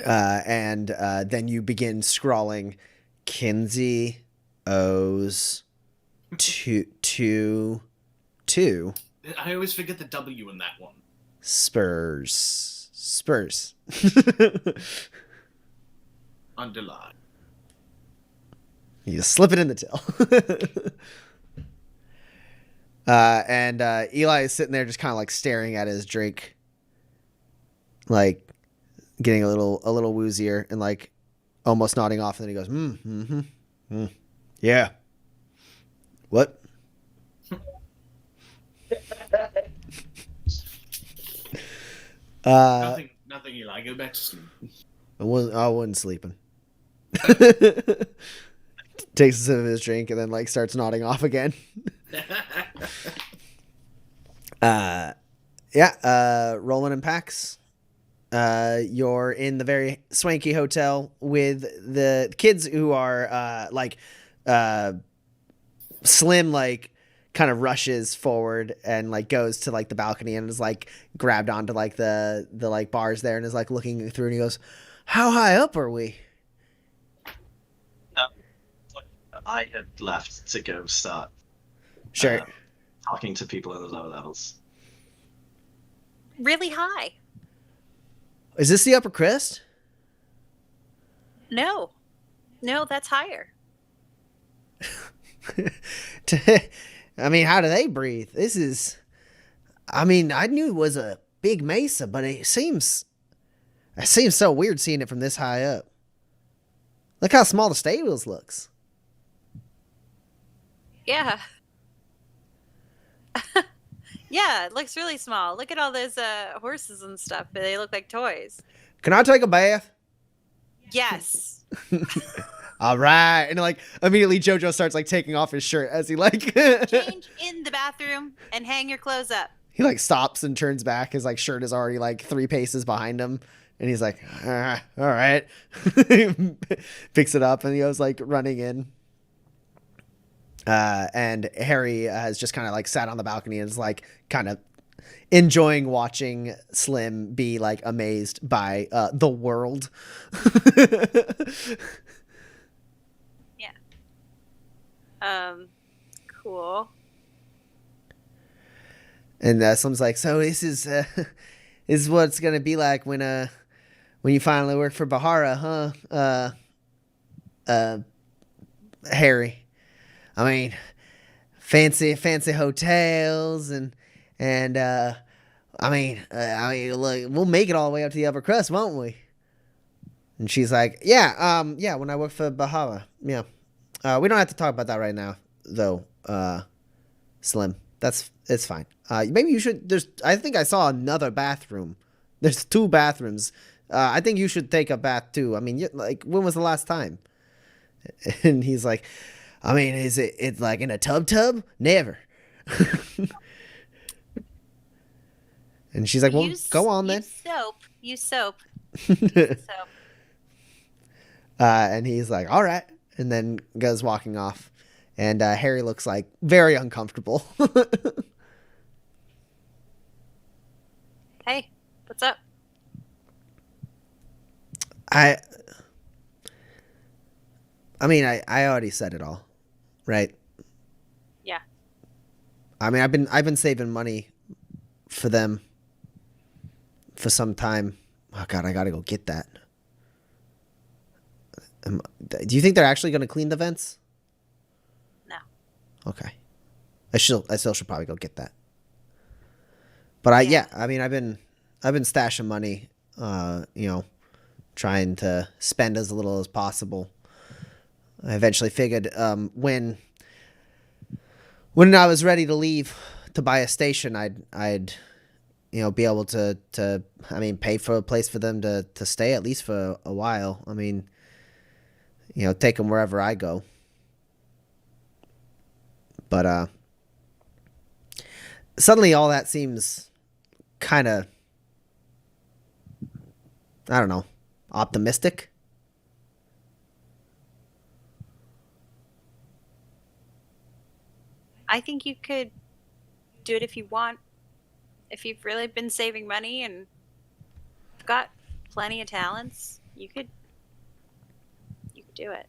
And then you begin scrawling, Kinsey owes two I always forget the W in that one. spurs. Underline. You just slip it in the till. And Eli is sitting there just kind of like staring at his drink, like getting a little woozier and like almost nodding off. And then he goes, yeah. What? Nothing, Eli. Go back to sleep. I wasn't sleeping. Takes a sip of his drink and then like starts nodding off again. Rolling in packs. You're in the very swanky hotel with the kids who are Slim like kind of rushes forward and like goes to like the balcony and is like grabbed onto like the like bars there and is like looking through and he goes, "How high up are we?" I had left to go start Sure. talking to people in the lower levels. Really high. Is this the upper crust? No, that's higher. I mean, how do they breathe? This is, I mean, I knew it was a big mesa, but it seems so weird seeing it from this high up. Look how small the stables looks. Yeah. Yeah, it looks really small. Look at all those horses and stuff. They look like toys. Can I take a bath? Yes. All right. And like immediately JoJo starts like taking off his shirt as he like Change in the bathroom and hang your clothes up. he like stops and turns back. His like shirt is already like 3 paces behind him. And he's like, all right. Picks it up and he goes like running in. And Harry has just kind of like sat on the balcony and is like kind of enjoying watching Slim be like amazed by the world. Yeah. Cool. And Slim's like, so this is what it's gonna be like when you finally work for Bahara, huh? Harry. I mean, fancy hotels and I mean, look, we'll make it all the way up to the upper crust, won't we? And she's like, yeah, when I work for Bahara, yeah. We don't have to talk about that right now, though, Slim. It's fine. Maybe you should. I think I saw another bathroom. There's 2 bathrooms. I think you should take a bath too. I mean, like, when was the last time? And he's like, I mean, it's like in a tub? Never. And she's like, well, go on then. Use soap. And he's like, all right. And then goes walking off. And Harry looks like very uncomfortable. Hey, what's up? I mean, I already said it all, right? Yeah. I mean, I've been saving money for them for some time. Oh God, I gotta go get that. Do you think they're actually gonna clean the vents? Okay. I still should probably go get that. But I mean, I've been stashing money, trying to spend as little as possible. I eventually figured when I was ready to leave to buy a station, I'd be able to pay for a place for them to stay at least for a while. I mean, take them wherever I go. But suddenly all that seems kind of, I don't know, optimistic. I think you could do it if you want. If you've really been saving money and got plenty of talents, you could do it.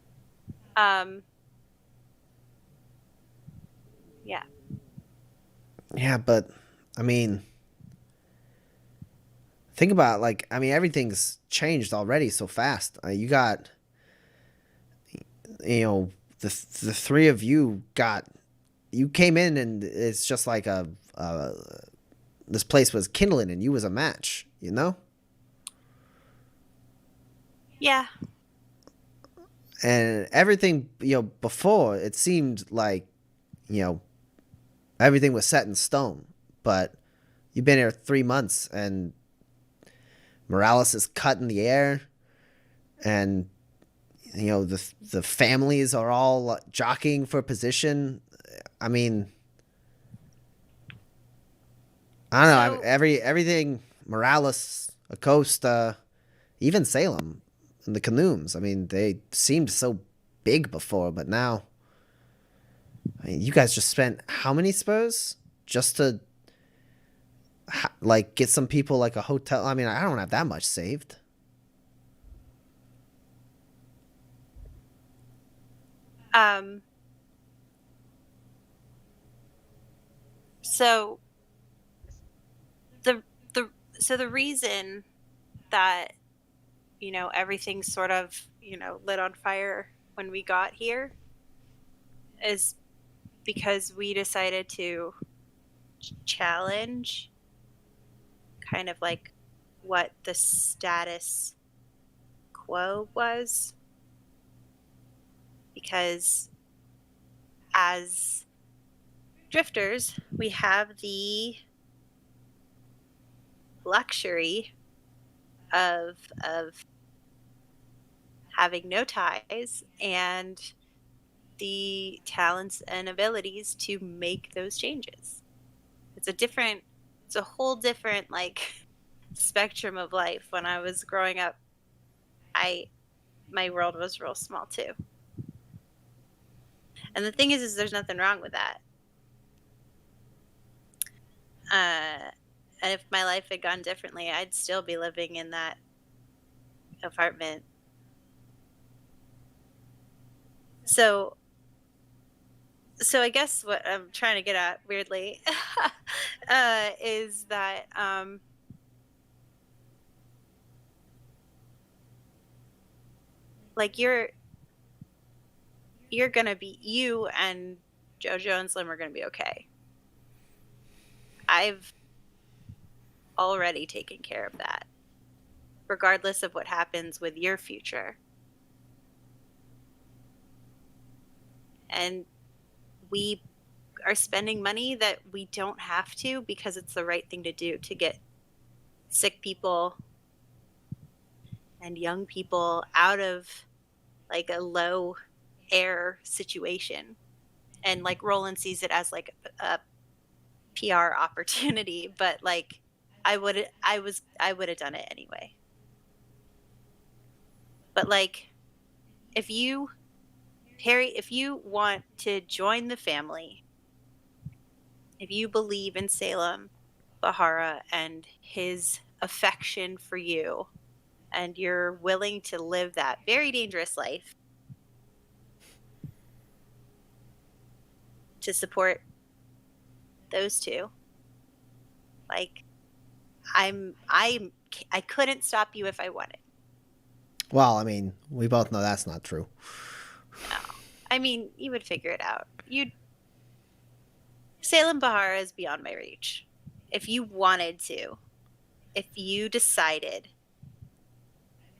Yeah. Yeah, but I mean, think about everything's changed already so fast. You got, the three of you came in and it's just like this place was kindling and you was a match, Yeah. And everything, before it seemed like, everything was set in stone, but you've been here 3 months and Moralis is cut in the air and, the families are all jockeying for position. I mean, I don't know. Everything, Moralis, Acosta, even Salem, and the Canooms. I mean, they seemed so big before, but now, I mean, you guys just spent how many spurs just to get some people like a hotel? I mean, I don't have that much saved. So the reason that everything sort of lit on fire when we got here is because we decided to challenge kind of like what the status quo was, because as drifters we have the luxury of having no ties and the talents and abilities to make those changes. It's a whole different spectrum of life. When I was growing up, my world was real small too. And the thing is there's nothing wrong with that. And if my life had gone differently, I'd still be living in that apartment. So I guess what I'm trying to get at, weirdly, is that you're gonna be, you and JoJo and Slim are gonna be okay. I've already taken care of that, regardless of what happens with your future. And we are spending money that we don't have to because it's the right thing to do to get sick people and young people out of a low air situation. And Roland sees it as a PR opportunity, but I would have done it anyway. But if you, Harry, if you want to join the family, if you believe in Salem Bahara and his affection for you, and you're willing to live that very dangerous life to support those two, I couldn't stop you if I wanted. Well, I mean, we both know that's not true. No. I mean, you would figure it out. Salem Bahara is beyond my reach. If you wanted to, if you decided,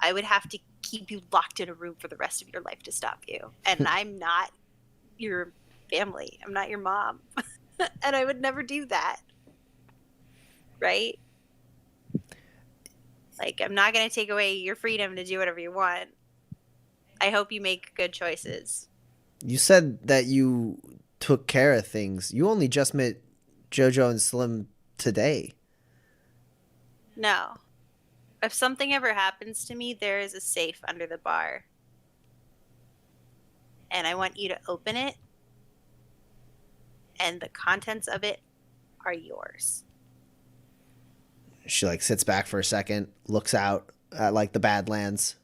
I would have to keep you locked in a room for the rest of your life to stop you. And I'm not your family. I'm not your mom. And I would never do that. Right? Like, I'm not going to take away your freedom to do whatever you want. I hope you make good choices. You said that you took care of things. You only just met Jojo and Slim today. No. If something ever happens to me, there is a safe under the bar. And I want you to open it. And the contents of it are yours. She like sits back for a second, looks out at like the Badlands.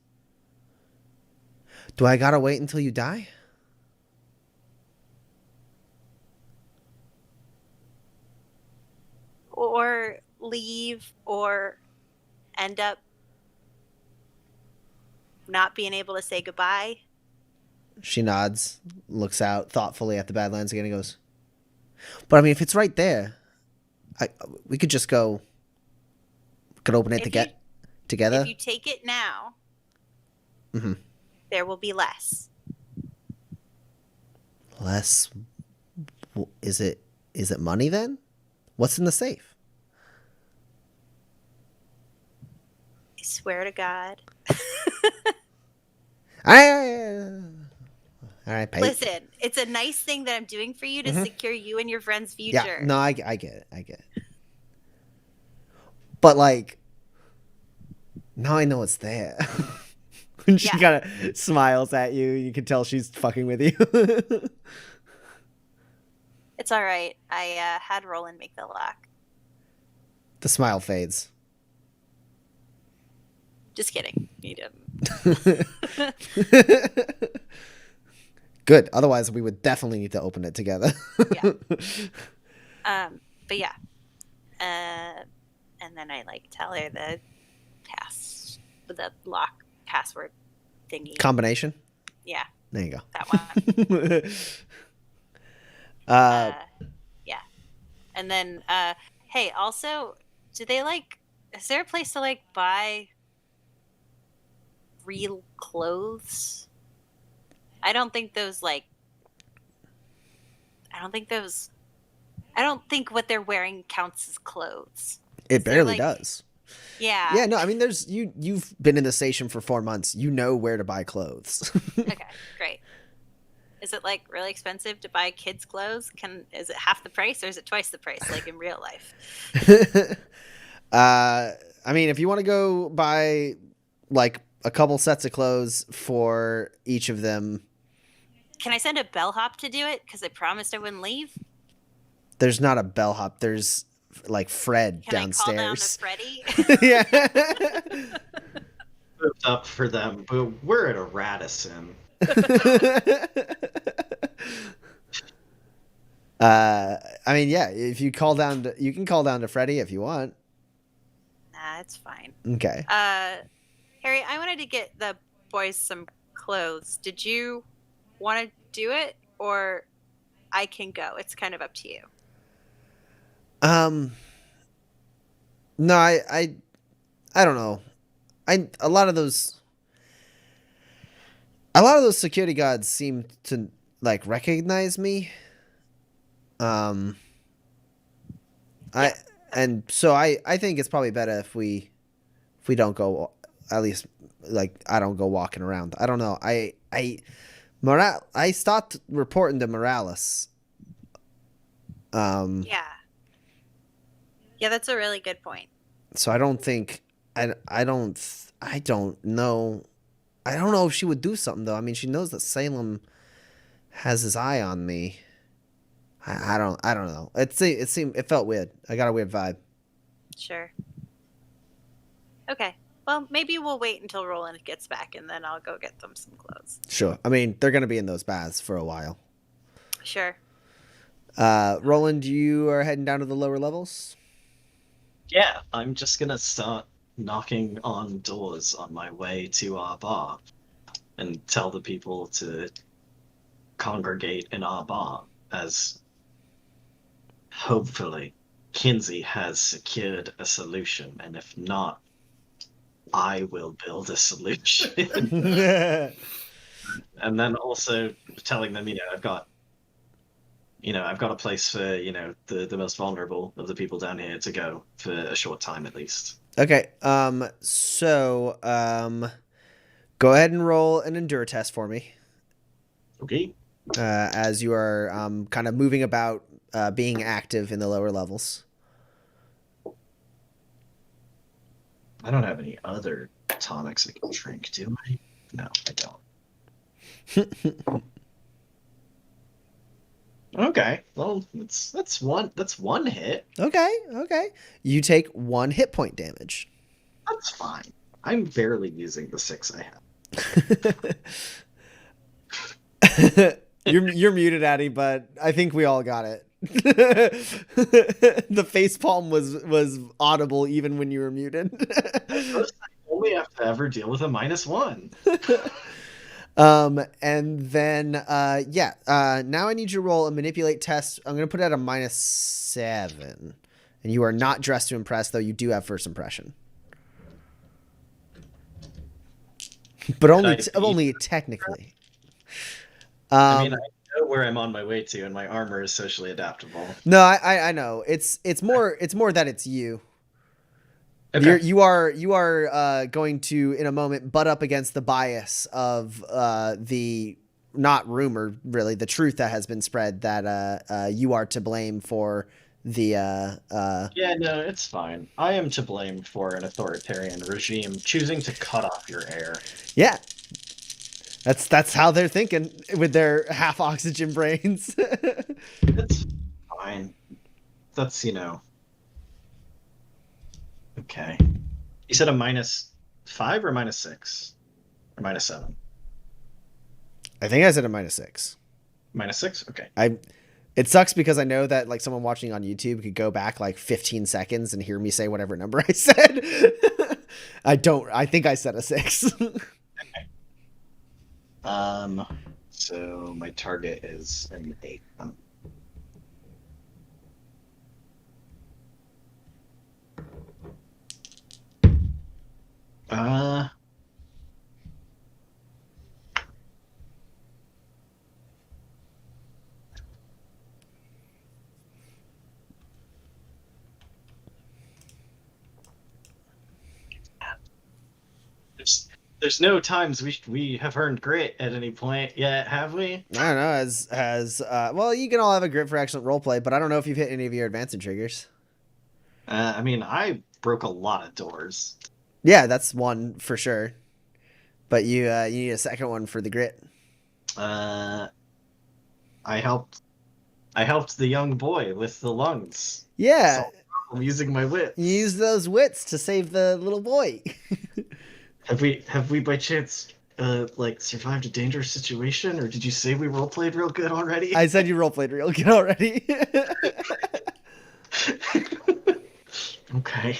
Do I gotta wait until you die? Or leave, or end up not being able to say goodbye. She nods, looks out thoughtfully at the Badlands again and goes, but I mean, if it's right there, we could just go, could open it together. If you take it now, Mm-hmm. there will be less. Less? Is it money then? What's in the safe? I swear to God. All right, pay. Listen, it's a nice thing that I'm doing for you to secure you and your friend's future. Yeah, no, I get it. But like, now I know it's there. And she kind of smiles at you. You can tell she's fucking with you. It's all right. I had Roland make the lock. The smile fades. Just kidding. He didn't. Good. Otherwise, we would definitely need to open it together. Yeah. But yeah. And then I like tell her the lock password thingy. Combination? Yeah. There you go. That one. Yeah. And then, hey, also, is there a place to like buy real clothes? I don't think what they're wearing counts as clothes. It barely does. Yeah. Yeah, no, I mean, you've been in the station for 4 months. You know where to buy clothes. Okay, great. Is it like really expensive to buy kids' clothes? Is it half the price or is it twice the price, like in real life? I mean, if you want to go buy like a couple sets of clothes for each of them. Can I send a bellhop to do it? Because I promised I wouldn't leave. There's not a bellhop. There's like Fred downstairs. Can I call down to Freddie? Yeah. Moved up for them, but we're at a Radisson. I mean, yeah. If you call down, you can call down to Freddie if you want. Nah, it's fine. Okay. Harry, I wanted to get the boys some clothes. Did you want to do it, or I can go? It's kind of up to you. No, I don't know. A lot of those security guards seem to like recognize me. And so I think it's probably better if we don't go, at least like I don't go walking around. I don't know. I start reporting to Moralis. Yeah, that's a really good point. So I don't think I don't know. I don't know if she would do something though. I mean, she knows that Salem has his eye on me. I don't know. It felt weird. I got a weird vibe. Sure. Okay. Well, maybe we'll wait until Roland gets back, and then I'll go get them some clothes. Sure. I mean, they're gonna be in those baths for a while. Sure. Roland, you are heading down to the lower levels? Yeah, I'm just gonna start knocking on doors on my way to our bar and tell the people to congregate in our bar as hopefully Kinsey has secured a solution, and if not, I will build a solution. And then also telling them, I've got a place for, the most vulnerable of the people down here to go for a short time at least. Okay. So, go ahead and roll an endure test for me. Okay. As you are kind of moving about, being active in the lower levels. I don't have any other tonics I can drink, do I? No, I don't. Okay. Well, that's one hit. Okay. You take 1 hit point damage. That's fine. I'm barely using the 6 I have. You're muted, Addy, but I think we all got it. The facepalm was audible even when you were muted. I only have to ever deal with a -1. And then now I need you to roll a manipulate test. I'm gonna put it at a -7, and you are not dressed to impress, though you do have first impression, but only technically. I know where I'm on my way to, and my armor is socially adaptable. No, I know. It's more that it's you. Okay. You are going to, in a moment, butt up against the bias of the not rumor, really, the truth that has been spread that you are to blame for the Yeah, no, it's fine. I am to blame for an authoritarian regime choosing to cut off your air. Yeah. That's how they're thinking with their half oxygen brains. That's fine. That's, okay. You said a -5 or -6? Or -7? I think I said a -6. -6? Okay. It sucks because I know that like someone watching on YouTube could go back like 15 seconds and hear me say whatever number I said. I think I said a 6. So my target is an 8. There's no times we have earned grit at any point yet, have we? I don't know. Well, you can all have a grit for excellent roleplay, but I don't know if you've hit any of your advancing triggers. I broke a lot of doors. Yeah, that's one for sure. But you need a second one for the grit. I helped the young boy with the lungs. Yeah. So I'm using my wits. You use those wits to save the little boy. Have we by chance survived a dangerous situation, or did you say we roleplayed real good already? I said you roleplayed real good already. Okay.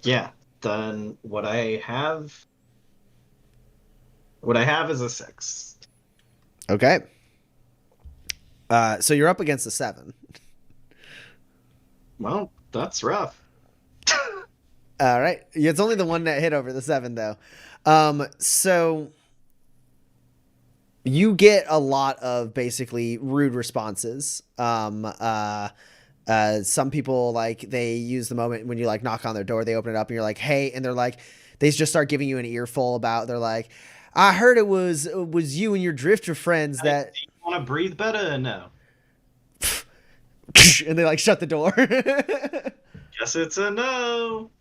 Yeah. Then what I have is a 6. Okay. So you're up against a 7. Well, that's rough. All right. It's only the one that hit over the 7, though. So you get a lot of basically rude responses. Some people, like, they use the moment when you like knock on their door, they open it up and you're like, hey, and they're like, they just start giving you an earful about, they're like, I heard it was you and your drifter friends that Do you want to breathe better? No. and they like shut the door. Guess it's a no.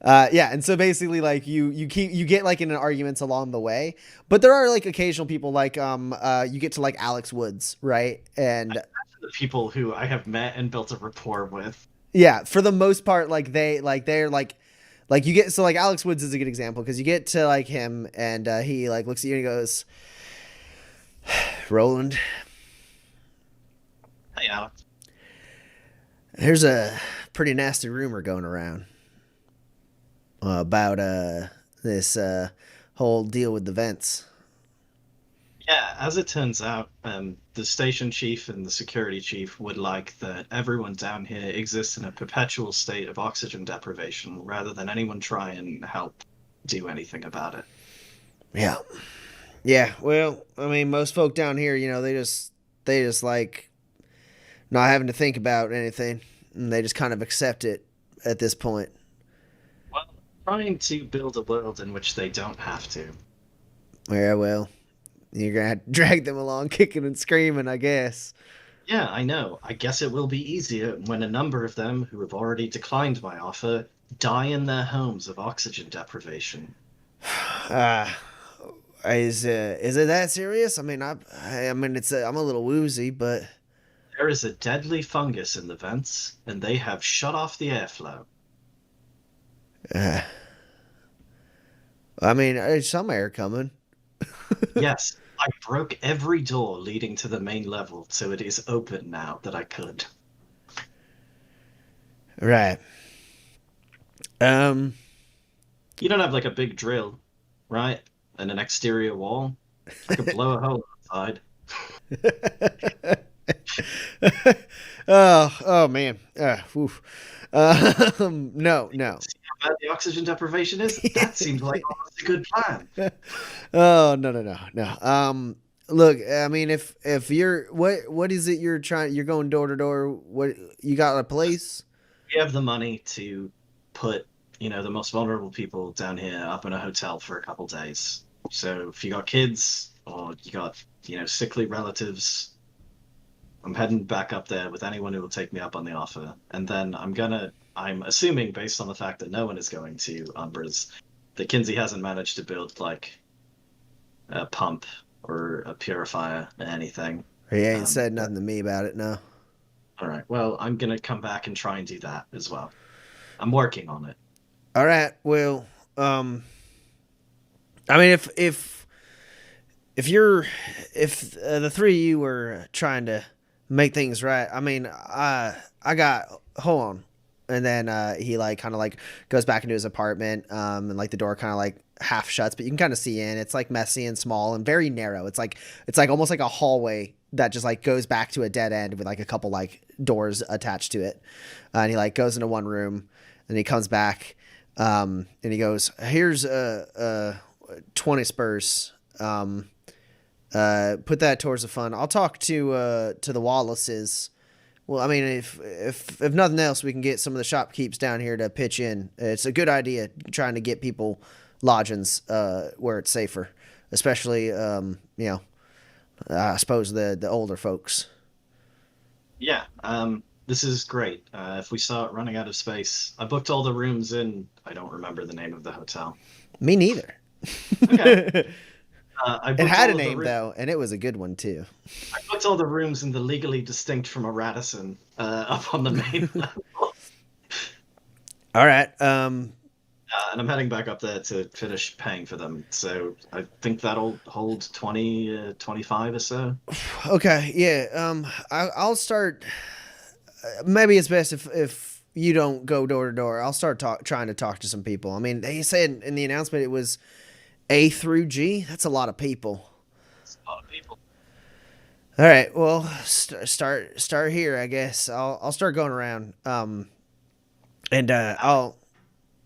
Yeah, and so basically like you get like in arguments along the way, but there are like occasional people like you get to like Alex Woods, right? And The people who I have met and built a rapport with. yeah, for the most part, like they're you get, so like Alex Woods is a good example because you get to like him and he like looks at you and he goes, Roland, Hey, Alex. there's a pretty nasty rumor going around about this whole deal with the vents. Yeah, as it turns out, the station chief and the security chief would like that everyone down here exists in a perpetual state of oxygen deprivation rather than anyone try and help do anything about it. Yeah. Yeah. Well, I mean, most folk down here, they just like not having to think about anything, and they just kind of accept it at this point. Well, trying to build a world in which they don't have to. Yeah. Well, you're gonna have to drag them along, kicking and screaming, I guess. Yeah, I know. I guess it will be easier when a number of them who have already declined my offer die in their homes of oxygen deprivation. Uh, is it that serious? I mean, I'm a little woozy, but There is a deadly fungus in the vents, and they have shut off the airflow. uh, I mean, there's some air coming. Yes, I broke every door leading to the main level, so it is open now that I could. Right. Um. You don't have like a big drill, right? And an exterior wall. I could blow a hole outside. oh man. Oof. No, no. See how bad the oxygen deprivation is? That seems like almost a good plan. Oh no, no, no, no. Look, I mean, if you're what is it you're going door to door? What you got a place? We have the money to put, the most vulnerable people down here up in a hotel for a couple days. So if you got kids or you got, sickly relatives, I'm heading back up there with anyone who will take me up on the offer. And then I'm assuming based on the fact that no one is going to Umbra's, that Kinsey hasn't managed to build like a pump or a purifier or anything. He ain't said nothing to me about it. No. All right. Well, I'm going to come back and try and do that as well. I'm working on it. All right. Well, I mean, if the three of you were trying to make things right, I mean, I got hold on, and then he like kind of like goes back into his apartment, and like the door kind of like half shuts, but you can kind of see in. It's like messy and small and very narrow. It's like almost like a hallway that just like goes back to a dead end with like a couple like doors attached to it, and he like goes into one room, and he comes back. And he goes, here's 20 spurs. Put that towards the fund. I'll talk to the Wallaces. Well, I mean, if nothing else, we can get some of the shopkeepers down here to pitch in. It's a good idea trying to get people lodgings where it's safer, especially I suppose the older folks. Yeah. This is great. If we start running out of space, I booked all the rooms in. I don't remember the name of the hotel. Me neither. Okay. It had a name though, and it was a good one too. I booked all the rooms in the legally distinct from a Radisson up on the main level. All right. And I'm heading back up there to finish paying for them. So I think that'll hold 20, 25 or so. Okay. Yeah. I'll start. Maybe it's best if you don't go door to door. I'll start trying to talk to some people. I mean, they said in the announcement it was A through G. That's a lot of people. That's a lot of people. All right. Well, start here. I guess I'll start going around.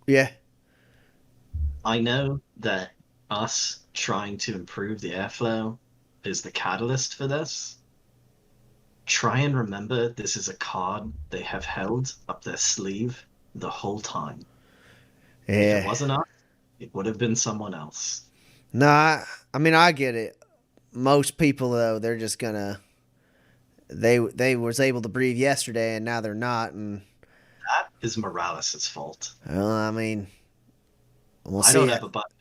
Yeah. I know that us trying to improve the airflow is the catalyst for this. Try and remember this is a card they have held up their sleeve the whole time. Yeah. If it wasn't us, it would have been someone else. Nah, I mean, I get it. Most people, though, they're just gonna... They was able to breathe yesterday, and now they're not, and... That is Moralis' fault. Well, I mean... We'll see. I don't have a button.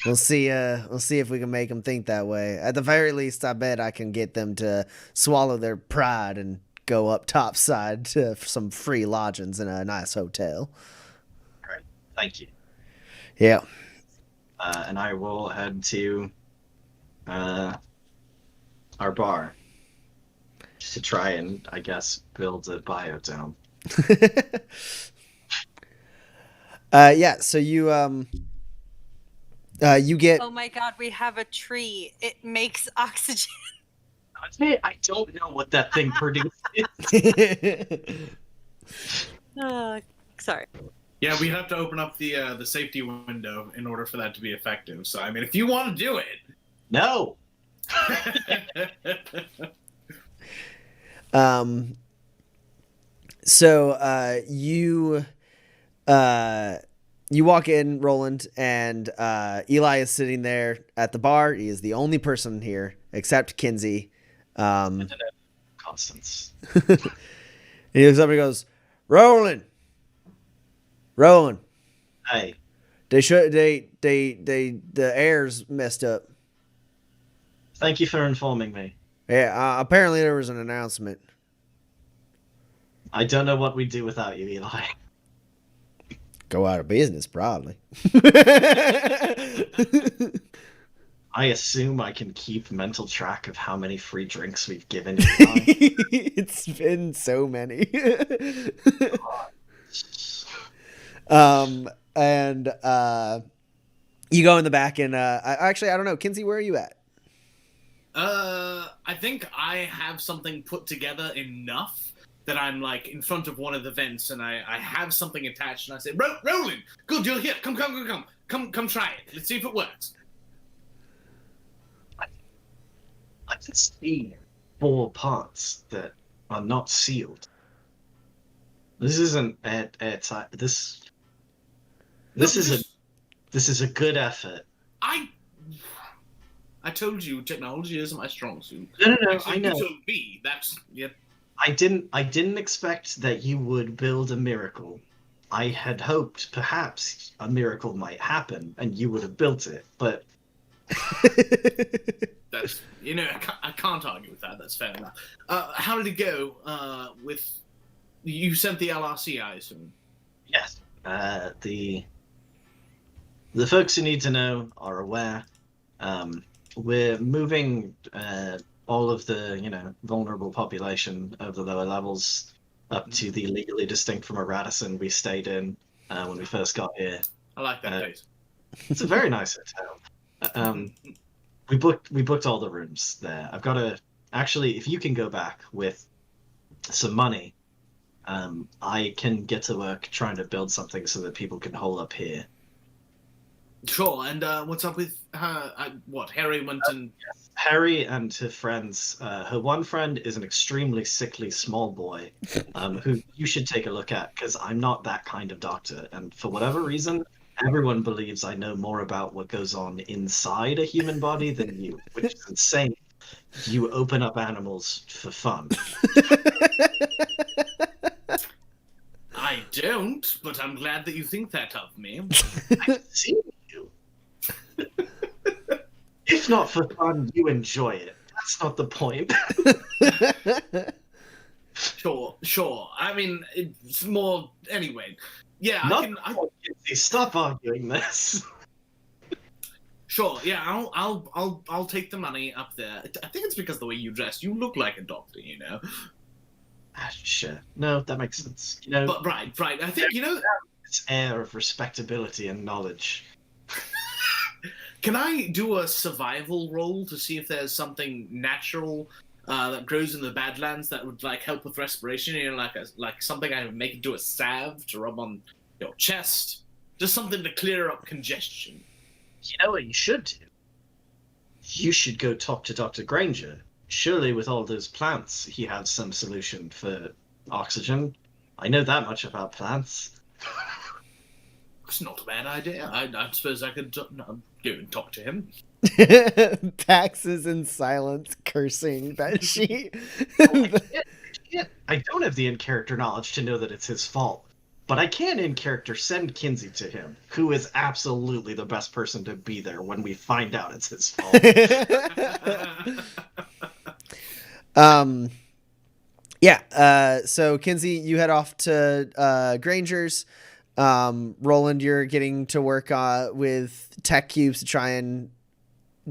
We'll see if we can make them think that way. At the very least, I bet I can get them to swallow their pride and go up topside to some free lodgings in a nice hotel. Great. Thank you. Yeah. And I will head to our bar just to try and, I guess, build a biodome. Yeah, so You get Oh my god, we have a tree. It makes oxygen. I don't know what that thing produces. Sorry. Yeah, we have to open up the safety window in order for that to be effective. So I mean, if you want to do it, No. So you walk in, Roland, and Eli is sitting there at the bar. He is the only person here except Kinsey. Constance. He looks up and he goes, Roland. Hey. The air's messed up. Thank you for informing me. Yeah, apparently there was an announcement. I don't know what we'd do without you, Eli. Go out of business, probably. I assume I can keep mental track of how many free drinks we've given Eli. It's been so many. And you go in the back and I don't know, Kinsey, where are you at? I think I have something put together enough that I'm like in front of one of the vents and I have something attached and I say, Roland, good, you're here. Come try it. Let's see if it works. I can see 4 parts that are not sealed. This isn't airtight. This is a good effort. I told you technology isn't my strong suit. No, Actually, I know. You told me that's yeah. I didn't expect that you would build a miracle. I had hoped perhaps a miracle might happen and you would have built it, but That's I can't argue with that. That's fair enough. How did it go? With you sent the LRC, I assume. yes, the folks who need to know are aware. We're moving all of the vulnerable population of the lower levels up to the legally distinct from a Radisson we stayed in when we first got here. I like that place. It's a very nice hotel. We booked all the rooms there. I've got actually, if you can go back with some money, I can get to work trying to build something so that people can hole up here. Sure. And what's up with what Harry went and Harry and her friends. Her one friend is an extremely sickly small boy, who you should take a look at because I'm not that kind of doctor, and for whatever reason, everyone believes I know more about what goes on inside a human body than you, which is insane. You open up animals for fun. I don't, but I'm glad that you think that of me. I've seen you. If not for fun, you enjoy it. That's not the point. Sure. I mean, it's more anyway. Yeah, Stop arguing this. Sure. Yeah, I'll take the money up there. I think it's because of the way you dress. You look like a doctor, Sure. No, that makes sense. But right. I think this air of respectability and knowledge. Can I do a survival roll to see if there's something natural that grows in the Badlands that would like help with respiration? Like something I would make into a salve to rub on your chest, just something to clear up congestion. You know what you should do? You should go talk to Dr. Granger. Surely with all those plants, he has some solution for oxygen. I know that much about plants. It's not a bad idea. I suppose I could go and talk to him. Pax is in silence, cursing that she... I don't have the in-character knowledge to know that it's his fault. But I can, in character, send Kinsey to him, who is absolutely the best person to be there when we find out it's his fault. So Kinsey, you head off to Granger's. Roland, you're getting to work with tech cubes to try and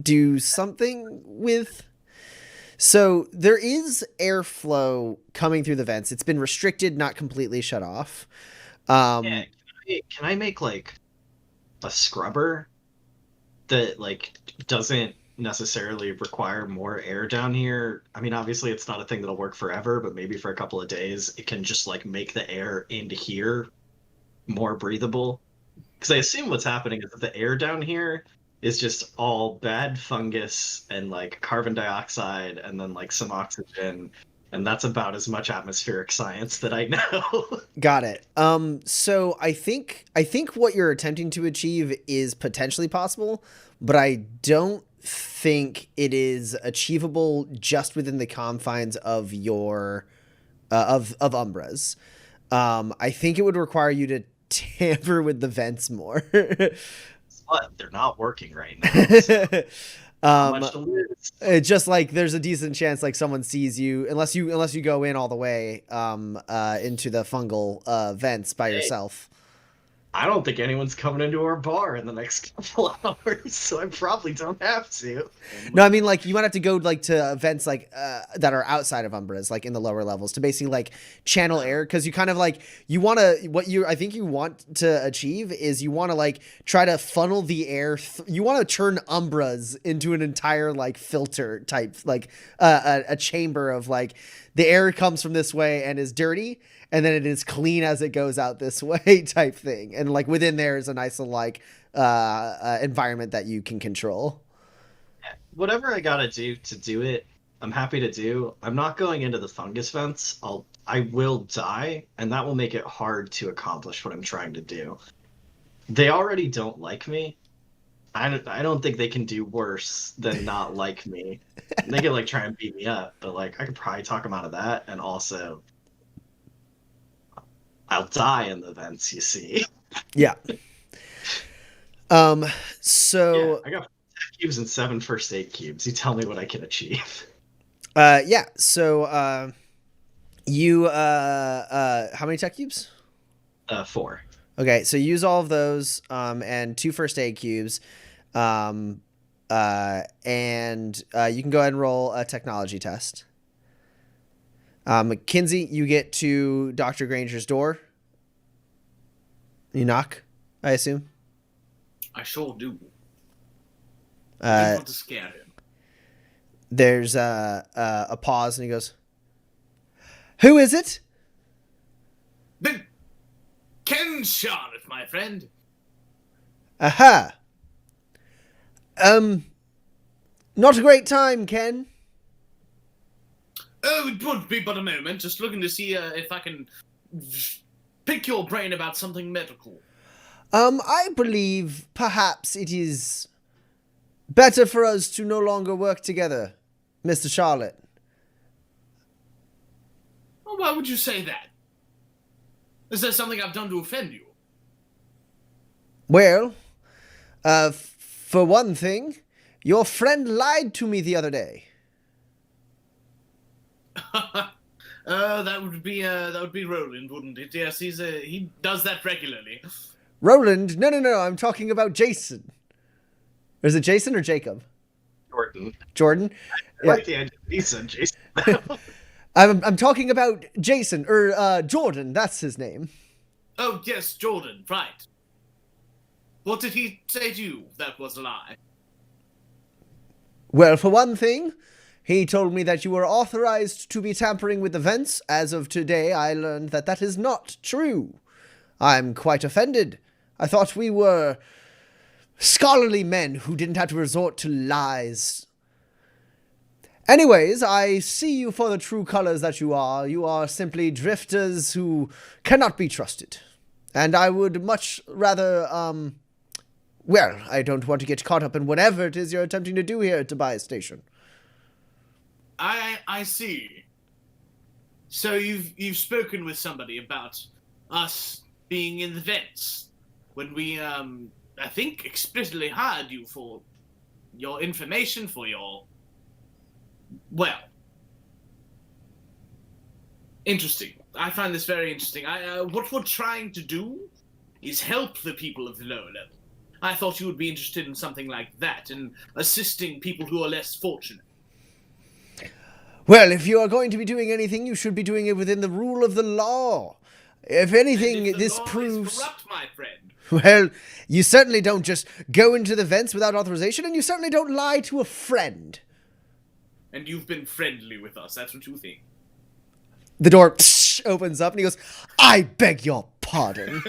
do something with. So there is airflow coming through the vents. It's been restricted, not completely shut off. Can I make like a scrubber that like doesn't necessarily require more air down here. I mean, obviously it's not a thing that'll work forever, but maybe for a couple of days it can just like make the air into here more breathable. Because I assume what's happening is that the air down here is just all bad fungus and like carbon dioxide and then like some oxygen, and that's about as much atmospheric science that I know. Got it. So I think what you're attempting to achieve is potentially possible, but I don't think it is achievable just within the confines of your of Umbra's. I think it would require you to tamper with the vents more. But they're not working right now. So not much to lose. It's just like there's a decent chance like someone sees you unless you go in all the way into the fungal vents by yourself. I don't think anyone's coming into our bar in the next couple hours, so I probably don't have to. No, I mean like you might have to go like to events like that are outside of Umbra's, like in the lower levels, to basically like channel air, because you kind of like I think you want to achieve is you want to like try to funnel the air. You want to turn Umbra's into an entire like filter type, like a chamber of like the air comes from this way and is dirty, and then it is clean as it goes out this way type thing. And like within there is a nice little like environment that you can control. Whatever I gotta do to do it, I'm happy to do. I'm not going into the fungus vents. I will die, and that will make it hard to accomplish what I'm trying to do. They already don't like me. I don't think they can do worse than not like me. They can like try and beat me up, but like I could probably talk them out of that, and also I'll die in the vents, you see. Yeah. So yeah, I got 5 cubes and 7 first aid cubes. You tell me what I can achieve. Yeah. So you how many tech cubes? 4. Okay, so use all of those and 2 first aid cubes. And you can go ahead and roll a technology test. Kinsey, you get to Dr. Granger's door. You knock, I assume. I sure do. I want to scare him. There's a pause, and he goes, "Who is it?" The Ken Charlotte, my friend. Aha. Not a great time, Ken. Oh, it would be but a moment. Just looking to see if I can pick your brain about something medical. I believe perhaps it is better for us to no longer work together, Mr. Charlotte. Well, why would you say that? Is there something I've done to offend you? Well, for one thing, your friend lied to me the other day. That would be Roland, wouldn't it? Yes, he does that regularly. Roland? No, I'm talking about Jason. Or is it Jason or Jacob? Jordan? I like the idea. He said Jason. I'm talking about Jason, or Jordan, that's his name. Oh, yes, Jordan, right. What did he say to you that was a lie? Well, for one thing, he told me that you were authorized to be tampering with events. As of today, I learned that that is not true. I'm quite offended. I thought we were scholarly men who didn't have to resort to lies. Anyways, I see you for the true colors that you are. You are simply drifters who cannot be trusted. And I would much rather, well, I don't want to get caught up in whatever it is you're attempting to do here at Tobias Station. I see. So you've spoken with somebody about us being in the vents when we, I think, explicitly hired you for your information, for your... Well, interesting. I find this very interesting. What we're trying to do is help the people of the lower level. I thought you would be interested in something like that, in assisting people who are less fortunate. Well, if you are going to be doing anything, you should be doing it within the rule of the law. If And anything, if the this law proves... is corrupt, my friend. Well, you certainly don't just go into the vents without authorization, and you certainly don't lie to a friend. And you've been friendly with us, that's what you think. The door opens up, and he goes, I beg your pardon.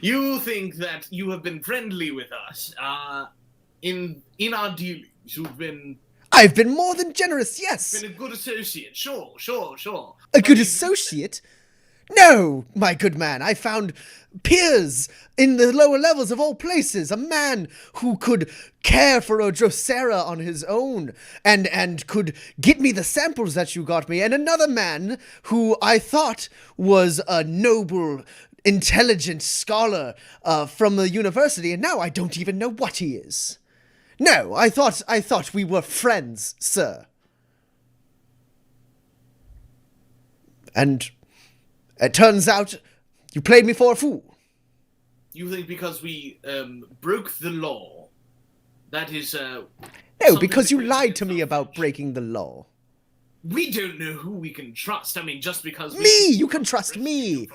You think that you have been friendly with us. In our dealings, you've been I've been more than generous, yes. a good associate. Sure. A good associate? No, my good man, I found peers in the lower levels of all places. A man who could care for a Drosera on his own and could get me the samples that you got me. And another man who I thought was a noble, intelligent scholar from the university, and now I don't even know what he is. No, I thought we were friends, sir. And it turns out you played me for a fool. You think because we broke the law, that is No, something because you that we lied can to me about breaking the law. We don't know who we can trust. I mean, just because Me! You can trust me!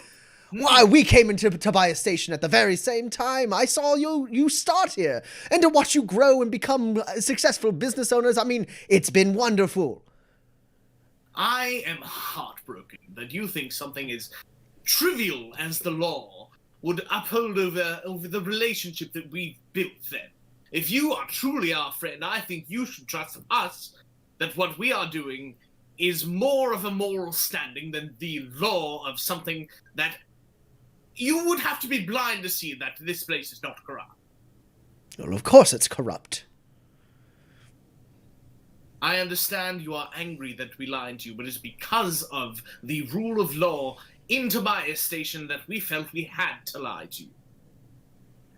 Why, we came into Tobias Station at the very same time. I saw you start here. And to watch you grow and become successful business owners, I mean, it's been wonderful. I am heartbroken that you think something as trivial as the law would uphold over the relationship that we've built then. If you are truly our friend, I think you should trust us that what we are doing is more of a moral standing than the law of something that you would have to be blind to see that this place is not corrupt. Well, of course it's corrupt. I understand you are angry that we lied to you, but it's because of the rule of law in Tobias Station that we felt we had to lie to you.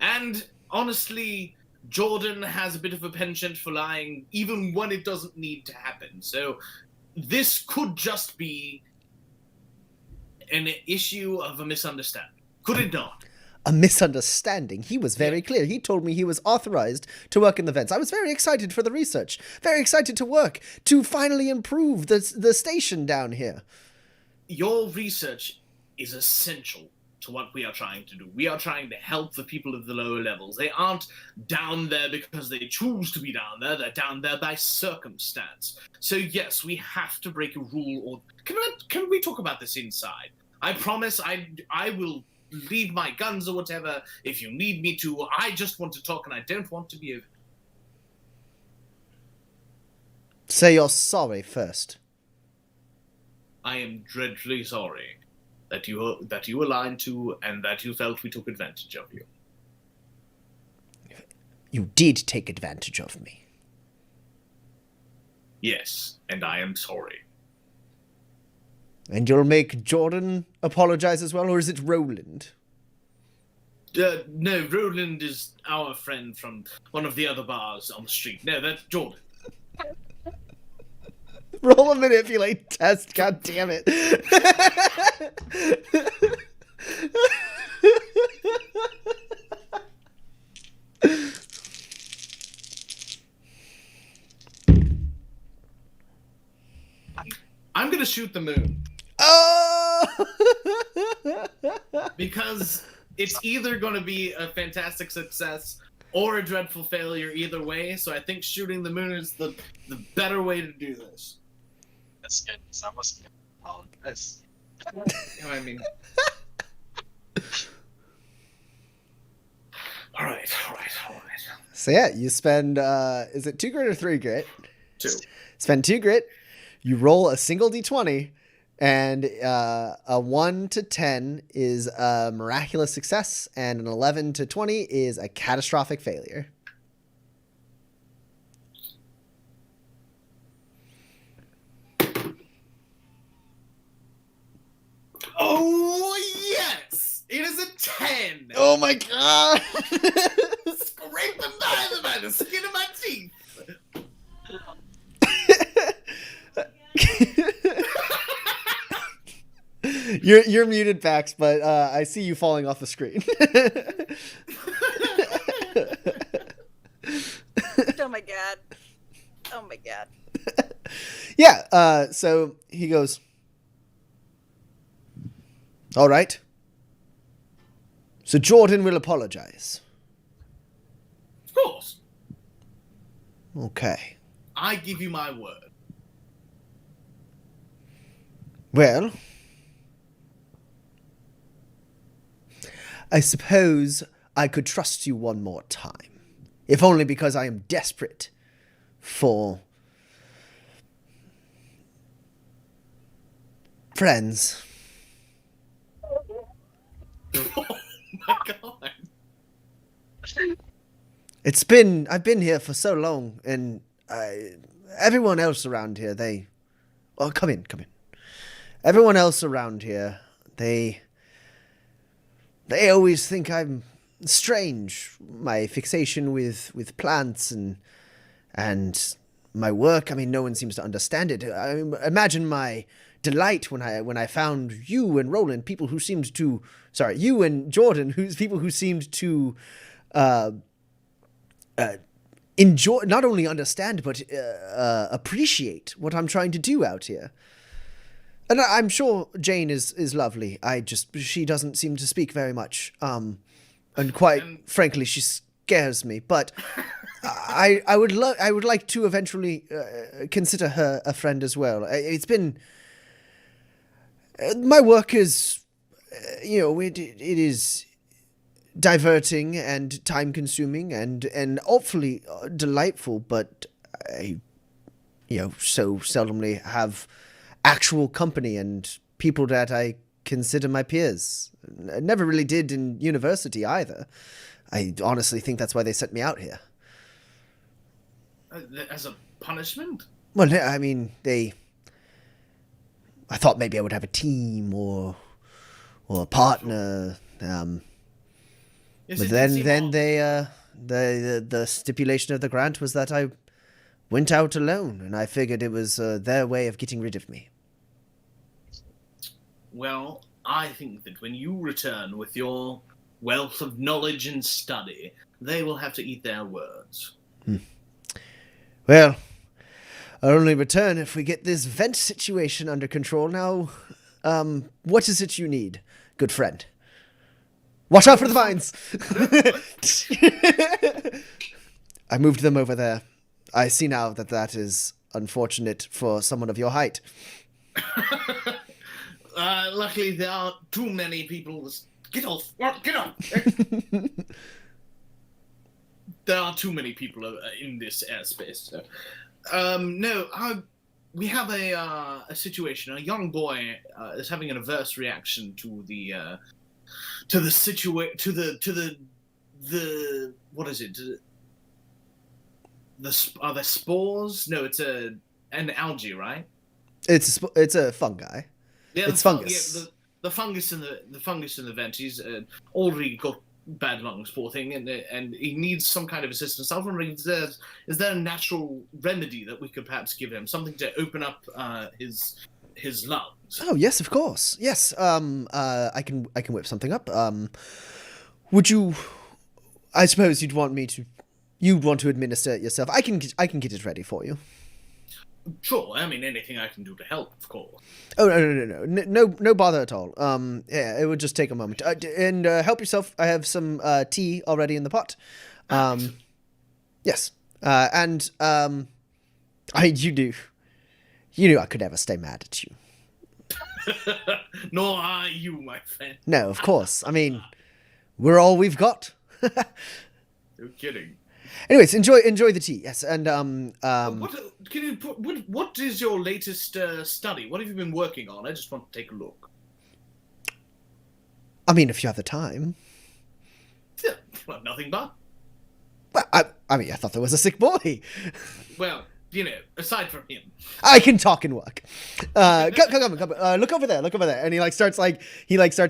And honestly, Jordan has a bit of a penchant for lying even when it doesn't need to happen. So this could just be an issue of a misunderstanding. Could it not? A misunderstanding. He was very clear. He told me he was authorized to work in the vents. I was very excited for the research. Very excited to work, to finally improve the station down here. Your research is essential to what we are trying to do. We are trying to help the people of the lower levels. They aren't down there because they choose to be down there. They're down there by circumstance. So yes, we have to break a rule. Or can we talk about this inside? I promise I will leave my guns or whatever if you need me to. I just want to talk and I don't want to be over. Say you're sorry first. I am dreadfully sorry that you were lied to and that you felt we took advantage of you. You did take advantage of me. Yes, and I am sorry. And you'll make Jordan apologize as well, or is it Roland? No, Roland is our friend from one of the other bars on the street. No, that's Jordan. Roll a manipulate test, god damn it. I'm gonna shoot the moon. Oh! Because it's either gonna be a fantastic success or a dreadful failure either way, so I think shooting the moon is the better way to do this. That's good. It's almost all this. You know what I mean? All right. So yeah, you spend, is it 2 grit or 3 grit? 2. Spend 2 grit, you roll a single d20, and a 1 to 10 is a miraculous success, and an 11 to 20 is a catastrophic failure. Oh, yes! It is a 10! Oh my god! Scrape them by the skin of my teeth! You're muted, Pax, but I see you falling off the screen. Oh my god. Oh my god. Yeah, so he goes, All right. So Jordan will apologize. Of course. Okay. I give you my word. Well, I suppose I could trust you one more time, if only because I am desperate for friends. Oh my god. I've been here for so long, and everyone else around here, come in. Everyone else around here, they always think I'm strange. My fixation with plants and my work. I mean, no one seems to understand it. Imagine my delight when I found you and Roland, you and Jordan, people who seemed to enjoy, not only understand, but appreciate what I'm trying to do out here. And I'm sure Jane is lovely. She doesn't seem to speak very much. And quite frankly, she scares me. But I would like to eventually consider her a friend as well. It's been my work is, it is diverting and time consuming and awfully delightful. But I, so seldomly have actual company and people that I consider my peers. I never really did in university either. I honestly think that's why they sent me out here. As a punishment? Well, I mean, I thought maybe I would have a team or a partner. But then the stipulation of the grant was that I went out alone, and I figured it was their way of getting rid of me. Well, I think that when you return with your wealth of knowledge and study, they will have to eat their words. Well, I'll only return if we get this vent situation under control. Now, what is it you need, good friend? Watch out for the vines! I moved them over there. I see now that is unfortunate for someone of your height. Luckily, there aren't too many people. Get off! Get off! There are too many people in this airspace. So. We have a situation. A young boy is having an adverse reaction to the what is it? Are there spores? No, it's an algae, right? It's a fungi. Yeah, it's fungus. Yeah, the fungus in the vent. He's already got bad lungs, poor thing, and he needs some kind of assistance. I was wondering, is there a natural remedy that we could perhaps give him, something to open up his lungs? Oh yes, of course. Yes. I can whip something up. Would you? I suppose you'd want to administer it yourself. I can get it ready for you. Sure. I mean, anything I can do to help, of course. Oh no bother at all. Yeah, it would just take a moment. And help yourself. I have some tea already in the pot. Yes. And you knew I could never stay mad at you. Nor are you, my friend. No, of course. I mean, we're all we've got. No kidding. Anyways, enjoy the tea. Yes, and what is your latest study? What have you been working on? I just want to take a look. I mean, if you have the time. Yeah, well, nothing but. Well, I mean, I thought there was a sick boy. Well, aside from him, I can talk and walk. Come. Look over there. And he starts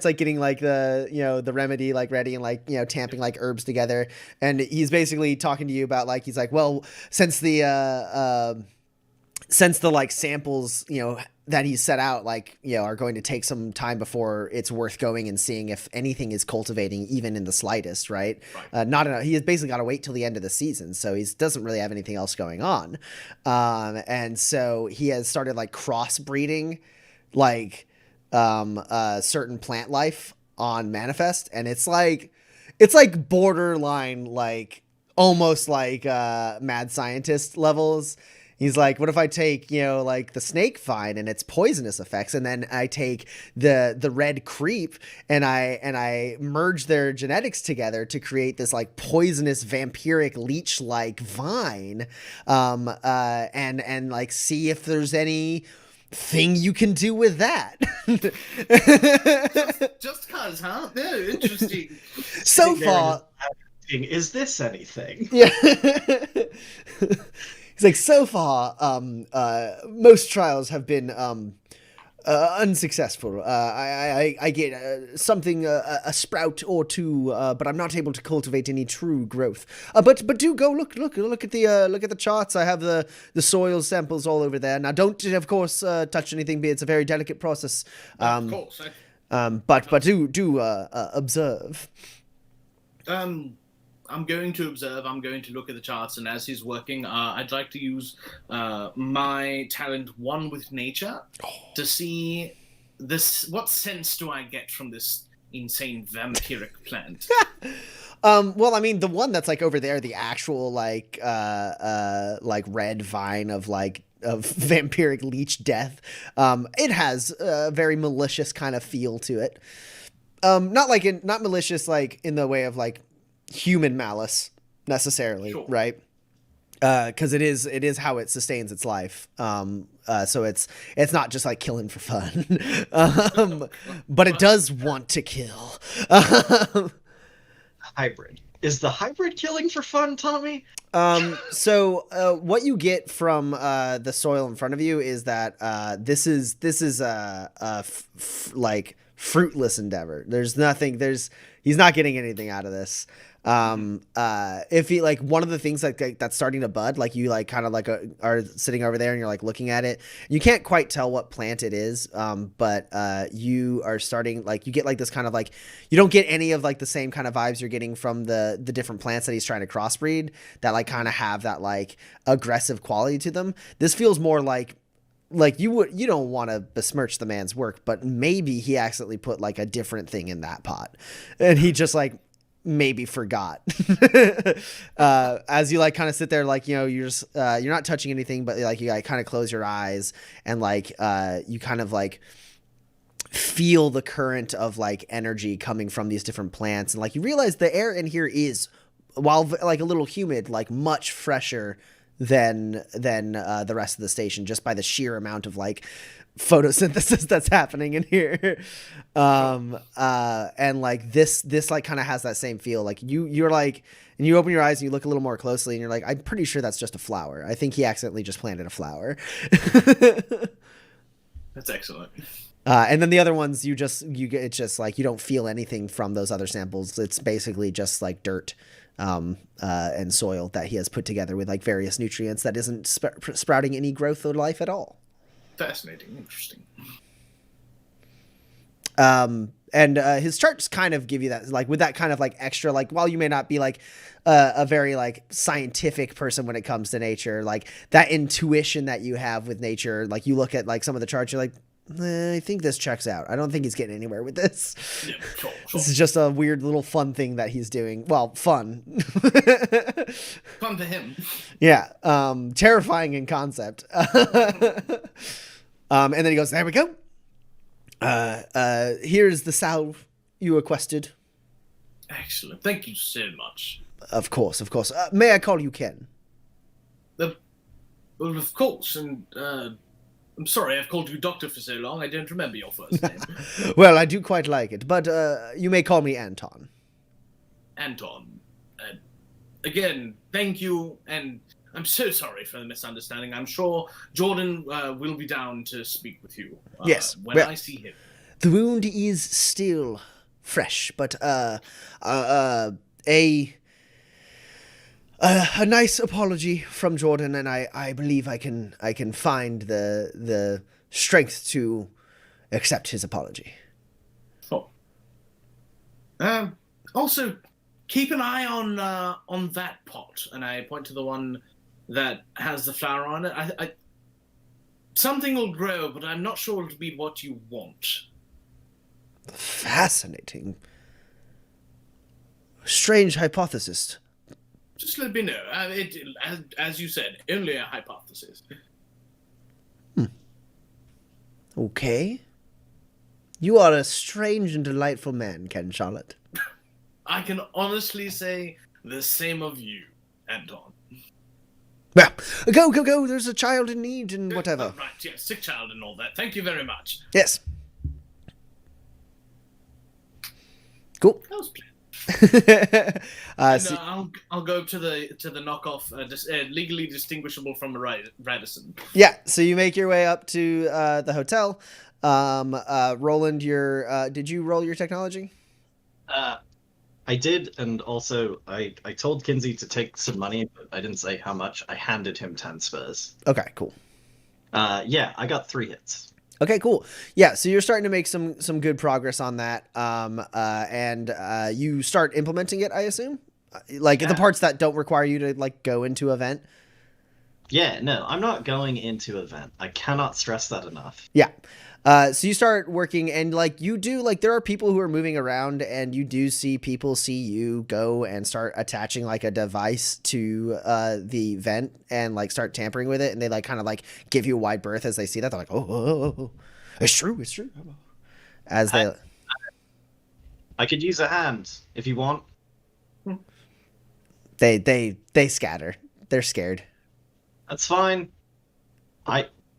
getting the remedy ready and tamping herbs together. And he's basically talking to you about he's like, well, since the samples that he's set out are going to take some time before it's worth going and seeing if anything is cultivating even in the slightest, right? Not enough. He has basically got to wait till the end of the season, so he doesn't really have anything else going on, and so he has started crossbreeding certain plant life on Manifest, and it's like borderline, like almost like mad scientist levels. He's like, what if I take, like the snake vine and its poisonous effects, and then I take the red creep and I merge their genetics together to create this like poisonous vampiric leech like vine, and like see if there's any thing you can do with that. just cause, huh? No, interesting. So far, is this anything? Yeah. He's like, so far, most trials have been unsuccessful. I get something, a sprout or two, but I'm not able to cultivate any true growth. But do go look at the charts. I have the soil samples all over there. Now, don't of course touch anything. It's a very delicate process. Of course. But do observe. I'm going to observe. I'm going to look at the charts, and as he's working, I'd like to use my talent one with nature to see this. What sense do I get from this insane vampiric plant? Well, I mean, the one that's like over there, the actual like red vine of vampiric leech death. It has a very malicious kind of feel to it. Not malicious like in the way of like human malice necessarily, sure. Right? Because it is how it sustains its life. So it's not just like killing for fun, but it does want to kill. Hybrid. Is the hybrid killing for fun, Tommy? So what you get from the soil in front of you is that this is like fruitless endeavor. There's nothing. He's not getting anything out of this. If he like one of the things like that's starting to bud, like you like kind of like are sitting over there and you're like looking at it, you can't quite tell what plant it is. But you are starting like you get like this kind of like you don't get any of like the same kind of vibes you're getting from the different plants that he's trying to crossbreed that like kind of have that like aggressive quality to them. This feels more like you don't want to besmirch the man's work, but maybe he accidentally put like a different thing in that pot and he just like maybe forgot. As you like kind of sit there, like, you're just, you're not touching anything, but like you like kind of close your eyes and like, you kind of like feel the current of like energy coming from these different plants. And like, you realize the air in here is, while like a little humid, like much fresher than the rest of the station, just by the sheer amount of like photosynthesis that's happening in here. And like this like kind of has that same feel. Like you're like, and you open your eyes and you look a little more closely and you're like, I'm pretty sure that's just a flower. I think he accidentally just planted a flower. That's excellent. And then the other ones it's just like, you don't feel anything from those other samples. It's basically just like dirt and soil that he has put together with like various nutrients that isn't sprouting any growth or life at all. Fascinating. Interesting. And his charts kind of give you that, like with that kind of like extra, like while you may not be like a very like scientific person when it comes to nature, like that intuition that you have with nature, like you look at like some of the charts, you're like, I think this checks out. I don't think he's getting anywhere with this. Yeah, sure. This is just a weird little fun thing that he's doing. Well, fun. Fun to him. Yeah. Terrifying in concept. And then he goes, there we go. Here's the salve you requested. Excellent. Thank you so much. Of course. May I call you Ken? Well, of course. And I'm sorry I've called you Doctor for so long. I don't remember your first name. Well, I do quite like it, but you may call me Anton. Anton. Again, thank you, and I'm so sorry for the misunderstanding. I'm sure Jordan will be down to speak with you. Yes. When I see him. The wound is still fresh, but a nice apology from Jordan, and I believe I can find the strength to accept his apology. Oh. Also, keep an eye on that pot, and I point to the one that has the flower on it. I something will grow, but I'm not sure it'll be what you want. Fascinating. Strange hypothesis. Just let me know. As you said, only a hypothesis. Okay. You are a strange and delightful man, Ken Charlotte. I can honestly say the same of you, Anton. Well, go. There's a child in need and whatever. Right, yes, sick child and all that. Thank you very much. Yes. Cool. That was planned. So, I'll go to the knockoff, legally distinguishable from a Radisson. yeah, so you make your way up to the hotel. Roland, did you roll your technology? I did, and also I told Kinsey to take some money, but I didn't say how much. I handed him 10 spurs. Okay, cool. Yeah, I got 3 hits. Okay, cool. Yeah, so you're starting to make some good progress on that, and you start implementing it, I assume? Like, the parts that don't require you to, like, go into event? Yeah, no, I'm not going into event. I cannot stress that enough. Yeah. So you start working, and, like, you do, like, there are people who are moving around, and you do see people see you go and start attaching, like, a device to the vent and, like, start tampering with it, and they, like, kind of, like, give you a wide berth as they see that. They're like, oh, it's true. As they... I could use a hand, if you want. They scatter. They're scared. That's fine.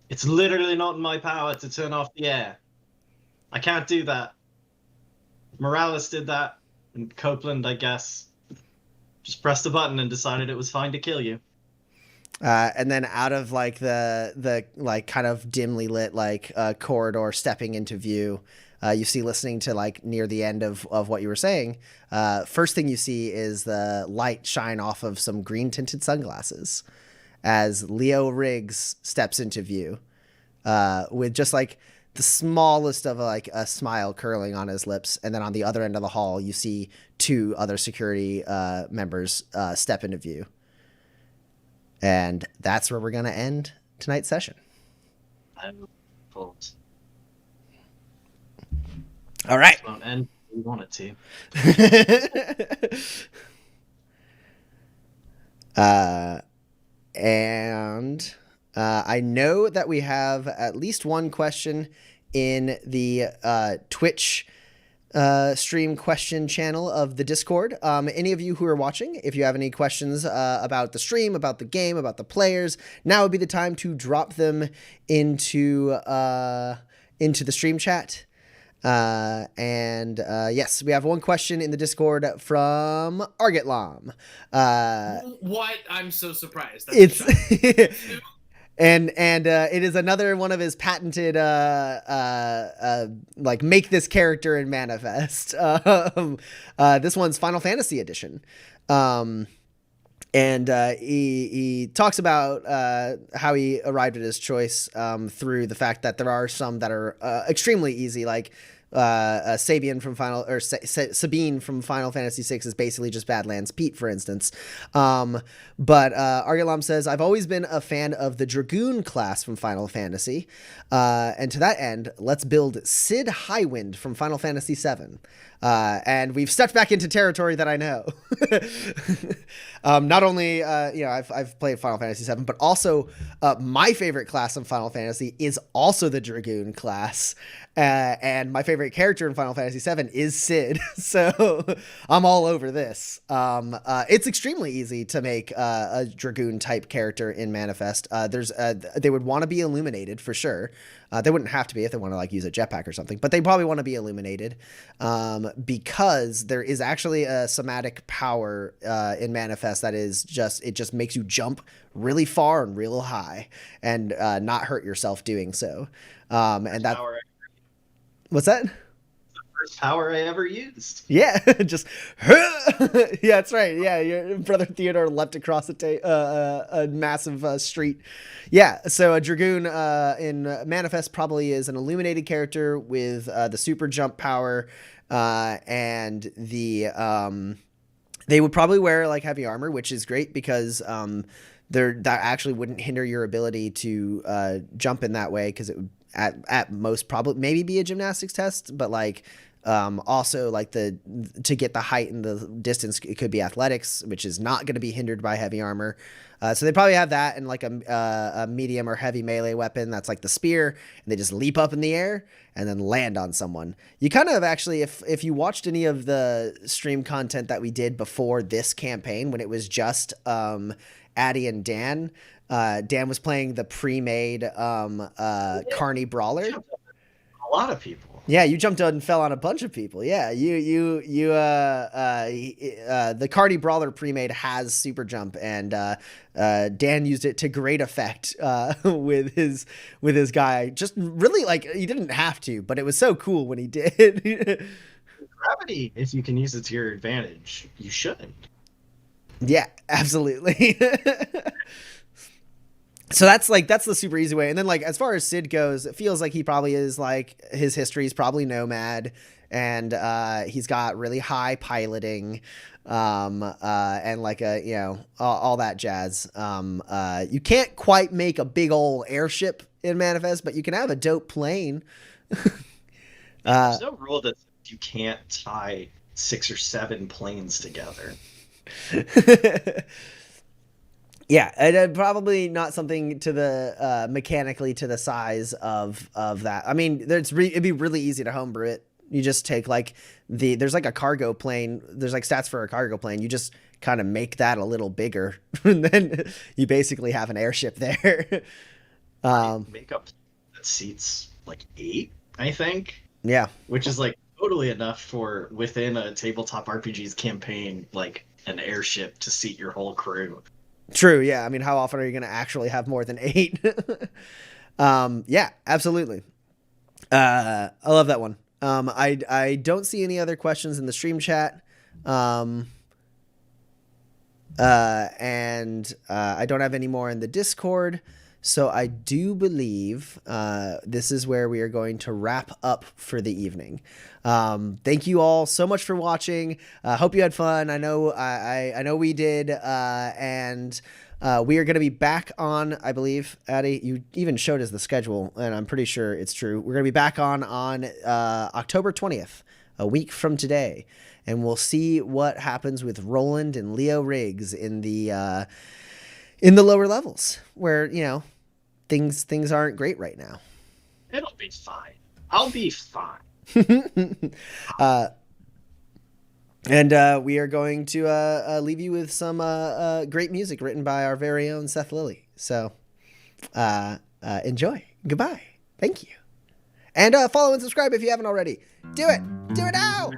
It's literally not in my power to turn off the air. I can't do that. Moralis did that, and Copeland, I guess, just pressed a button and decided it was fine to kill you. And then out of, like, the like, kind of dimly lit, like, corridor stepping into view, you see, listening to, like, near the end of what you were saying, first thing you see is the light shine off of some green tinted sunglasses as Leo Riggs steps into view, with just, like, the smallest of a smile curling on his lips. And then on the other end of the hall, you see 2 other security members step into view. And that's where we're going to end tonight's session. I'm pulled. All right. It won't end. We want it to. And I know that we have at least one question in the Twitch stream question channel of the Discord. Any of you who are watching, if you have any questions about the stream, about the game, about the players, now would be the time to drop them into the stream chat. Yes, we have one question in the Discord from Argitlam. What? I'm so surprised. It's and it is another one of his patented like, make this character in Manifest. This one's Final Fantasy edition. He talks about how he arrived at his choice through the fact that there are some that are extremely easy, like Sabine from Sabine from Final Fantasy VI is basically just Badlands Pete, for instance. But Argalam says, I've always been a fan of the Dragoon class from Final Fantasy. And to that end, let's build Cid Highwind from Final Fantasy VII. And we've stepped back into territory that I know. Not only, I've played Final Fantasy VII, but also my favorite class in Final Fantasy is also the Dragoon class. And my favorite character in Final Fantasy VII is Cid. So I'm all over this. It's extremely easy to make a Dragoon type character in Manifest. They would want to be illuminated for sure. They wouldn't have to be if they want to, like, use a jetpack or something, but they probably want to be illuminated because there is actually a somatic power in Manifest that is just makes you jump really far and real high and not hurt yourself doing so. And that. What's that? First power I ever used. Yeah, just yeah, that's right. Yeah, your brother Theodore leapt across a massive street. Yeah, so a Dragoon in Manifest probably is an illuminated character with the super jump power, and they would probably wear, like, heavy armor, which is great because that actually wouldn't hinder your ability to jump in that way, because it would at most probably maybe be a gymnastics test, but, like, Also, like to get the height and the distance, it could be athletics, which is not going to be hindered by heavy armor. So they probably have that and like a medium or heavy melee weapon that's like the spear, and they just leap up in the air and then land on someone. You kind of actually, if you watched any of the stream content that we did before this campaign, when it was just Addie and Dan, Dan was playing the pre-made Carney Brawler. A lot of people. Yeah, you jumped out and fell on a bunch of people. Yeah, the Cardi Brawler pre-made has super jump, and Dan used it to great effect with his guy. Just really, like, he didn't have to, but it was so cool when he did. Gravity, if you can use it to your advantage, you shouldn't. Yeah, absolutely. So that's the super easy way. And then, like, as far as Sid goes, it feels like he probably is, like, his history is probably nomad, and he's got really high piloting, and like all that jazz. You can't quite make a big old airship in Manifest, but you can have a dope plane. There's no rule that you can't tie 6 or 7 planes together. Yeah, and probably not something to the mechanically to the size of that. I mean, it'd be really easy to homebrew it. You just take like there's like a cargo plane. There's like stats for a cargo plane. You just kind of make that a little bigger, and then you basically have an airship there. Make up that seats like 8, I think. Yeah, which is like totally enough for within a tabletop RPG's campaign, like an airship to seat your whole crew. True. Yeah. I mean, how often are you going to actually have more than 8? Yeah, absolutely. I love that one. I don't see any other questions in the stream chat. And I don't have any more in the Discord. So I do believe this is where we are going to wrap up for the evening. Thank you all so much for watching. Hope you had fun. I know I know we did. And we are going to be back on, I believe, Addie, you even showed us the schedule, and I'm pretty sure it's true. We're going to be back on October 20th, a week from today. And we'll see what happens with Roland and Leo Riggs in the lower levels where, things aren't great right now. It'll be fine. I'll be fine. And we are going to leave you with some great music written by our very own Seth Lilly. So enjoy. Goodbye. Thank you. And follow and subscribe if you haven't already. Do it. Do it now.